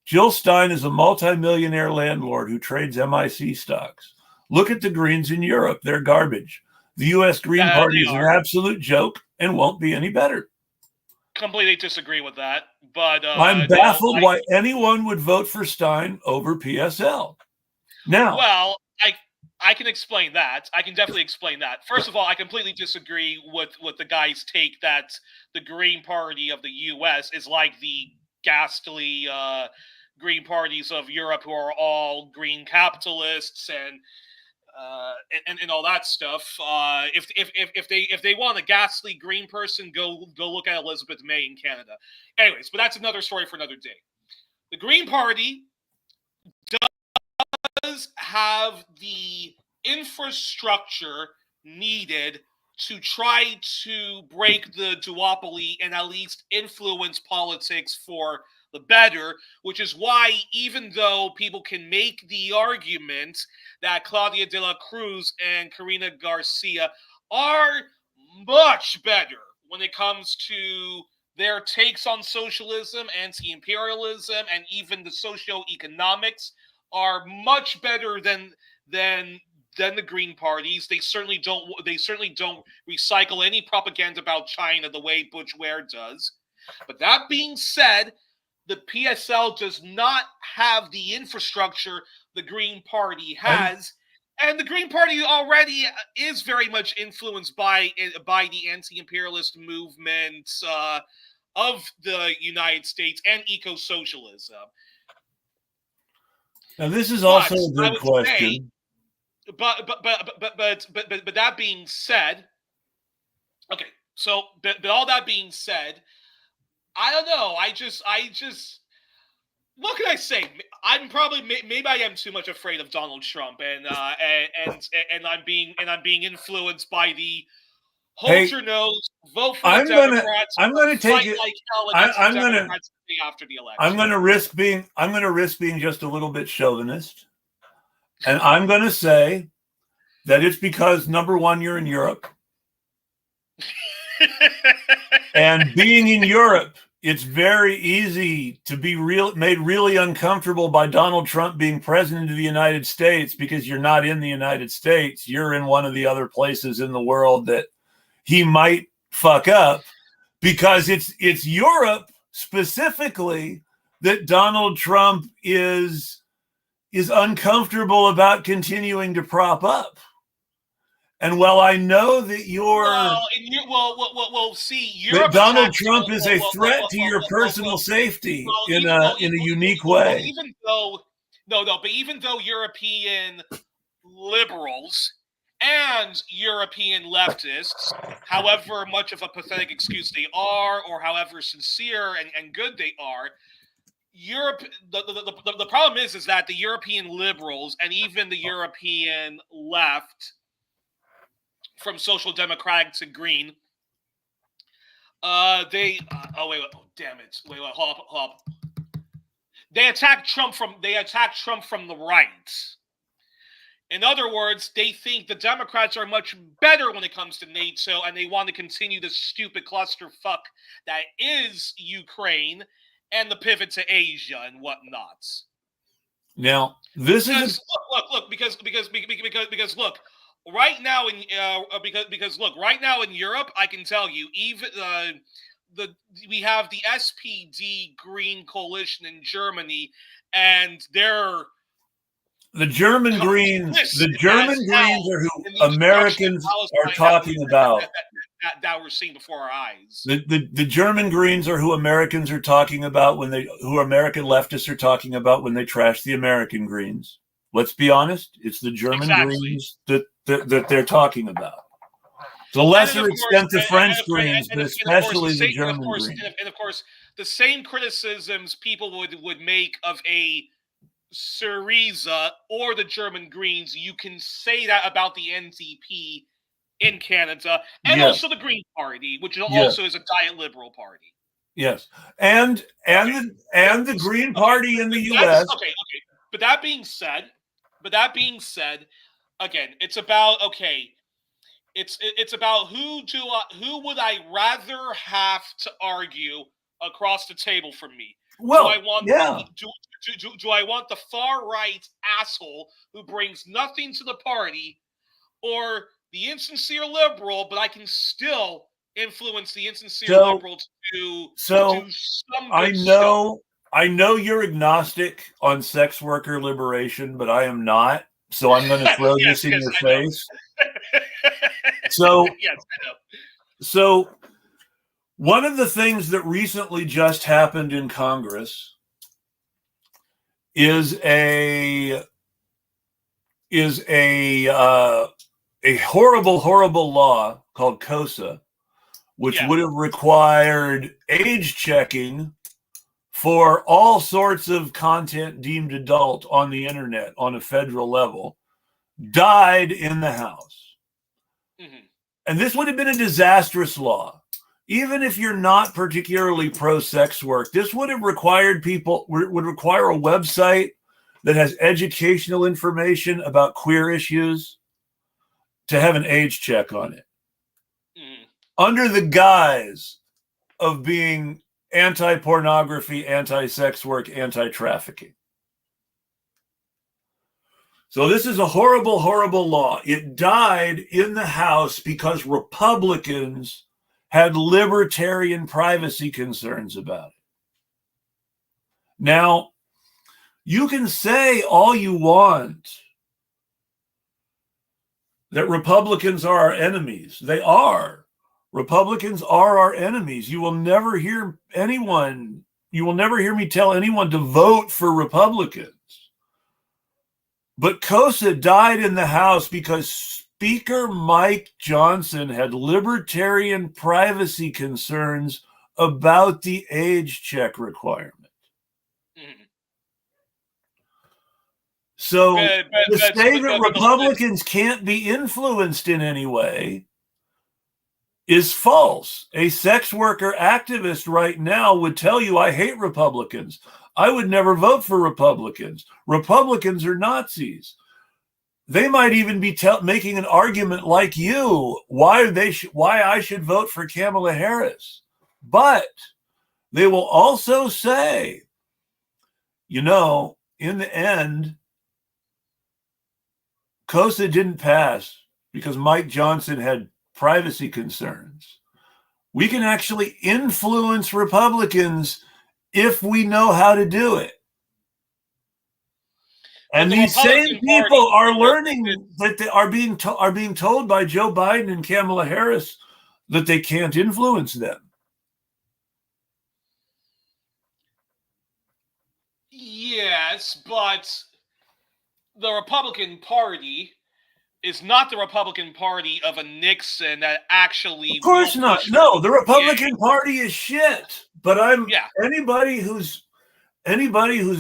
Jill Stein is a multimillionaire landlord who trades MIC stocks. Look at the Greens in Europe. They're garbage. The U.S. Green Party is an absolute joke and won't be any better. Completely disagree with that, but I'm baffled why anyone would vote for Stein over PSL. Now, well, I can explain that. I can definitely explain that. First of all, I completely disagree with the guy's take that the Green Party of the U.S. is like the ghastly Green parties of Europe, who are all green capitalists and all that stuff. If they want a ghastly green person, go look at Elizabeth May in Canada. Anyways, but that's another story for another day. The Green Party does have the infrastructure needed to try to break the duopoly and at least influence politics for the better, which is why even though people can make the argument that Claudia de la Cruz and Karina Garcia are much better when it comes to their takes on socialism, anti-imperialism, and even the socio-economics, are much better than the Green parties. They certainly don't recycle any propaganda about China the way Butch Ware does. But that being said, the PSL does not have the infrastructure the Green Party has, and the Green Party already is very much influenced by the anti-imperialist movement of the United States and eco-socialism. Now, this is also a good question. But that being said, okay. So, but all that being said, I don't know. I just. What can I say? Maybe I am too much afraid of Donald Trump, and I'm being influenced by the hold your nose, vote for the Democrats. I'm going to take it. Like hell against the Democrats after the election. I'm going to risk being just a little bit chauvinist, and I'm going to say that it's because, number one, you're in Europe, and being in Europe, it's very easy to be made really uncomfortable by Donald Trump being president of the United States, because you're not in the United States. You're in one of the other places in the world that he might fuck up, because it's Europe specifically that Donald Trump is uncomfortable about continuing to prop up. And while I know that that Donald Trump is a threat to your personal safety in a unique way. Even though European liberals and European leftists, however much of a pathetic excuse they are, or however sincere and good they are, the problem is that the European liberals and even the European left, from social democratic to green, hold up. They attack Trump from the right. In other words, they think the Democrats are much better when it comes to NATO, and they want to continue the stupid clusterfuck that is Ukraine and the pivot to Asia and whatnot. Now, this because, is look, because look, right now in right now in Europe, I can tell you, even we have the SPD Green Coalition in Germany, and they're the German Greens. The German Greens are who Americans are talking about. That we're seeing before our eyes. The German Greens are who Americans are talking about who American leftists are talking about when they trash the American Greens. Let's be honest, it's the German Greens that they're talking about. To a lesser extent, the French Greens, but especially the German Greens. And of course, the same criticisms people would make of a Syriza or the German Greens, you can say that about the NDP in Canada, and also the Green Party, which also is a diet liberal party. Yes, and the Green Party in the U.S. Okay. But that being said, again, it's about it's about who would I rather have to argue across the table from me? Well, do I want the far right asshole who brings nothing to the party, or the insincere liberal, but I can still influence the insincere liberal to do some good stuff? I know you're agnostic on sex worker liberation, but I am not. So I'm going to throw this in your face. So, yes, I know. So one of the things that recently just happened in Congress is a horrible law called COSA, which would have required age checking for all sorts of content deemed adult on the internet on a federal level, died in the House. Mm-hmm. And this would have been a disastrous law. Even if you're not particularly pro-sex work, this would require a website that has educational information about queer issues to have an age check on it. Mm. Under the guise of being anti-pornography, anti-sex work, anti-trafficking. So this is a horrible law. It died in the House because Republicans had libertarian privacy concerns about it. Now, you can say all you want that Republicans are our enemies. They are. Republicans are our enemies. You will never hear me tell anyone to vote for Republicans. But COSA died in the House because Speaker Mike Johnson had libertarian privacy concerns about the age check requirement. Mm-hmm. So to say that Republicans can't be influenced in any way is false. A sex worker activist right now would tell you, I hate Republicans. I would never vote for Republicans. Republicans are Nazis. They might even be making an argument like you why I should vote for Kamala Harris. But they will also say, in the end, COSA didn't pass because Mike Johnson had privacy concerns. We can actually influence Republicans if we know how to do it. And these same people are learning that they are being told by Joe Biden and Kamala Harris that they can't influence them. Yes, but the Republican Party is not the Republican Party of a Nixon that actually. Of course not. No, the Republican Party is shit. But anybody who's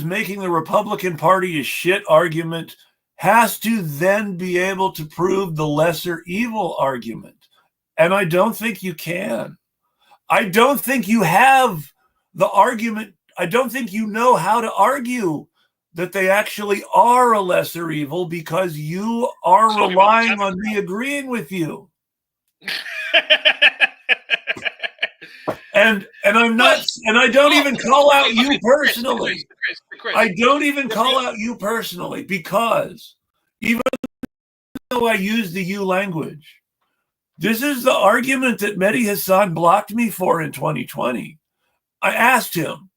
making the Republican Party a shit argument has to then be able to prove the lesser evil argument. And I don't think you can. I don't think you have the argument. don't think you know how to argue that they actually are a lesser evil because you are relying on me agreeing with you. And I'm not, and I don't even call out you personally. Chris, I don't even call out you personally because even though I use the you language, this is the argument that Mehdi Hassan blocked me for in 2020. I asked him,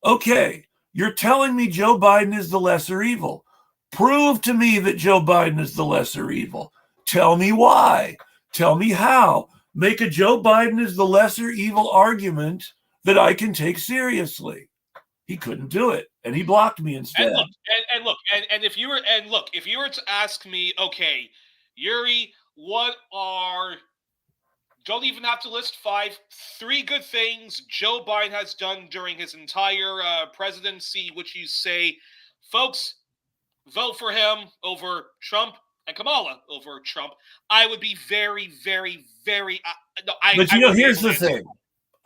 okay, you're telling me Joe Biden is the lesser evil. Prove to me that Joe Biden is the lesser evil. Tell me why. Tell me how. Make a Joe Biden is the lesser evil argument that I can take seriously. He couldn't do it, and he blocked me instead. And if you were to ask me, okay, Youri, don't even have to list 3 good things Joe Biden has done during his entire presidency, which you say, folks, vote for him over Trump and Kamala over Trump, I would be very, very, very. But here's the thing.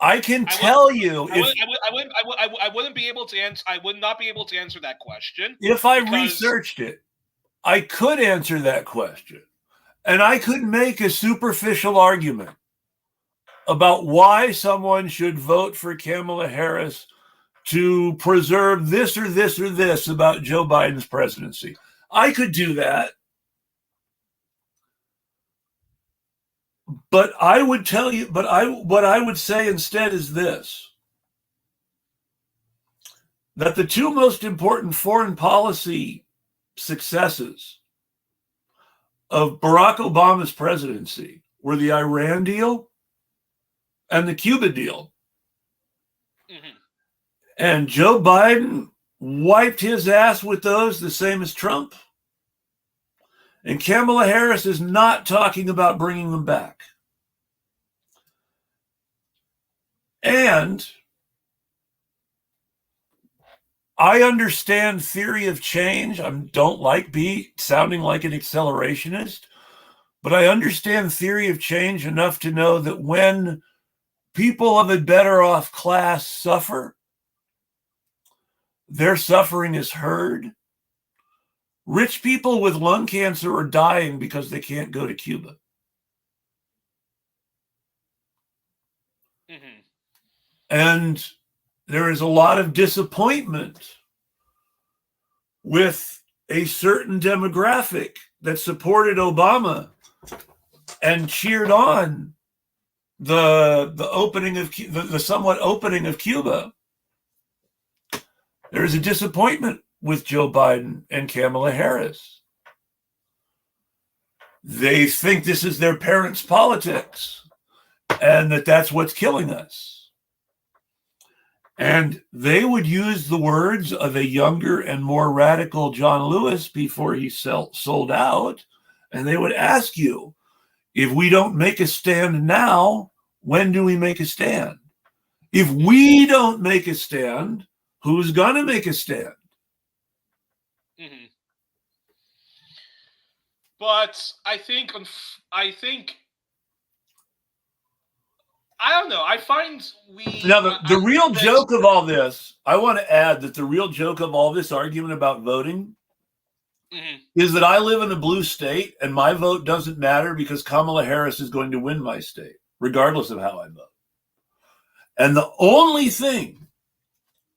I can tell you I wouldn't be able to answer. I would not be able to answer that question. If I researched it, I could answer that question. And I could make a superficial argument about why someone should vote for Kamala Harris to preserve this or this or this about Joe Biden's presidency. I could do that. But I would tell you, what I would say instead is this, that the 2 most important foreign policy successes of Barack Obama's presidency were the Iran deal and the Cuba deal. Mm-hmm. And Joe Biden wiped his ass with those the same as Trump. And Kamala Harris is not talking about bringing them back. And I understand theory of change. I don't like sounding like an accelerationist, but I understand theory of change enough to know that when people of a better off class suffer, their suffering is heard. Rich people with lung cancer are dying because they can't go to Cuba. Mm-hmm. And there is a lot of disappointment with a certain demographic that supported Obama and cheered on the opening of the somewhat opening of Cuba. There is a disappointment with Joe Biden and Kamala Harris. They think this is their parents' politics and that's what's killing us. And they would use the words of a younger and more radical John Lewis before he sold out. And they would ask you, if we don't make a stand now, when do we make a stand? If we don't make a stand, who's going to make a stand? Mm-hmm. But I don't know. I find now the real joke of all this. I want to add that the real joke of all this argument about voting is that I live in a blue state and my vote doesn't matter because Kamala Harris is going to win my state, regardless of how I vote. And the only thing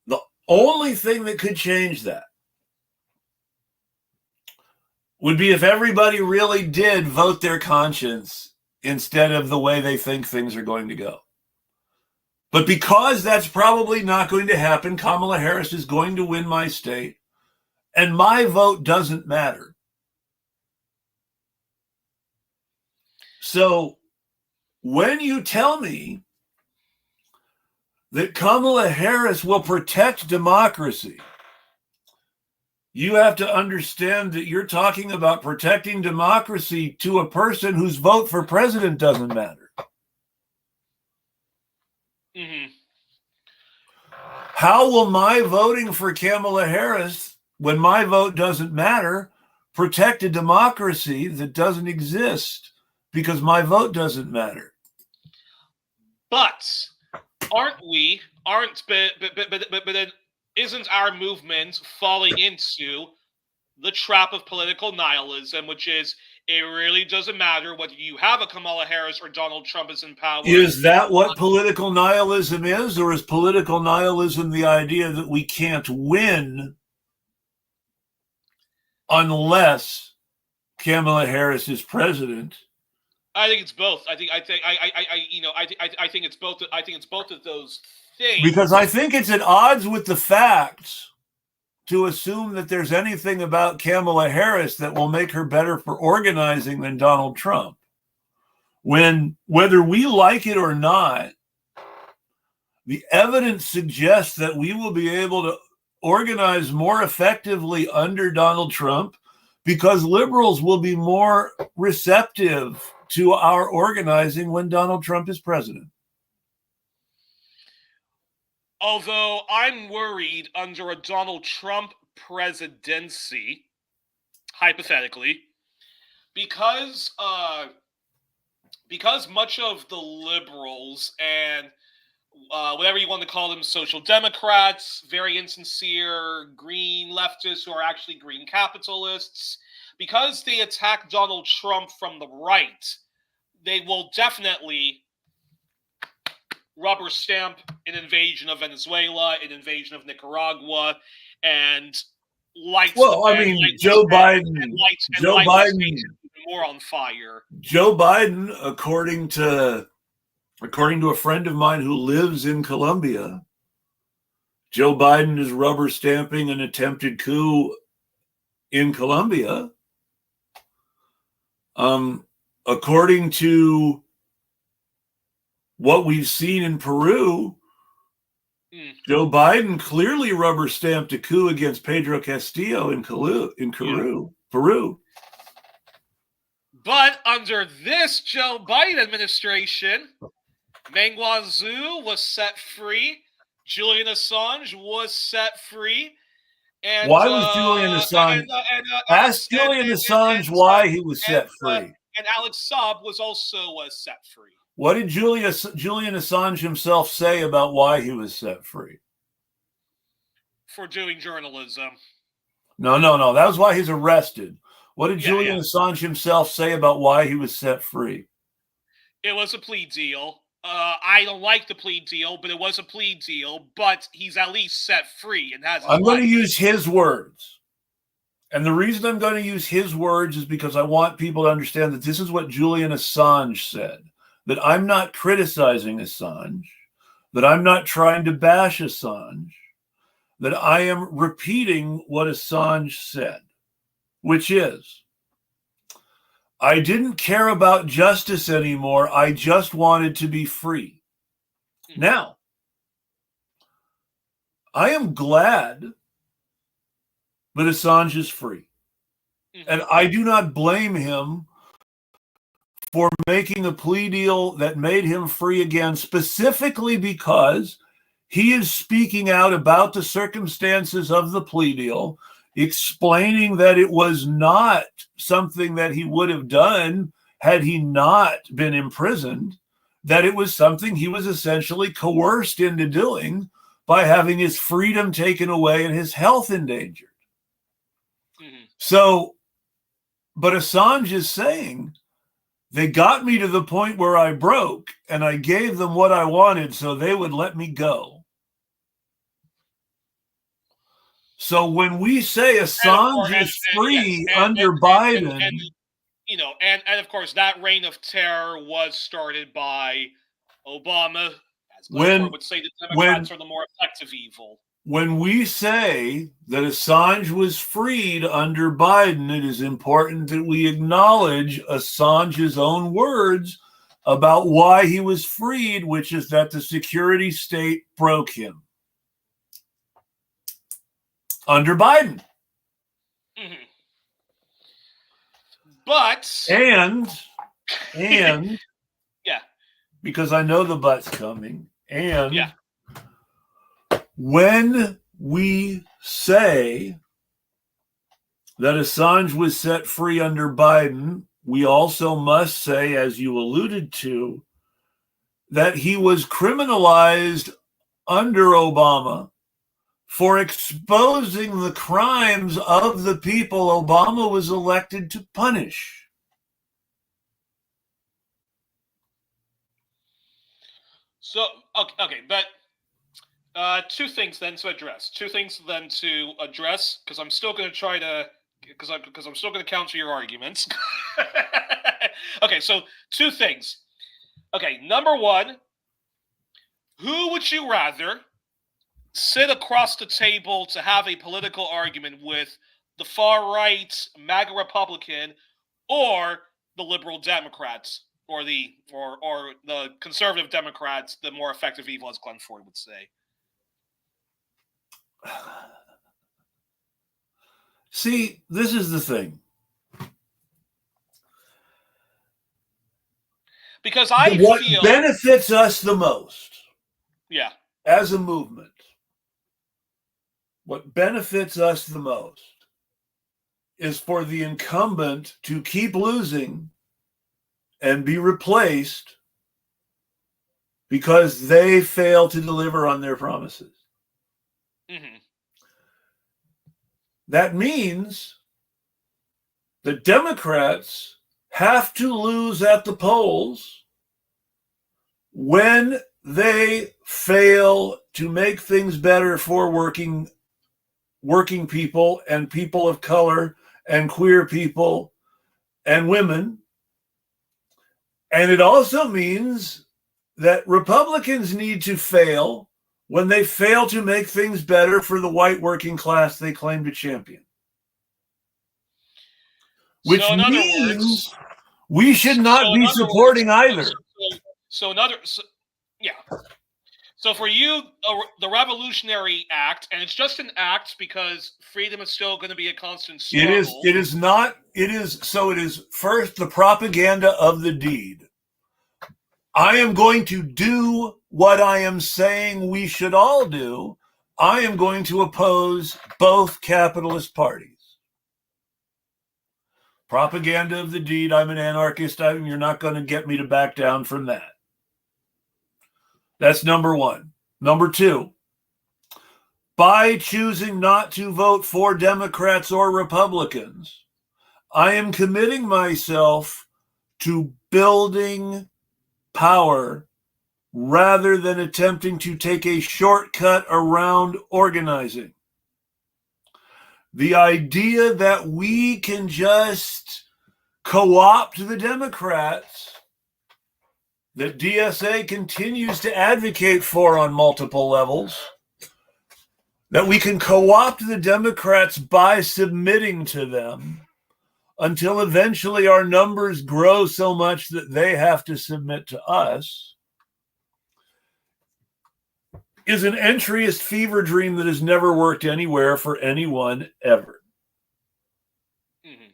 that could change that would be if everybody really did vote their conscience instead of the way they think things are going to go. But because that's probably not going to happen, Kamala Harris is going to win my state, and my vote doesn't matter. So when you tell me that Kamala Harris will protect democracy, you have to understand that you're talking about protecting democracy to a person whose vote for president doesn't matter. Mm-hmm. How will my voting for Kamala Harris, when my vote doesn't matter, protect a democracy that doesn't exist because my vote doesn't matter? But Aren't we? Aren't but then isn't our movement falling into the trap of political nihilism, which is it really doesn't matter whether you have a Kamala Harris or Donald Trump is in power. Is that what political nihilism is, or is political nihilism the idea that we can't win unless Kamala Harris is president? I think it's both. I think it's both. I think it's both of those things. Because I think it's at odds with the facts to assume that there's anything about Kamala Harris that will make her better for organizing than Donald Trump. When, whether we like it or not, the evidence suggests that we will be able to organize more effectively under Donald Trump because liberals will be more receptive to our organizing when Donald Trump is president. Although I'm worried under a Donald Trump presidency, hypothetically, because much of the liberals and whatever you want to call them, social democrats, very insincere green leftists who are actually green capitalists, because they attack Donald Trump from the right, they will definitely rubber stamp an invasion of Venezuela, an invasion of Nicaragua, and Joe Biden more on fire. Joe Biden, according to a friend of mine who lives in Colombia, Joe Biden is rubber stamping an attempted coup in Colombia. According to what we've seen in Peru, Joe Biden clearly rubber stamped a coup against Pedro Castillo in Peru. But under this Joe Biden administration, Meng Wanzhou was set free. Julian Assange was set free. And why was Julian Assange? Ask Julian Assange why he was set free. And Alex Saab was also set free. What did Julian Assange himself say about why he was set free? For doing journalism. No. That was why he's arrested. What did Julian Assange himself say about why he was set free? It was a plea deal. I don't like the plea deal, but it was a plea deal. But he's at least set free and has. I'm going to use his words. And the reason I'm going to use his words is because I want people to understand that this is what Julian Assange said. That I'm not criticizing Assange. That I'm not trying to bash Assange. That I am repeating what Assange said. Which is, I didn't care about justice anymore. I just wanted to be free. Now, I am glad that Assange is free. And I do not blame him for making a plea deal that made him free again, specifically because he is speaking out about the circumstances of the plea deal, explaining that it was not something that he would have done had he not been imprisoned, that it was something he was essentially coerced into doing by having his freedom taken away and his health endangered. So, but Assange is saying, they got me to the point where I broke and I gave them what I wanted so they would let me go. So when we say Assange is free under Biden, and of course that reign of terror was started by Obama. As Glenn would say, the Democrats are the more effective evil. When we say that Assange was freed under Biden, it is important that we acknowledge Assange's own words about why he was freed, which is that the security state broke him. Under Biden. But and because I know the but's coming. And when we say that Assange was set free under Biden, we also must say, as you alluded to, that he was criminalized under Obama for exposing the crimes of the people Obama was elected to punish. So, okay, but two things then to address. Because I'm still going to try to, because I'm still going to counter your arguments. Okay, so two things. Okay, number one, who would you rather sit across the table to have a political argument with, the far-right MAGA Republican or the liberal Democrats, or the conservative Democrats, the more effective evil, as Glenn Ford would say? See, this is the thing. Because what benefits us the most, yeah, as a movement, what benefits us the most is for the incumbent to keep losing and be replaced because they fail to deliver on their promises. Mm-hmm. That means that Democrats have to lose at the polls when they fail to make things better for working people and people of color and queer people and women. And it also means that Republicans need to fail when they fail to make things better for the white working class they claim to champion. Which means we should not be supporting either. So for you, the Revolutionary Act, and it's just an act because freedom is still going to be a constant struggle. It is not. It is first the propaganda of the deed. I am going to do what I am saying we should all do. I am going to oppose both capitalist parties. Propaganda of the deed. I'm an anarchist. You're not going to get me to back down from that. That's number one. Number two, by choosing not to vote for Democrats or Republicans, I am committing myself to building power rather than attempting to take a shortcut around organizing. The idea that we can just co-opt the Democrats, that DSA continues to advocate for on multiple levels, that we can co-opt the Democrats by submitting to them until eventually our numbers grow so much that they have to submit to us, is an entryist fever dream that has never worked anywhere for anyone ever. Mm-hmm.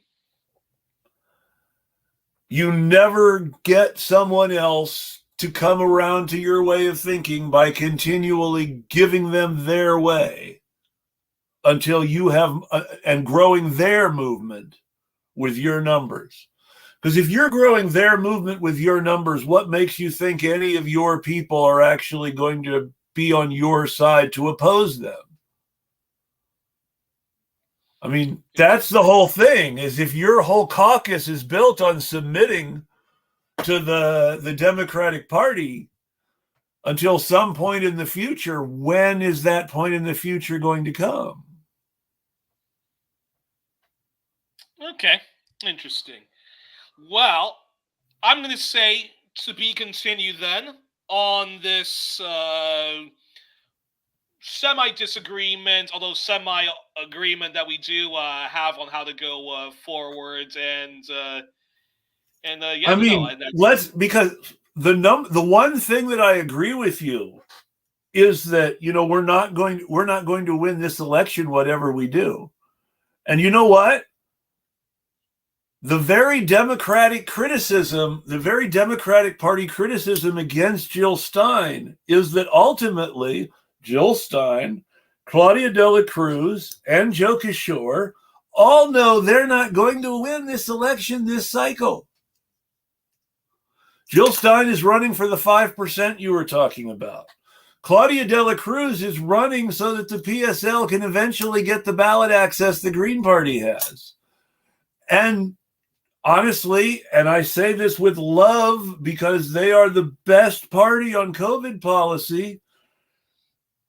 You never get someone else to come around to your way of thinking by continually giving them their way until you have and growing their movement with your numbers. Because if you're growing their movement with your numbers, what makes you think any of your people are actually going to be on your side to oppose them? I mean, that's the whole thing, is if your whole caucus is built on submitting to the Democratic Party until some point in the future, when is that point in the future going to come? Okay, interesting. Well, I'm going to say to be continued then on this semi-disagreement, although semi-agreement that we do have on how to go forward, because the one thing that I agree with you is that, we're not going to win this election whatever we do. And you know what? The very Democratic Party criticism against Jill Stein is that ultimately Jill Stein, Claudia de la Cruz, and Joe Kishore all know they're not going to win this election this cycle. Jill Stein is running for the 5% you were talking about. Claudia de la Cruz is running so that the PSL can eventually get the ballot access the Green Party has. And honestly, and I say this with love because they are the best party on COVID policy,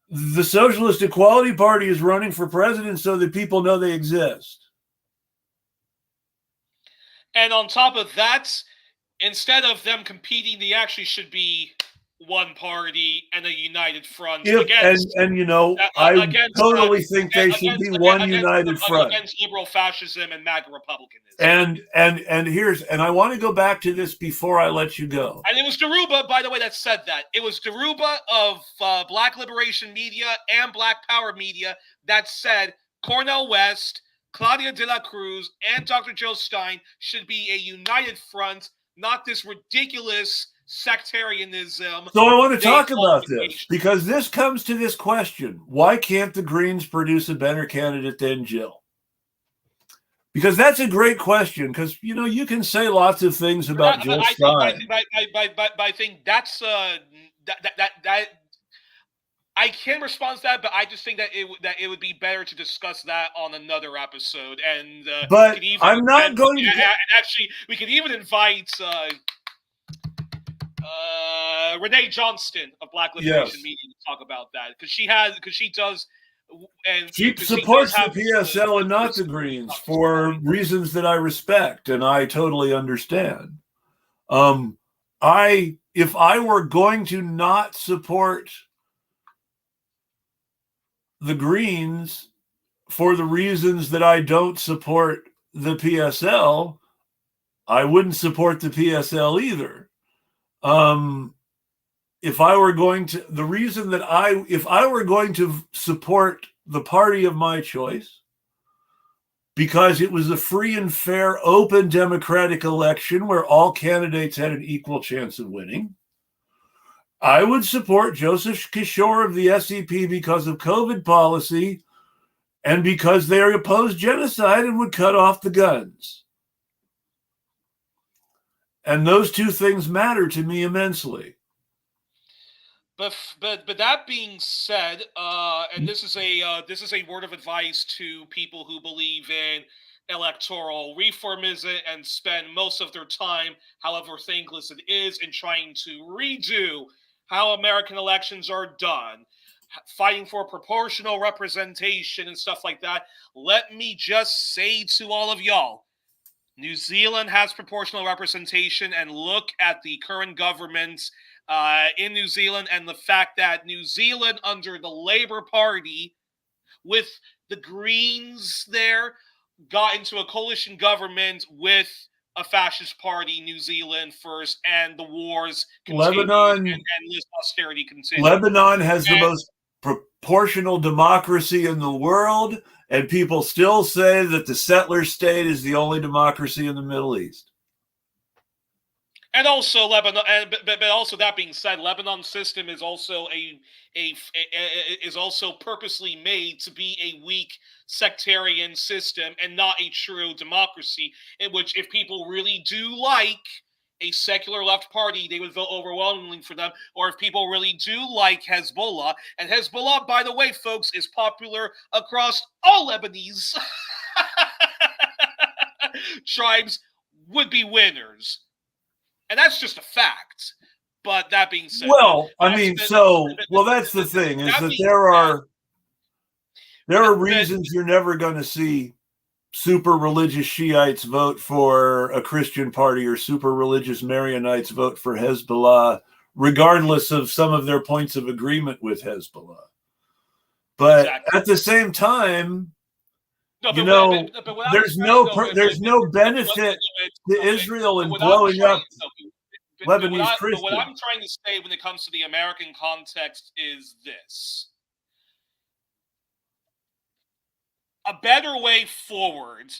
the Socialist Equality Party is running for president so that people know they exist. And on top of that, instead of them competing, they actually should be one party and a united front against. And you know, I totally think they should be one united front against liberal fascism and MAGA republicanism. And I want to go back to this before I let you go. And it was Daruba, by the way, that said that. It was Daruba of Black Liberation Media and Black Power Media that said Cornel West, Claudia de la Cruz, and Dr. Jill Stein should be a united front, not this ridiculous sectarianism. So I want to talk about this because this comes to this question. Why can't the Greens produce a better candidate than Jill? Because that's a great question because, you know, you can say lots of things about Jill Stein. I think that's that I can respond to that, but I just think that it would be better to discuss that on another episode. And but I'm not going to. And actually, we could even invite Renee Johnston of Black Liberation Media to talk about that because she does. And she supports the PSL and not the Greens for reasons that I respect and I totally understand. If I were going to not support the Greens for the reasons that I don't support the PSL, I wouldn't support the PSL either. If I were going to support the party of my choice, because it was a free and fair, open democratic election where all candidates had an equal chance of winning, I would support Joseph Kishore of the SEP because of COVID policy and because they oppose genocide and would cut off the guns. And those two things matter to me immensely. But that being said, and this is a word of advice to people who believe in electoral reformism and spend most of their time, however thankless it is, in trying to redo how American elections are done, fighting for proportional representation and stuff like that. Let me just say to all of y'all, New Zealand has proportional representation, and look at the current government in New Zealand and the fact that New Zealand under the Labour Party with the Greens there got into a coalition government with a fascist party, New Zealand first, and the wars continued and this austerity continued. Lebanon has the most proportional democracy in the world, and people still say that the settler state is the only democracy in the Middle East. And also Lebanon, but also that being said, Lebanon's system is also is also purposely made to be a weak sectarian system and not a true democracy. In which, if people really do like a secular left party, they would vote overwhelmingly for them. Or if people really do like Hezbollah, and Hezbollah, by the way, folks, is popular across all Lebanese tribes, would be winners. And that's just a fact. But that being said, that's the thing is that there are reasons you're never going to see super religious Shiites vote for a Christian party or super religious Maronites vote for Hezbollah, regardless of some of their points of agreement with Hezbollah. But at the same time, there's no benefit to Israel in blowing up Lebanese Christians. But what I'm trying to say when it comes to the American context is this. A better way forward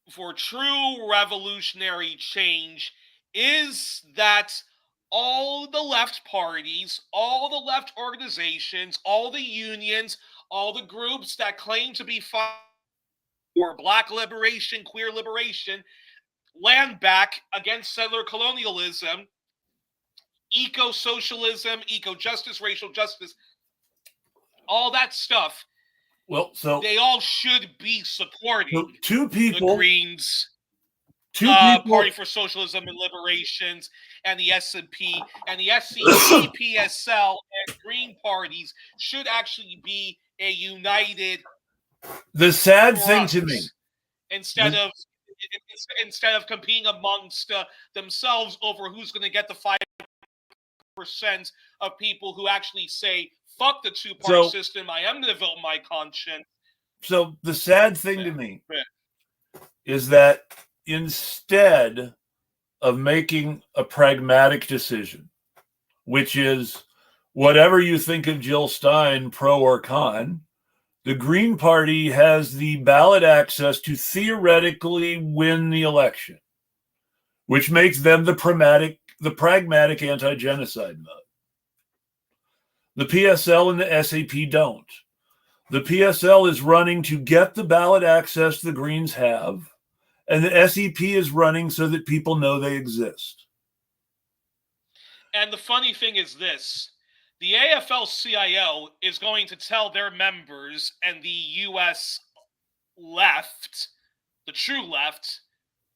for true revolutionary change is that all the left parties, all the left organizations, all the unions, all the groups that claim to be for Black liberation, queer liberation, land back against settler colonialism eco-socialism, eco-justice, racial justice, all that stuff. Well, so they all should be supporting two the people, Greens, Party for Socialism and Liberations, and the S&P, and the SCP, PSL, and Green parties should actually be a united. The sad thing to me, instead of competing amongst themselves over who's going to get the 5% of people who actually say, fuck the two-party system, I am going to vote my conscience. So the sad thing to me is that instead of making a pragmatic decision, which is whatever you think of Jill Stein, pro or con, the Green Party has the ballot access to theoretically win the election, which makes them the pragmatic anti-genocide mode. The PSL and the SAP don't. The PSL is running to get the ballot access the Greens have, and the SEP is running so that people know they exist. And the funny thing is this. The AFL-CIO is going to tell their members and the U.S. left, the true left,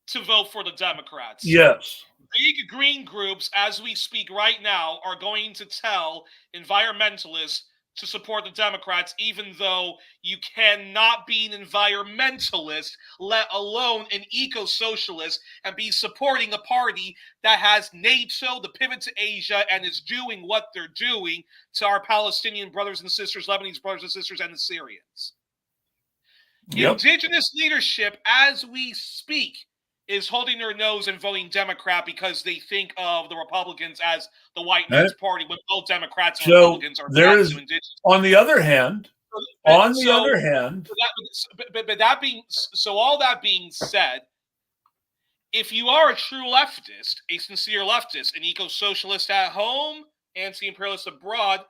to vote for the Democrats. Yes. Big green groups, as we speak right now, are going to tell environmentalists to support the Democrats, even though you cannot be an environmentalist, let alone an eco-socialist, and be supporting a party that has NATO, the pivot to Asia, and is doing what they're doing to our Palestinian brothers and sisters, Lebanese brothers and sisters, and the Syrians. Yep. Indigenous leadership, as we speak, is holding their nose and voting Democrat because they think of the Republicans as the white man's party, when both Democrats and Republicans are bad to indigenous. On the other hand, all that being said, if you are a true leftist, a sincere leftist, an eco-socialist at home, anti-imperialist abroad,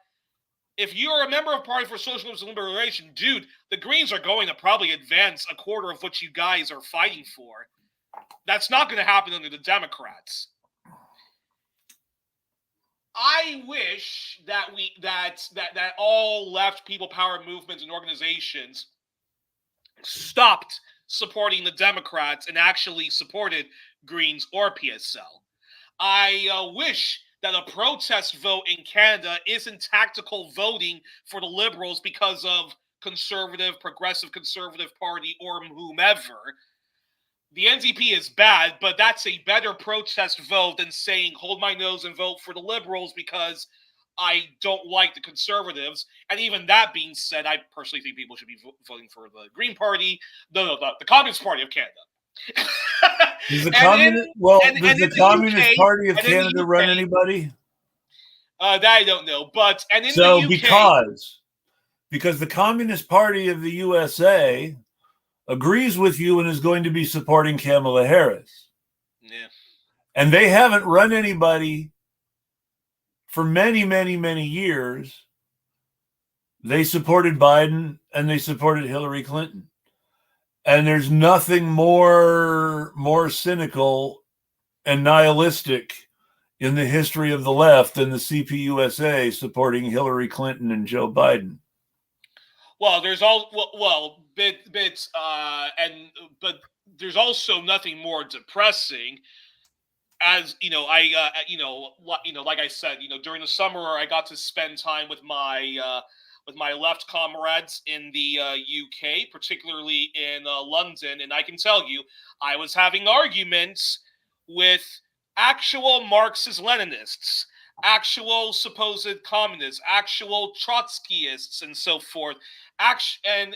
if you're a member of Party for Socialism and Liberation, dude, the Greens are going to probably advance a quarter of what you guys are fighting for. That's not going to happen under the Democrats. I wish that that all left people power movements and organizations stopped supporting the Democrats and actually supported Greens or PSL. I wish that a protest vote in Canada isn't tactical voting for the Liberals because of progressive conservative party or whomever. The NDP is bad, but that's a better protest vote than saying, hold my nose and vote for the Liberals because I don't like the Conservatives. And even that being said, I personally think people should be voting for the Green Party. No, the Communist Party of Canada. Does the Communist Party of Canada run anybody? That I don't know. But, and in the UK... Because the Communist Party of the USA... agrees with you and is going to be supporting Kamala Harris. Yeah. And they haven't run anybody for many, many, many years. They supported Biden and they supported Hillary Clinton. And there's nothing more cynical and nihilistic in the history of the left than the CPUSA supporting Hillary Clinton and Joe Biden. Well, there's but there's also nothing more depressing. As you know, like I said, during the summer, I got to spend time with my left comrades in the UK, particularly in London, and I can tell you, I was having arguments with actual Marxist-Leninists, actual supposed communists, actual Trotskyists, and so forth, and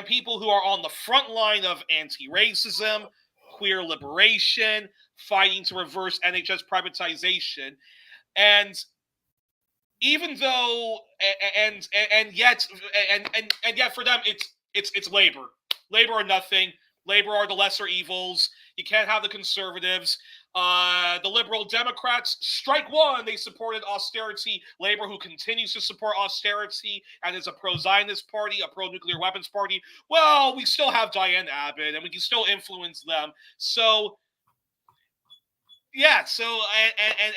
people who are on the front line of anti-racism, queer liberation, fighting to reverse NHS privatization, and even though, and yet for them it's labor or nothing. Labor are the lesser evils. You can't have the conservatives. The Liberal Democrats, strike one, they supported austerity. Labor, who continues to support austerity and is a pro-Zionist party, a pro-nuclear weapons party, well, we still have Diane Abbott and we can still influence them. So Yeah, so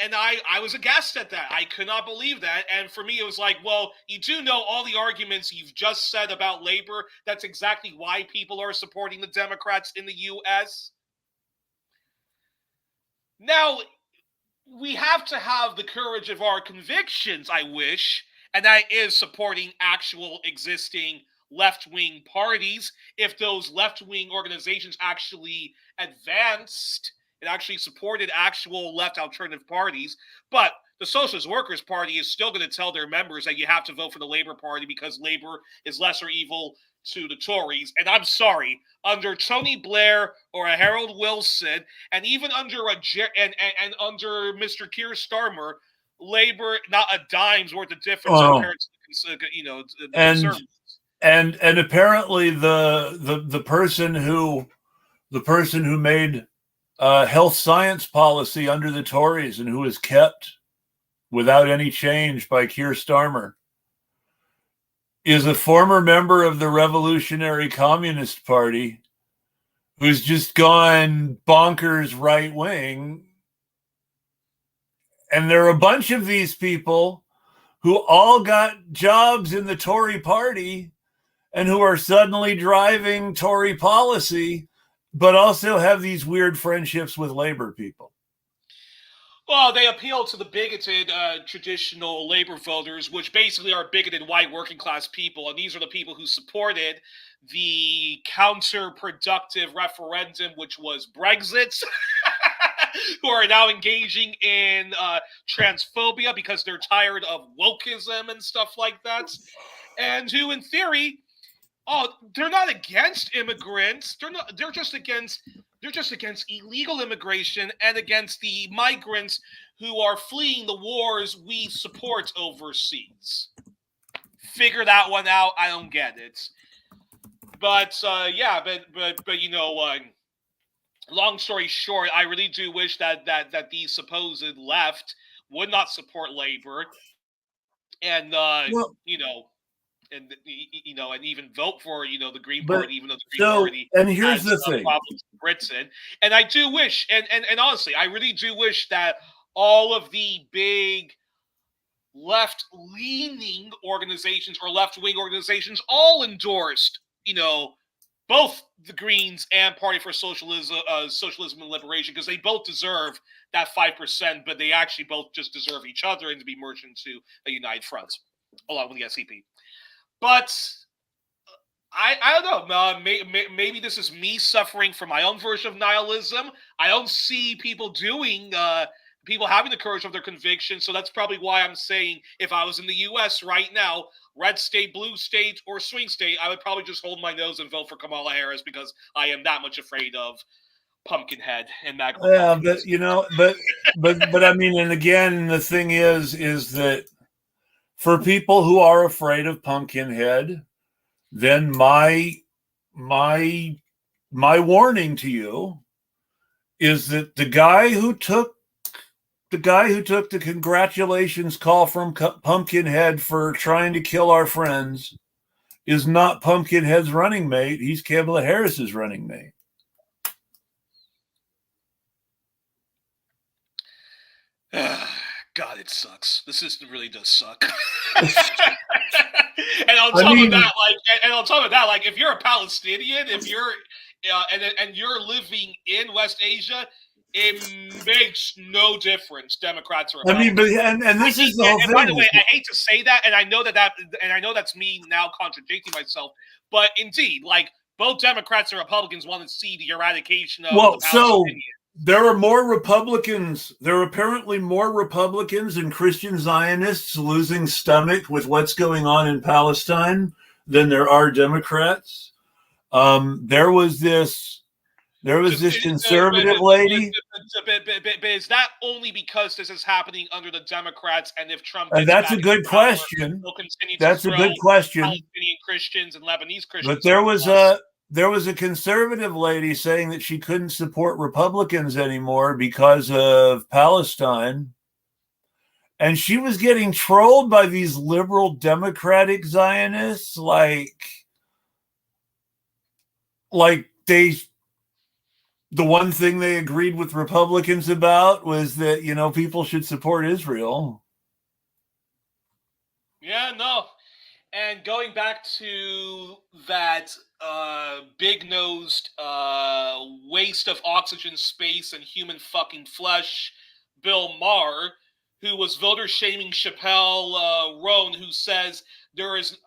and I was aghast at that. I could not believe that. And for me, it was like, well, you do know all the arguments you've just said about labor. That's exactly why people are supporting the Democrats in the U.S. Now, we have to have the courage of our convictions, I wish, and that is supporting actual existing left-wing parties. If those left-wing organizations actually advanced and actually supported actual left alternative parties, but the Socialist Workers Party is still going to tell their members that you have to vote for the Labor Party because Labor is lesser evil to the Tories. And I'm sorry, under Tony Blair or a Harold Wilson, and even under and under Mr. Keir Starmer, Labor not a dime's worth of difference compared to the and conservatives. and apparently the person who made health science policy under the Tories and who was kept without any change by Keir Starmer is a former member of the Revolutionary Communist Party who's just gone bonkers right wing. And there are a bunch of these people who all got jobs in the Tory party and who are suddenly driving Tory policy, but also have these weird friendships with labor people. Well, they appeal to the bigoted traditional labor voters, which basically are bigoted white working class people. And these are the people who supported the counterproductive referendum, which was Brexit, who are now engaging in transphobia because they're tired of wokeism and stuff like that. And who, in theory, they're not against immigrants. They're just against illegal immigration and against the migrants who are fleeing the wars we support overseas. Figure that one out. I don't get it. But long story short, I really do wish that the supposed left would not support labor, and and even vote for the Green Party, even though the Green Party and here's has the thing. problems in Britain. And I do wish, and honestly, I really do wish that all of the big left-leaning organizations or left-wing organizations all endorsed, both the Greens and Party for Socialism and Liberation, because they both deserve that 5%, but they actually both just deserve each other and to be merged into a united front, along with the SCP. But I don't know. Maybe this is me suffering from my own version of nihilism. I don't see people people having the courage of their convictions. So that's probably why I'm saying if I was in the U.S. right now, red state, blue state, or swing state, I would probably just hold my nose and vote for Kamala Harris because I am that much afraid of Pumpkinhead and MAGA. Yeah, but I mean, and again, the thing is that for people who are afraid of Pumpkinhead, then my warning to you is that the guy who took the congratulations call from Pumpkinhead for trying to kill our friends is not Pumpkinhead's running mate. He's Kamala Harris's running mate. God, it sucks. The system really does suck. And on top of that, like if you're a Palestinian, if you're and you're living in West Asia, it makes no difference. Democrats or Republicans. This is the whole thing. By the way, I hate to say that, and I know that's me now contradicting myself. But indeed, like both Democrats and Republicans want to see the eradication of the Palestinians. There are more Republicans. There are apparently more Republicans and Christian Zionists losing stomach with what's going on in Palestine than there are Democrats. There was this conservative lady. But is that only because this is happening under the Democrats? And if Trump, and that's a good question. That's a good question. Palestinian Christians and Lebanese Christians. But there was a conservative lady saying that she couldn't support Republicans anymore because of Palestine. And she was getting trolled by these liberal Democratic Zionists like the one thing they agreed with Republicans about was that, people should support Israel. Yeah, no. And going back to that big-nosed waste of oxygen, space, and human fucking flesh, Bill Maher, who was voter shaming Chappelle Roan, who says there is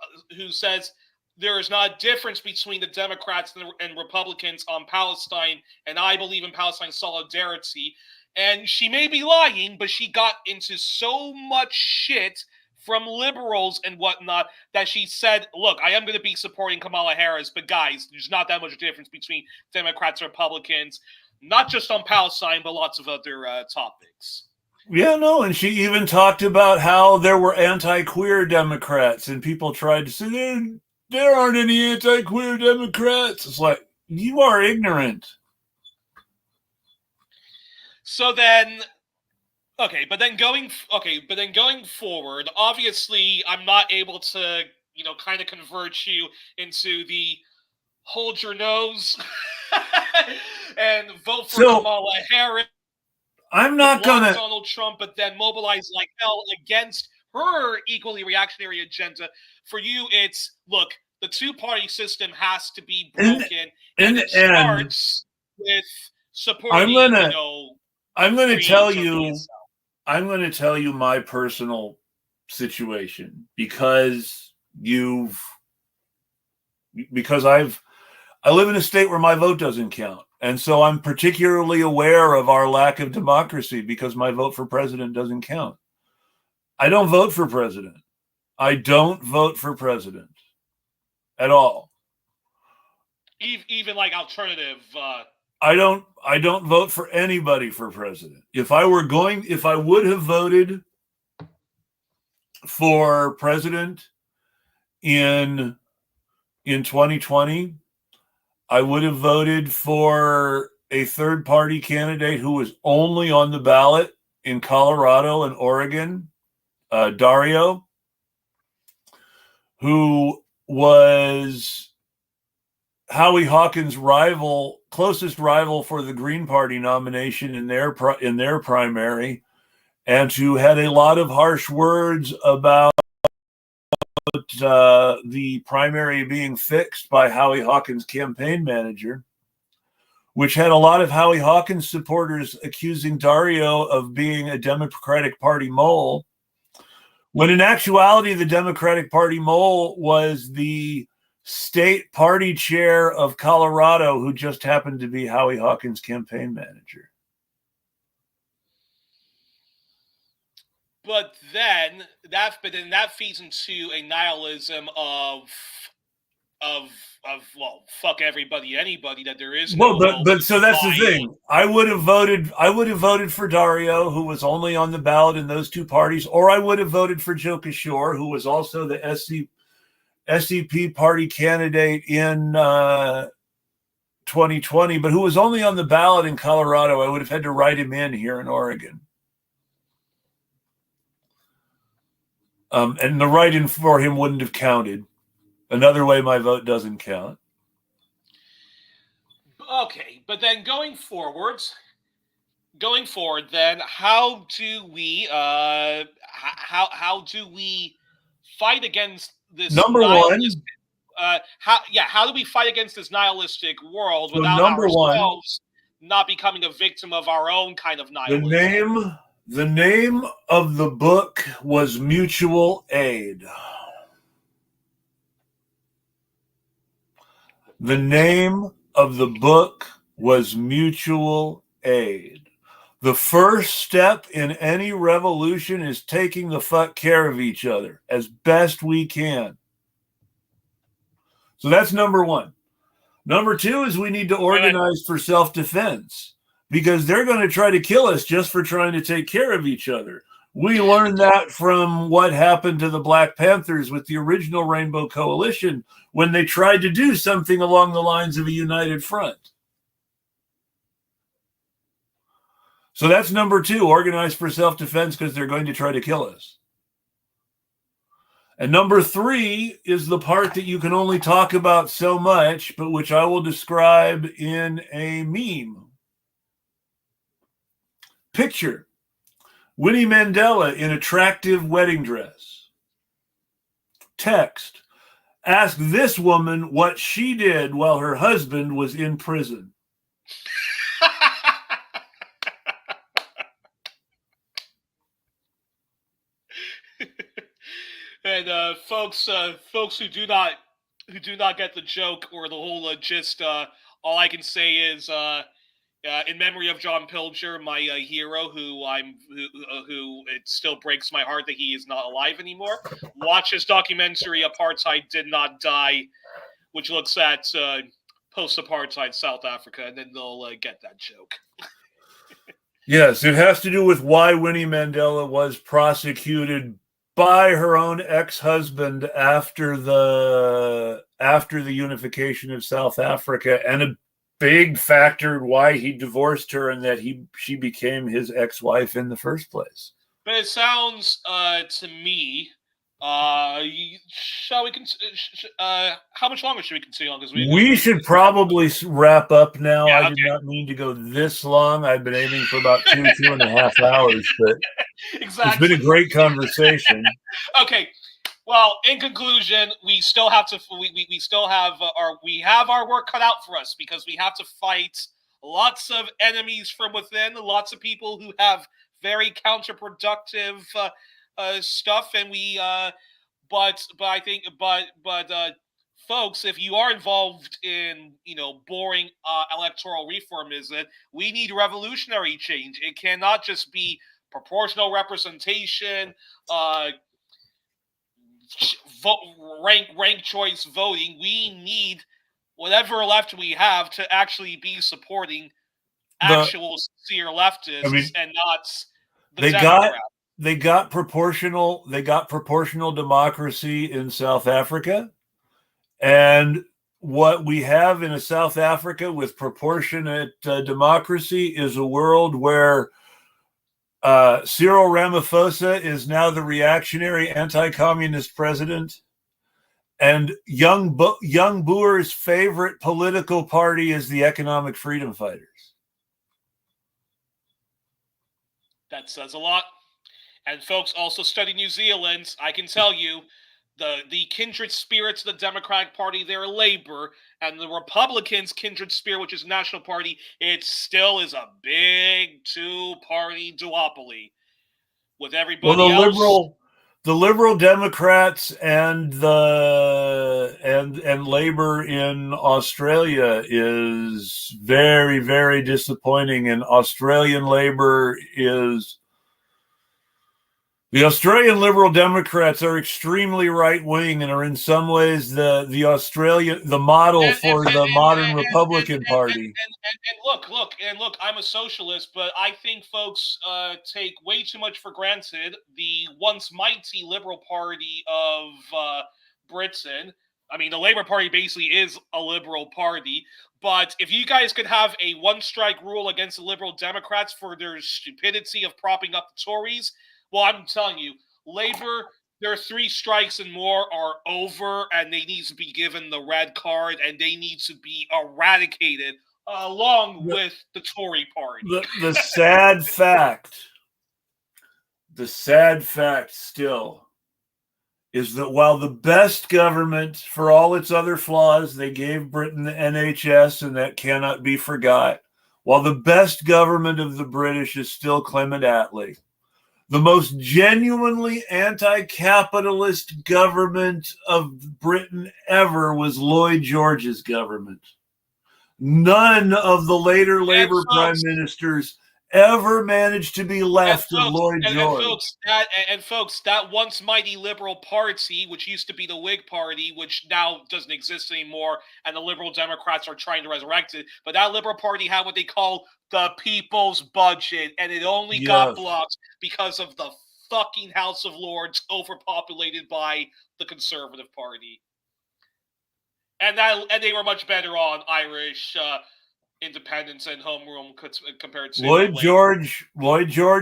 not a difference between the Democrats and Republicans on Palestine, and I believe in Palestine solidarity. And she may be lying, but she got into so much shit from liberals and whatnot that she said, look, I am going to be supporting Kamala Harris, but guys, there's not that much difference between Democrats and Republicans, not just on Palestine, but lots of other topics. Yeah, no, and she even talked about how there were anti-queer Democrats, and people tried to say, there aren't any anti-queer Democrats. It's like, you are ignorant. So then... Okay, but then going forward, obviously, I'm not able to, kind of convert you into the hold your nose and vote for Kamala Harris. I'm not gonna Donald Trump, but then mobilize like hell against her equally reactionary agenda. For you, it's look, the two-party system has to be broken, and it starts with supporting. I'm going to tell you my personal situation because I live in a state where my vote doesn't count. And so I'm particularly aware of our lack of democracy because my vote for president doesn't count. I don't vote for president. I don't vote for president at all. Even like alternative. I don't vote for anybody for president. If I would have voted for president in 2020, I would have voted for a third-party candidate who was only on the ballot in Colorado and Oregon, Dario, who was Howie Hawkins' closest rival for the Green Party nomination in their primary, and who had a lot of harsh words about the primary being fixed by Howie Hawkins' campaign manager, which had a lot of Howie Hawkins supporters accusing Dario of being a Democratic Party mole, when in actuality the Democratic Party mole was the state party chair of Colorado, who just happened to be Howie Hawkins' campaign manager. But then that feeds into a nihilism of fuck everybody, anybody, that there is no. But so that's the thing. I would have voted for Dario, who was only on the ballot in those two parties, or I would have voted for Joe Kishore, who was also the SCP party candidate in 2020, but who was only on the ballot in Colorado. I would have had to write him in here in Oregon. And the write-in for him wouldn't have counted. Another way my vote doesn't count. Okay, but then going forward, then how do we fight against this? Number one, how do we fight against this nihilistic world without ourselves not becoming a victim of our own kind of nihilism? The name of the book was Mutual Aid. The name of the book was Mutual Aid. The first step in any revolution is taking the fuck care of each other as best we can. So that's number one. Number two is we need to organize for self-defense, because they're going to try to kill us just for trying to take care of each other. We learned that from what happened to the Black Panthers with the original Rainbow Coalition when they tried to do something along the lines of a united front. So that's number two, organize for self-defense, because they're going to try to kill us. And number three is the part that you can only talk about so much, but which I will describe in a meme. Picture Winnie Mandela in attractive wedding dress. Text: ask this woman what she did while her husband was in prison. And folks who do not get the joke or the whole gist, all I can say is, in memory of John Pilger, my hero, who it still breaks my heart that he is not alive anymore. Watch his documentary "Apartheid Did Not Die," which looks at post-apartheid South Africa, and then they'll get that joke. Yes, it has to do with why Winnie Mandela was prosecuted by her own ex-husband after the unification of South Africa, and a big factor why he divorced her and that she became his ex-wife in the first place. But it sounds to me, shall we? How much longer should we continue on? Because we should probably wrap up now. Yeah, I did not mean to go this long. I've been aiming for about 2.5 hours, but exactly. It's been a great conversation. Okay. Well, in conclusion, we still have to. We still have our work cut out for us, because we have to fight lots of enemies from within, lots of people who have very counterproductive stuff, and we. But I think folks, if you are involved in boring electoral reformism, we need revolutionary change. It cannot just be proportional representation, rank choice voting. We need whatever left we have to actually be supporting actual sincere leftists, and not the Democrats. They got proportional democracy in South Africa, and what we have in a South Africa with proportionate democracy is a world where Cyril Ramaphosa is now the reactionary anti-communist president, and young Boer's favorite political party is the Economic Freedom Fighters. That says a lot. And folks, also study New Zealand. I can tell you, the kindred spirits of the Democratic Party, they're Labour, and the Republicans' kindred spirit, which is National Party, it still is a big two-party duopoly with everybody else. The Liberal Democrats and Labour in Australia is very, very disappointing. And the Australian Liberal Democrats are extremely right wing and are in some ways the model for the modern Republican Party. And look, I'm a socialist, but I think folks take way too much for granted the once mighty Liberal Party of Britain. I mean, the Labour Party basically is a liberal party. But if you guys could have a one-strike rule against the Liberal Democrats for their stupidity of propping up the Tories, well, I'm telling you, Labour, their 3 strikes and more are over, and they need to be given the red card, and they need to be eradicated along with the Tory party. The sad fact still is that while the best government, for all its other flaws, they gave Britain the NHS, and that cannot be forgot, while the best government of the British is still Clement Attlee, the most genuinely anti-capitalist government of Britain ever was Lloyd George's government. None of the later Labour prime ministers ever managed to be left of Lloyd George. Folks, that once mighty Liberal Party, which used to be the Whig Party, which now doesn't exist anymore, and the Liberal Democrats are trying to resurrect it, but that Liberal Party had what they call the People's Budget, and it only got blocked because of the fucking House of Lords overpopulated by the Conservative Party. And they were much better on Irish independence and home rule compared to Lloyd George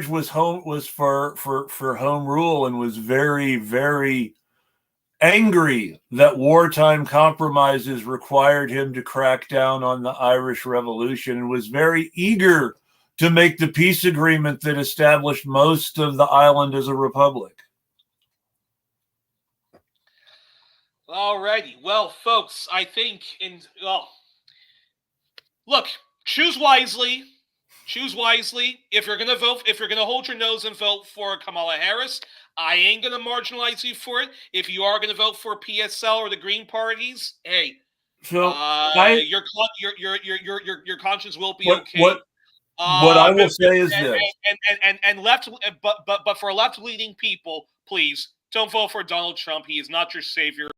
was for home rule, and was very, very angry that wartime compromises required him to crack down on the Irish Revolution, and was very eager to make the peace agreement that established most of the island as a republic. Alrighty. Well, folks, I think look, choose wisely. Choose wisely. If you're gonna vote, if you're gonna hold your nose and vote for Kamala Harris, I ain't gonna marginalize you for it. If you are gonna vote for PSL or the Green parties, hey, So your conscience will be okay. What I will say is this: and left, but for left-leaning people, please don't vote for Donald Trump. He is not your savior.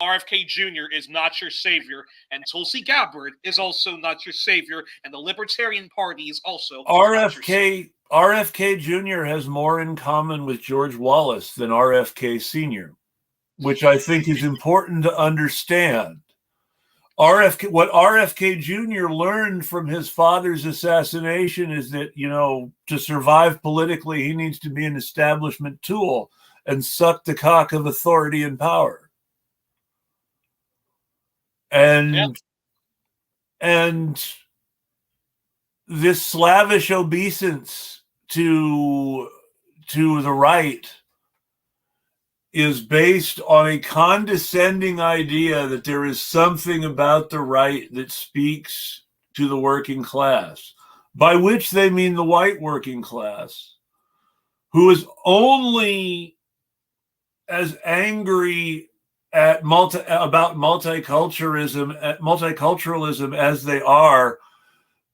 RFK Jr. is not your savior, and Tulsi Gabbard is also not your savior, and the Libertarian Party is also RFK. RFK Jr. has more in common with George Wallace than RFK Sr., which I think is important to understand. What RFK Jr. learned from his father's assassination is that, to survive politically, he needs to be an establishment tool and suck the cock of authority and power. And this slavish obeisance to the right is based on a condescending idea that there is something about the right that speaks to the working class, by which they mean the white working class, who is only as angry about multiculturalism as they are,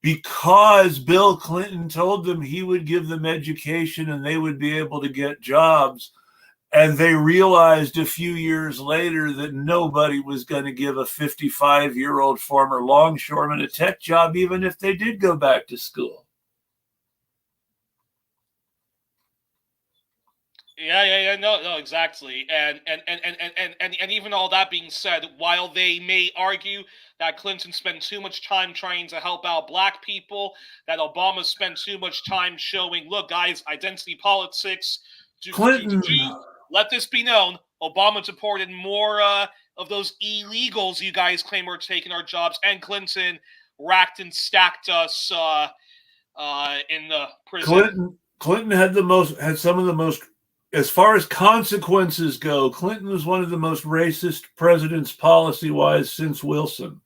because Bill Clinton told them he would give them education and they would be able to get jobs. And they realized a few years later that nobody was going to give a 55-year-old former longshoreman a tech job, even if they did go back to school. No, exactly. And even all that being said, while they may argue that Clinton spent too much time trying to help out black people, that Obama spent too much time showing, look, guys, identity politics. Let this be known, Obama deported more of those illegals you guys claim are taking our jobs, and Clinton racked and stacked us in the prison. Clinton had some of the most, as far as consequences go, Clinton was one of the most racist presidents policy-wise since Wilson.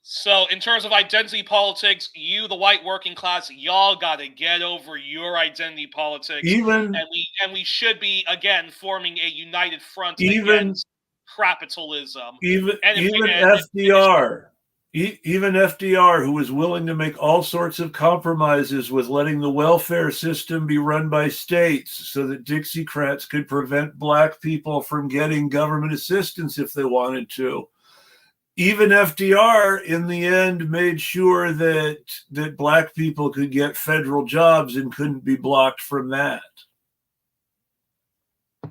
So, in terms of identity politics, you, the white working class, y'all got to get over your identity politics. And we should be, again, forming a united front against capitalism. Even FDR, who was willing to make all sorts of compromises with letting the welfare system be run by states so that Dixiecrats could prevent black people from getting government assistance if they wanted to. Even FDR, in the end, made sure that black people could get federal jobs and couldn't be blocked from that. No.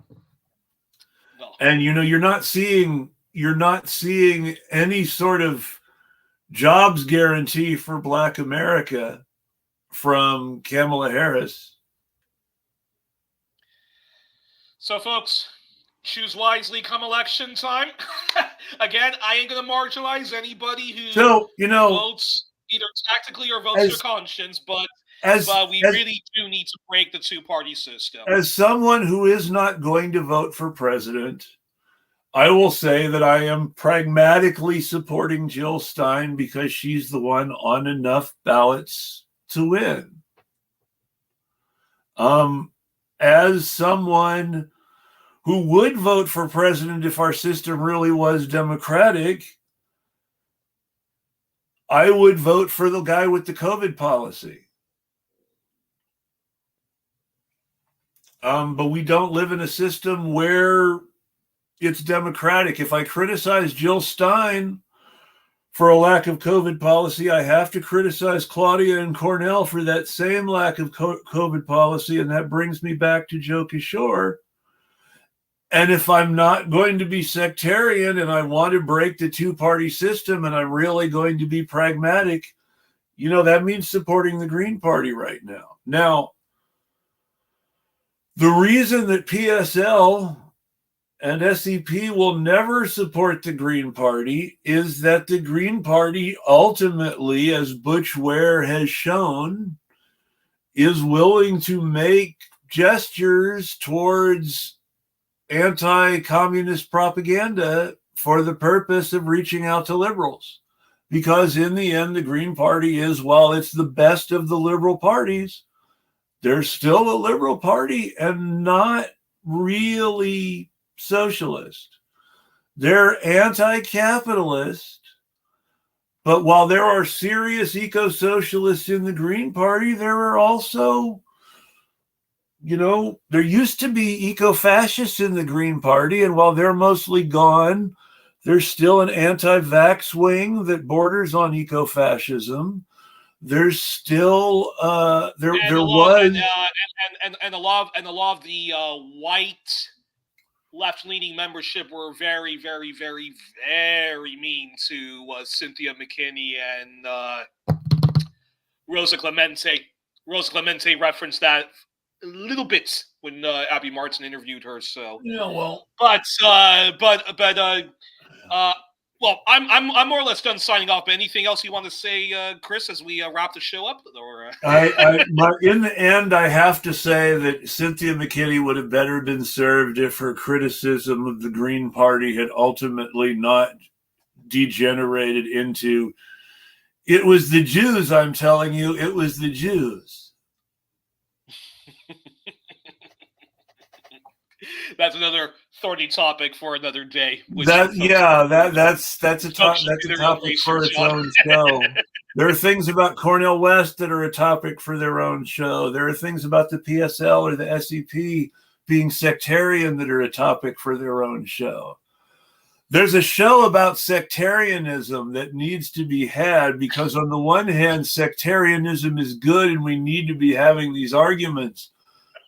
And you're not seeing any sort of jobs guarantee for Black America from Kamala Harris. So, folks, choose wisely come election time. Again, I ain't going to marginalize anybody who votes either tactically or votes their conscience, but we really do need to break the two-party system. As someone who is not going to vote for president, I will say that I am pragmatically supporting Jill Stein because she's the one on enough ballots to win. As someone who would vote for president if our system really was democratic, I would vote for the guy with the COVID policy. But we don't live in a system where it's democratic. If I criticize Jill Stein for a lack of COVID policy, I have to criticize Claudia and Cornell for that same lack of COVID policy, and that brings me back to Joe Kishore. And if I'm not going to be sectarian and I want to break the two-party system and I'm really going to be pragmatic, that means supporting the Green Party right now. Now, the reason that PSL and SEP will never support the Green Party is that the Green Party ultimately, as Butch Ware has shown, is willing to make gestures towards anti-communist propaganda for the purpose of reaching out to liberals. Because in the end, the Green Party is, while it's the best of the liberal parties, they're still a liberal party and not really socialist. They're anti-capitalist, but while there are serious eco-socialists in the Green Party, there are also, there used to be eco-fascists in the Green Party, and while they're mostly gone, there's still an anti-vax wing that borders on eco-fascism. There's still there was and a lot of the white left-leaning membership were very, very, very, very mean to Cynthia McKinney and Rosa Clemente. Rosa Clemente referenced that a little bit when Abby Martin interviewed her. So yeah, well, well, I'm more or less done signing off. Anything else you want to say, Chris, as we wrap the show up? Or in the end, I have to say that Cynthia McKinney would have better been served if her criticism of the Green Party had ultimately not degenerated into, it was the Jews, I'm telling you, it was the Jews. That's another thorny topic for another day. That's a topic for its own show. There are things about Cornel West that are a topic for their own show. There are things about the PSL or the SEP being sectarian that are a topic for their own show. There's a show about sectarianism that needs to be had because on the one hand, sectarianism is good and we need to be having these arguments.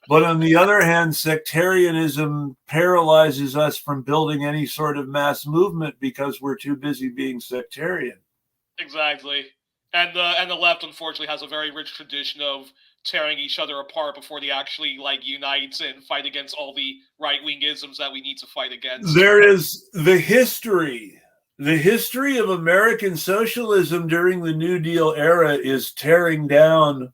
But on the other hand, sectarianism paralyzes us from building any sort of mass movement because we're too busy being sectarian. Exactly. And the left, unfortunately, has a very rich tradition of tearing each other apart before they actually unite and fight against all the right-wing isms that we need to fight against. There is the history of American socialism during the New Deal era is tearing down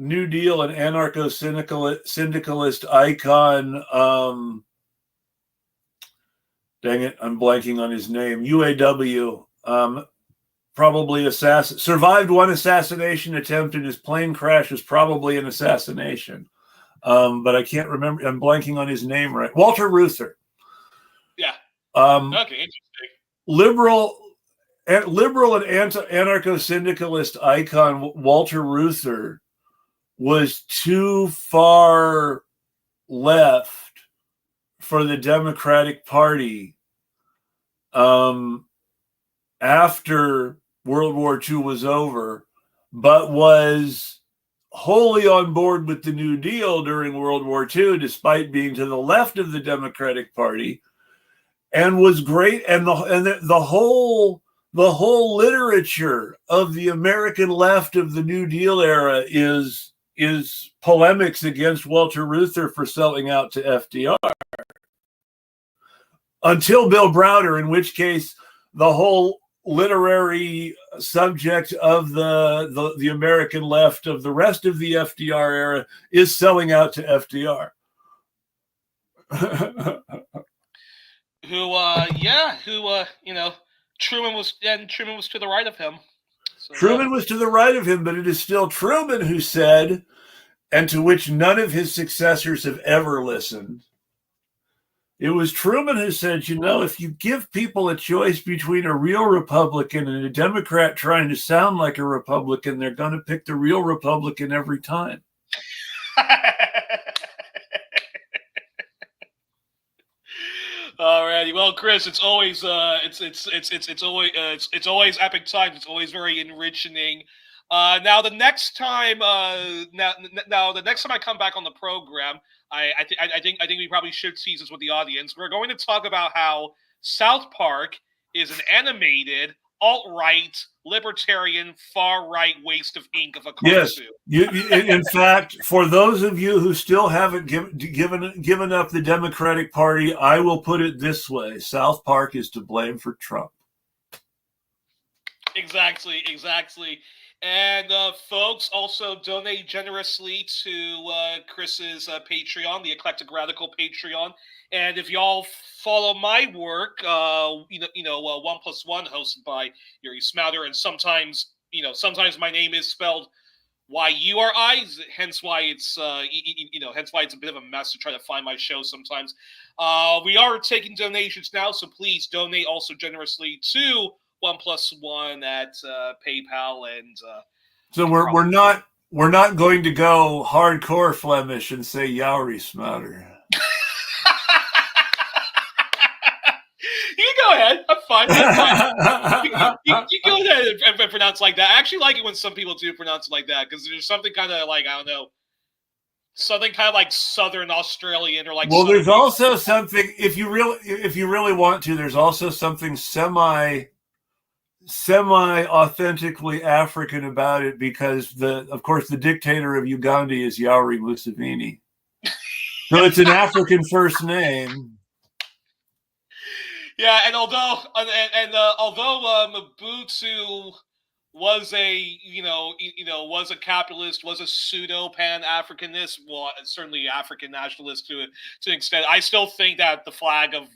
New Deal and anarcho-syndicalist icon, dang it, I'm blanking on his name, UAW, probably survived one assassination attempt and his plane crash was probably an assassination. But I can't remember, I'm blanking on his name right. Walter Reuther. Yeah. Okay, interesting. Liberal and anarcho-syndicalist icon Walter Reuther was too far left for the Democratic Party after World War II was over, but was wholly on board with the New Deal during World War II, despite being to the left of the Democratic Party, and was great. And the whole literature of the American left of the New Deal era is polemics against Walter Reuther for selling out to FDR. Until Bill Browder, in which case the whole literary subject of the American left of the rest of the FDR era is selling out to FDR. Truman was to the right of him. So, Truman was to the right of him, but it is still Truman who said, and to which none of his successors have ever listened. It was Truman who said, if you give people a choice between a real Republican and a Democrat trying to sound like a Republican, they're going to pick the real Republican every time. Alrighty, well, Chris, it's always it's always epic times. It's always very enriching. Now the next time I come back on the program, I think we probably should tease this with the audience. We're going to talk about how South Park is an animated alt-right, libertarian, far-right waste of ink of a Yes. cartoon. In fact, for those of you who still haven't given up the Democratic Party, I will put it this way: South Park is to blame for Trump. Exactly. And folks, also donate generously to Chris's Patreon, the Eclectic Radical Patreon. And if y'all follow my work, 1+1, hosted by Youri Smouter, and sometimes my name is spelled Youri, hence why it's hence why it's a bit of a mess to try to find my show sometimes. We are taking donations now, so please donate also generously to 1+1 at PayPal, and so we're not going to go hardcore Flemish and say Youri Smouter. You can go ahead. I'm fine. You go ahead and pronounce like that. I actually like it when some people do pronounce it like that, because there's something kind of like, I don't know, something kind of like Southern Australian or like. Well, there's also something, if you really want to, there's also something semi authentically African about it, because of course the dictator of Uganda is Youri Museveni. So it's an African first name. Yeah, and although Mobutu was a was a capitalist, was a pseudo pan Africanist, well, certainly African nationalist to an extent, I still think that the flag of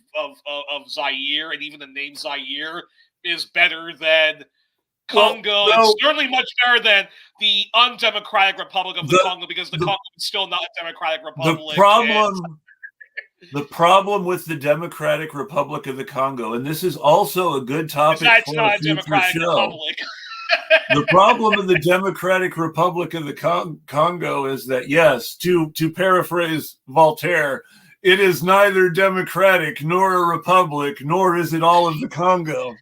Zaire, and even the name Zaire, is better than Congo, and certainly much better than the undemocratic Republic of the Congo, because the Congo is still not a democratic republic. The problem with the Democratic Republic of the Congo, and this is also a good topic for a future show. The problem of the Democratic Republic of the Congo is that, yes, to paraphrase Voltaire, it is neither democratic nor a republic, nor is it all of the Congo.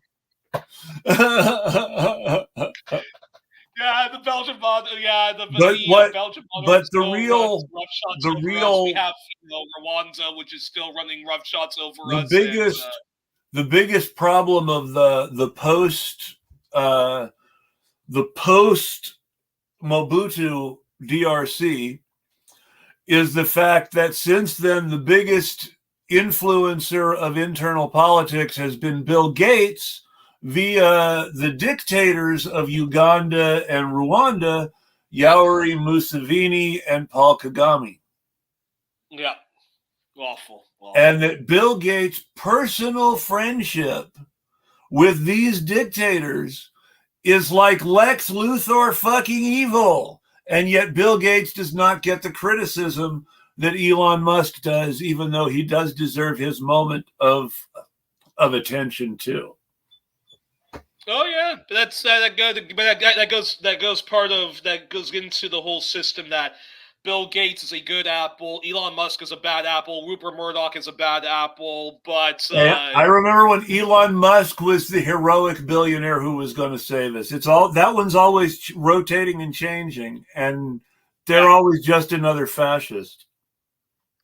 Yeah, the Belgian model. Yeah, Belgian model. But the real we have Rwanda, which is still running roughshots over us. The biggest problem of the post Mobutu DRC is the fact that since then the biggest influencer of internal politics has been Bill Gates via the dictators of Uganda and Rwanda, Youri Museveni and Paul Kagame. Yeah, awful. And that Bill Gates' personal friendship with these dictators is like Lex Luthor fucking evil. And yet Bill Gates does not get the criticism that Elon Musk does, even though he does deserve his moment of attention too. Oh yeah, that goes into the whole system that Bill Gates is a good apple, Elon Musk is a bad apple, Rupert Murdoch is a bad apple, but I remember when Elon Musk was the heroic billionaire who was going to save us. That one's always rotating and changing, and they're always just another fascist.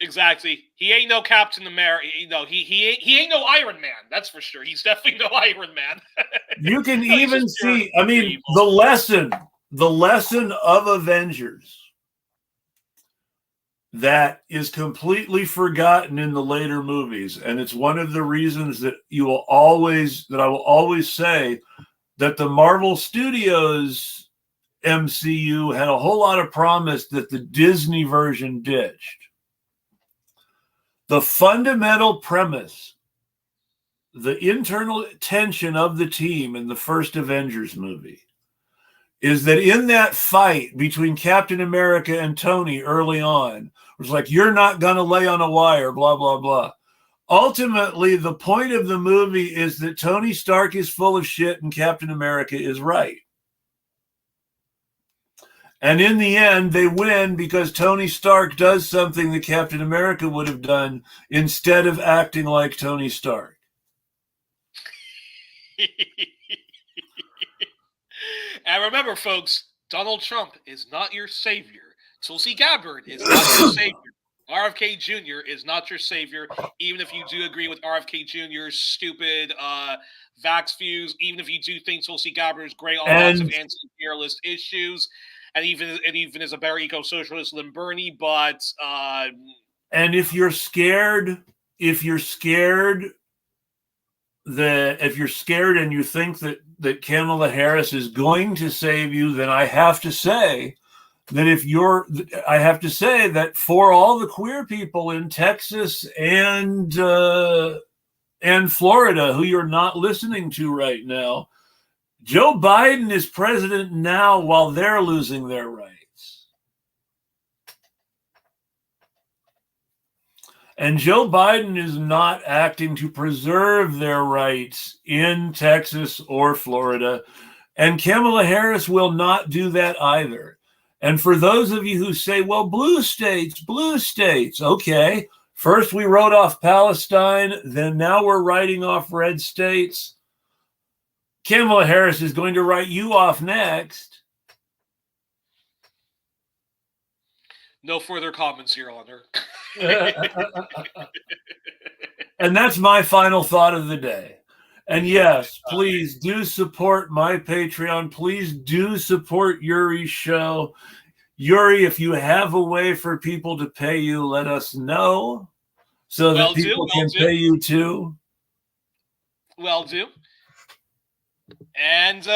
Exactly. He ain't no Captain America. He ain't no Iron Man. That's for sure. He's definitely no Iron Man. You can even see. I mean, the lesson of Avengers that is completely forgotten in the later movies, and it's one of the reasons that I will always say that the Marvel Studios MCU had a whole lot of promise that the Disney version ditched. The fundamental premise, the internal tension of the team in the first Avengers movie, is that in that fight between Captain America and Tony early on, it was like, you're not going to lay on a wire, blah, blah, blah. Ultimately, the point of the movie is that Tony Stark is full of shit and Captain America is right. And in the end, they win because Tony Stark does something that Captain America would have done instead of acting like Tony Stark. And remember, folks, Donald Trump is not your savior. Tulsi Gabbard is not your savior. RFK Jr. is not your savior, even if you do agree with RFK Jr.'s stupid vax views, even if you do think Tulsi Gabbard is great on lots of anti-imperialist issues, and even is a better eco-socialist than Bernie, but and if you're scared and you think that Kamala Harris is going to save you, then I have to say that for all the queer people in Texas and Florida who you're not listening to right now, Joe Biden is president now while they're losing their rights. And Joe Biden is not acting to preserve their rights in Texas or Florida. And Kamala Harris will not do that either. And for those of you who say, well, blue states, okay. First we wrote off Palestine, then now we're writing off red states. Kamala Harris is going to write you off next. No further comments here, Honor. And that's my final thought of the day. And yes, please do support my Patreon. Please do support Youri's show. Youri, if you have a way for people to pay you, let us know so that people can pay you too. Well, do. And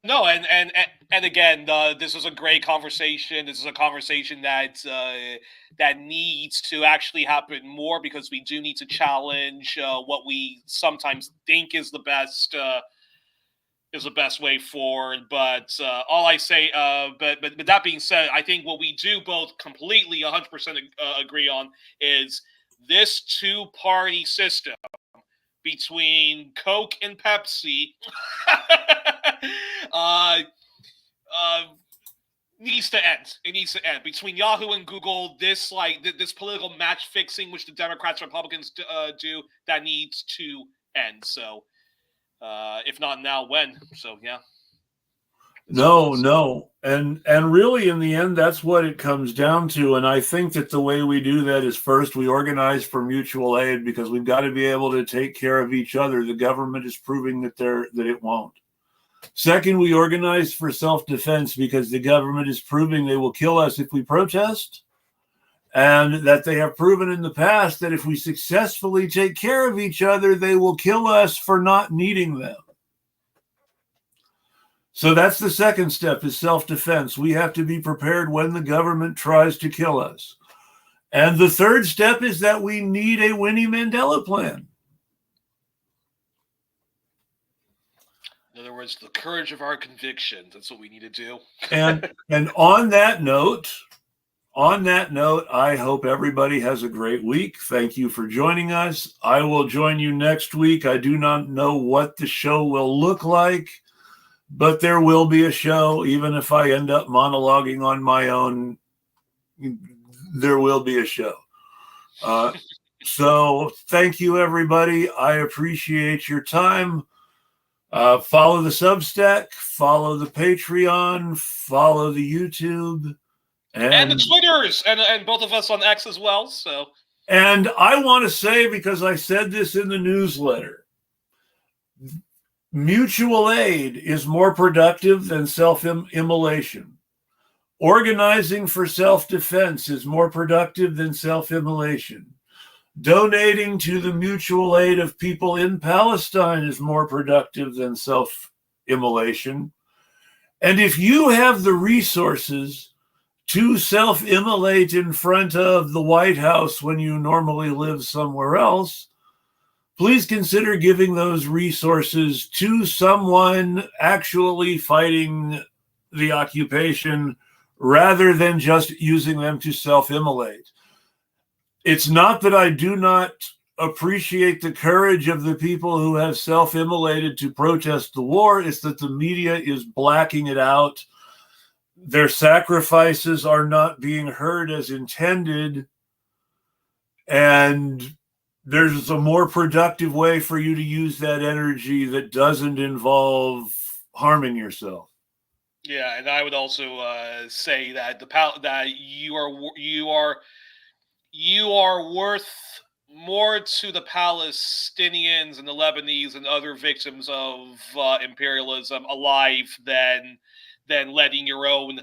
no, and again, this is a great conversation. This is a conversation that that needs to actually happen more, because we do need to challenge what we sometimes think is the best way forward. But all I say, but that being said, I think what we do both completely 100% agree on is this two-party system between Coke and Pepsi needs to end. It needs to end. Between Yahoo and Google, this political match fixing, which the Democrats and Republicans do, that needs to end. So, if not now, when? So, yeah. No. And really, in the end, that's what it comes down to. And I think that the way we do that is, first, we organize for mutual aid, because we've got to be able to take care of each other. The government is proving that it won't. Second, we organize for self-defense, because the government is proving they will kill us if we protest, and that they have proven in the past that if we successfully take care of each other, they will kill us for not needing them. So that's the second step, is self-defense. We have to be prepared when the government tries to kill us. And the third step is that we need a Winnie Mandela plan. In other words, the courage of our convictions. That's what we need to do. And on that note, I hope everybody has a great week. Thank you for joining us. I will join you next week. I do not know what the show will look like, but there will be a show. Even if I end up monologuing on my own, there will be a show. So thank you, everybody. I appreciate your time. Follow the Substack, follow the Patreon, follow the YouTube. And the Twitters, and both of us on X as well. So, and I want to say, because I said this in the newsletter, mutual aid is more productive than self-immolation. Organizing for self-defense is more productive than self-immolation. Donating to the mutual aid of people in Palestine is more productive than self-immolation. And if you have the resources to self-immolate in front of the White House when you normally live somewhere else, please consider giving those resources to someone actually fighting the occupation, rather than just using them to self-immolate. It's not that I do not appreciate the courage of the people who have self-immolated to protest the war. It's that the media is blacking it out. Their sacrifices are not being heard as intended. And there's a more productive way for you to use that energy that doesn't involve harming yourself. Yeah, and I would also say that that you are worth more to the Palestinians and the Lebanese and other victims of imperialism alive than letting your own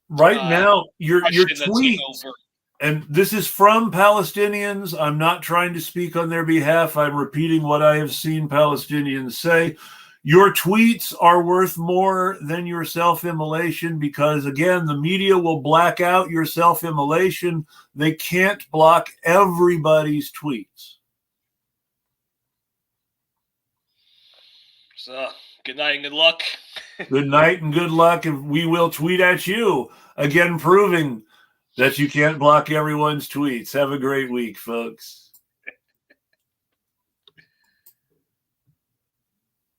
right now your Russian take tweets, over. and this is from Palestinians. I'm not trying to speak on their behalf. I'm repeating what I have seen Palestinians say. Your tweets are worth more than your self-immolation because, again, the media will black out your self-immolation. They can't block everybody's tweets. So, good night and good luck. Good night and good luck, and we will tweet at you, again proving that you can't block everyone's tweets. Have a great week, folks.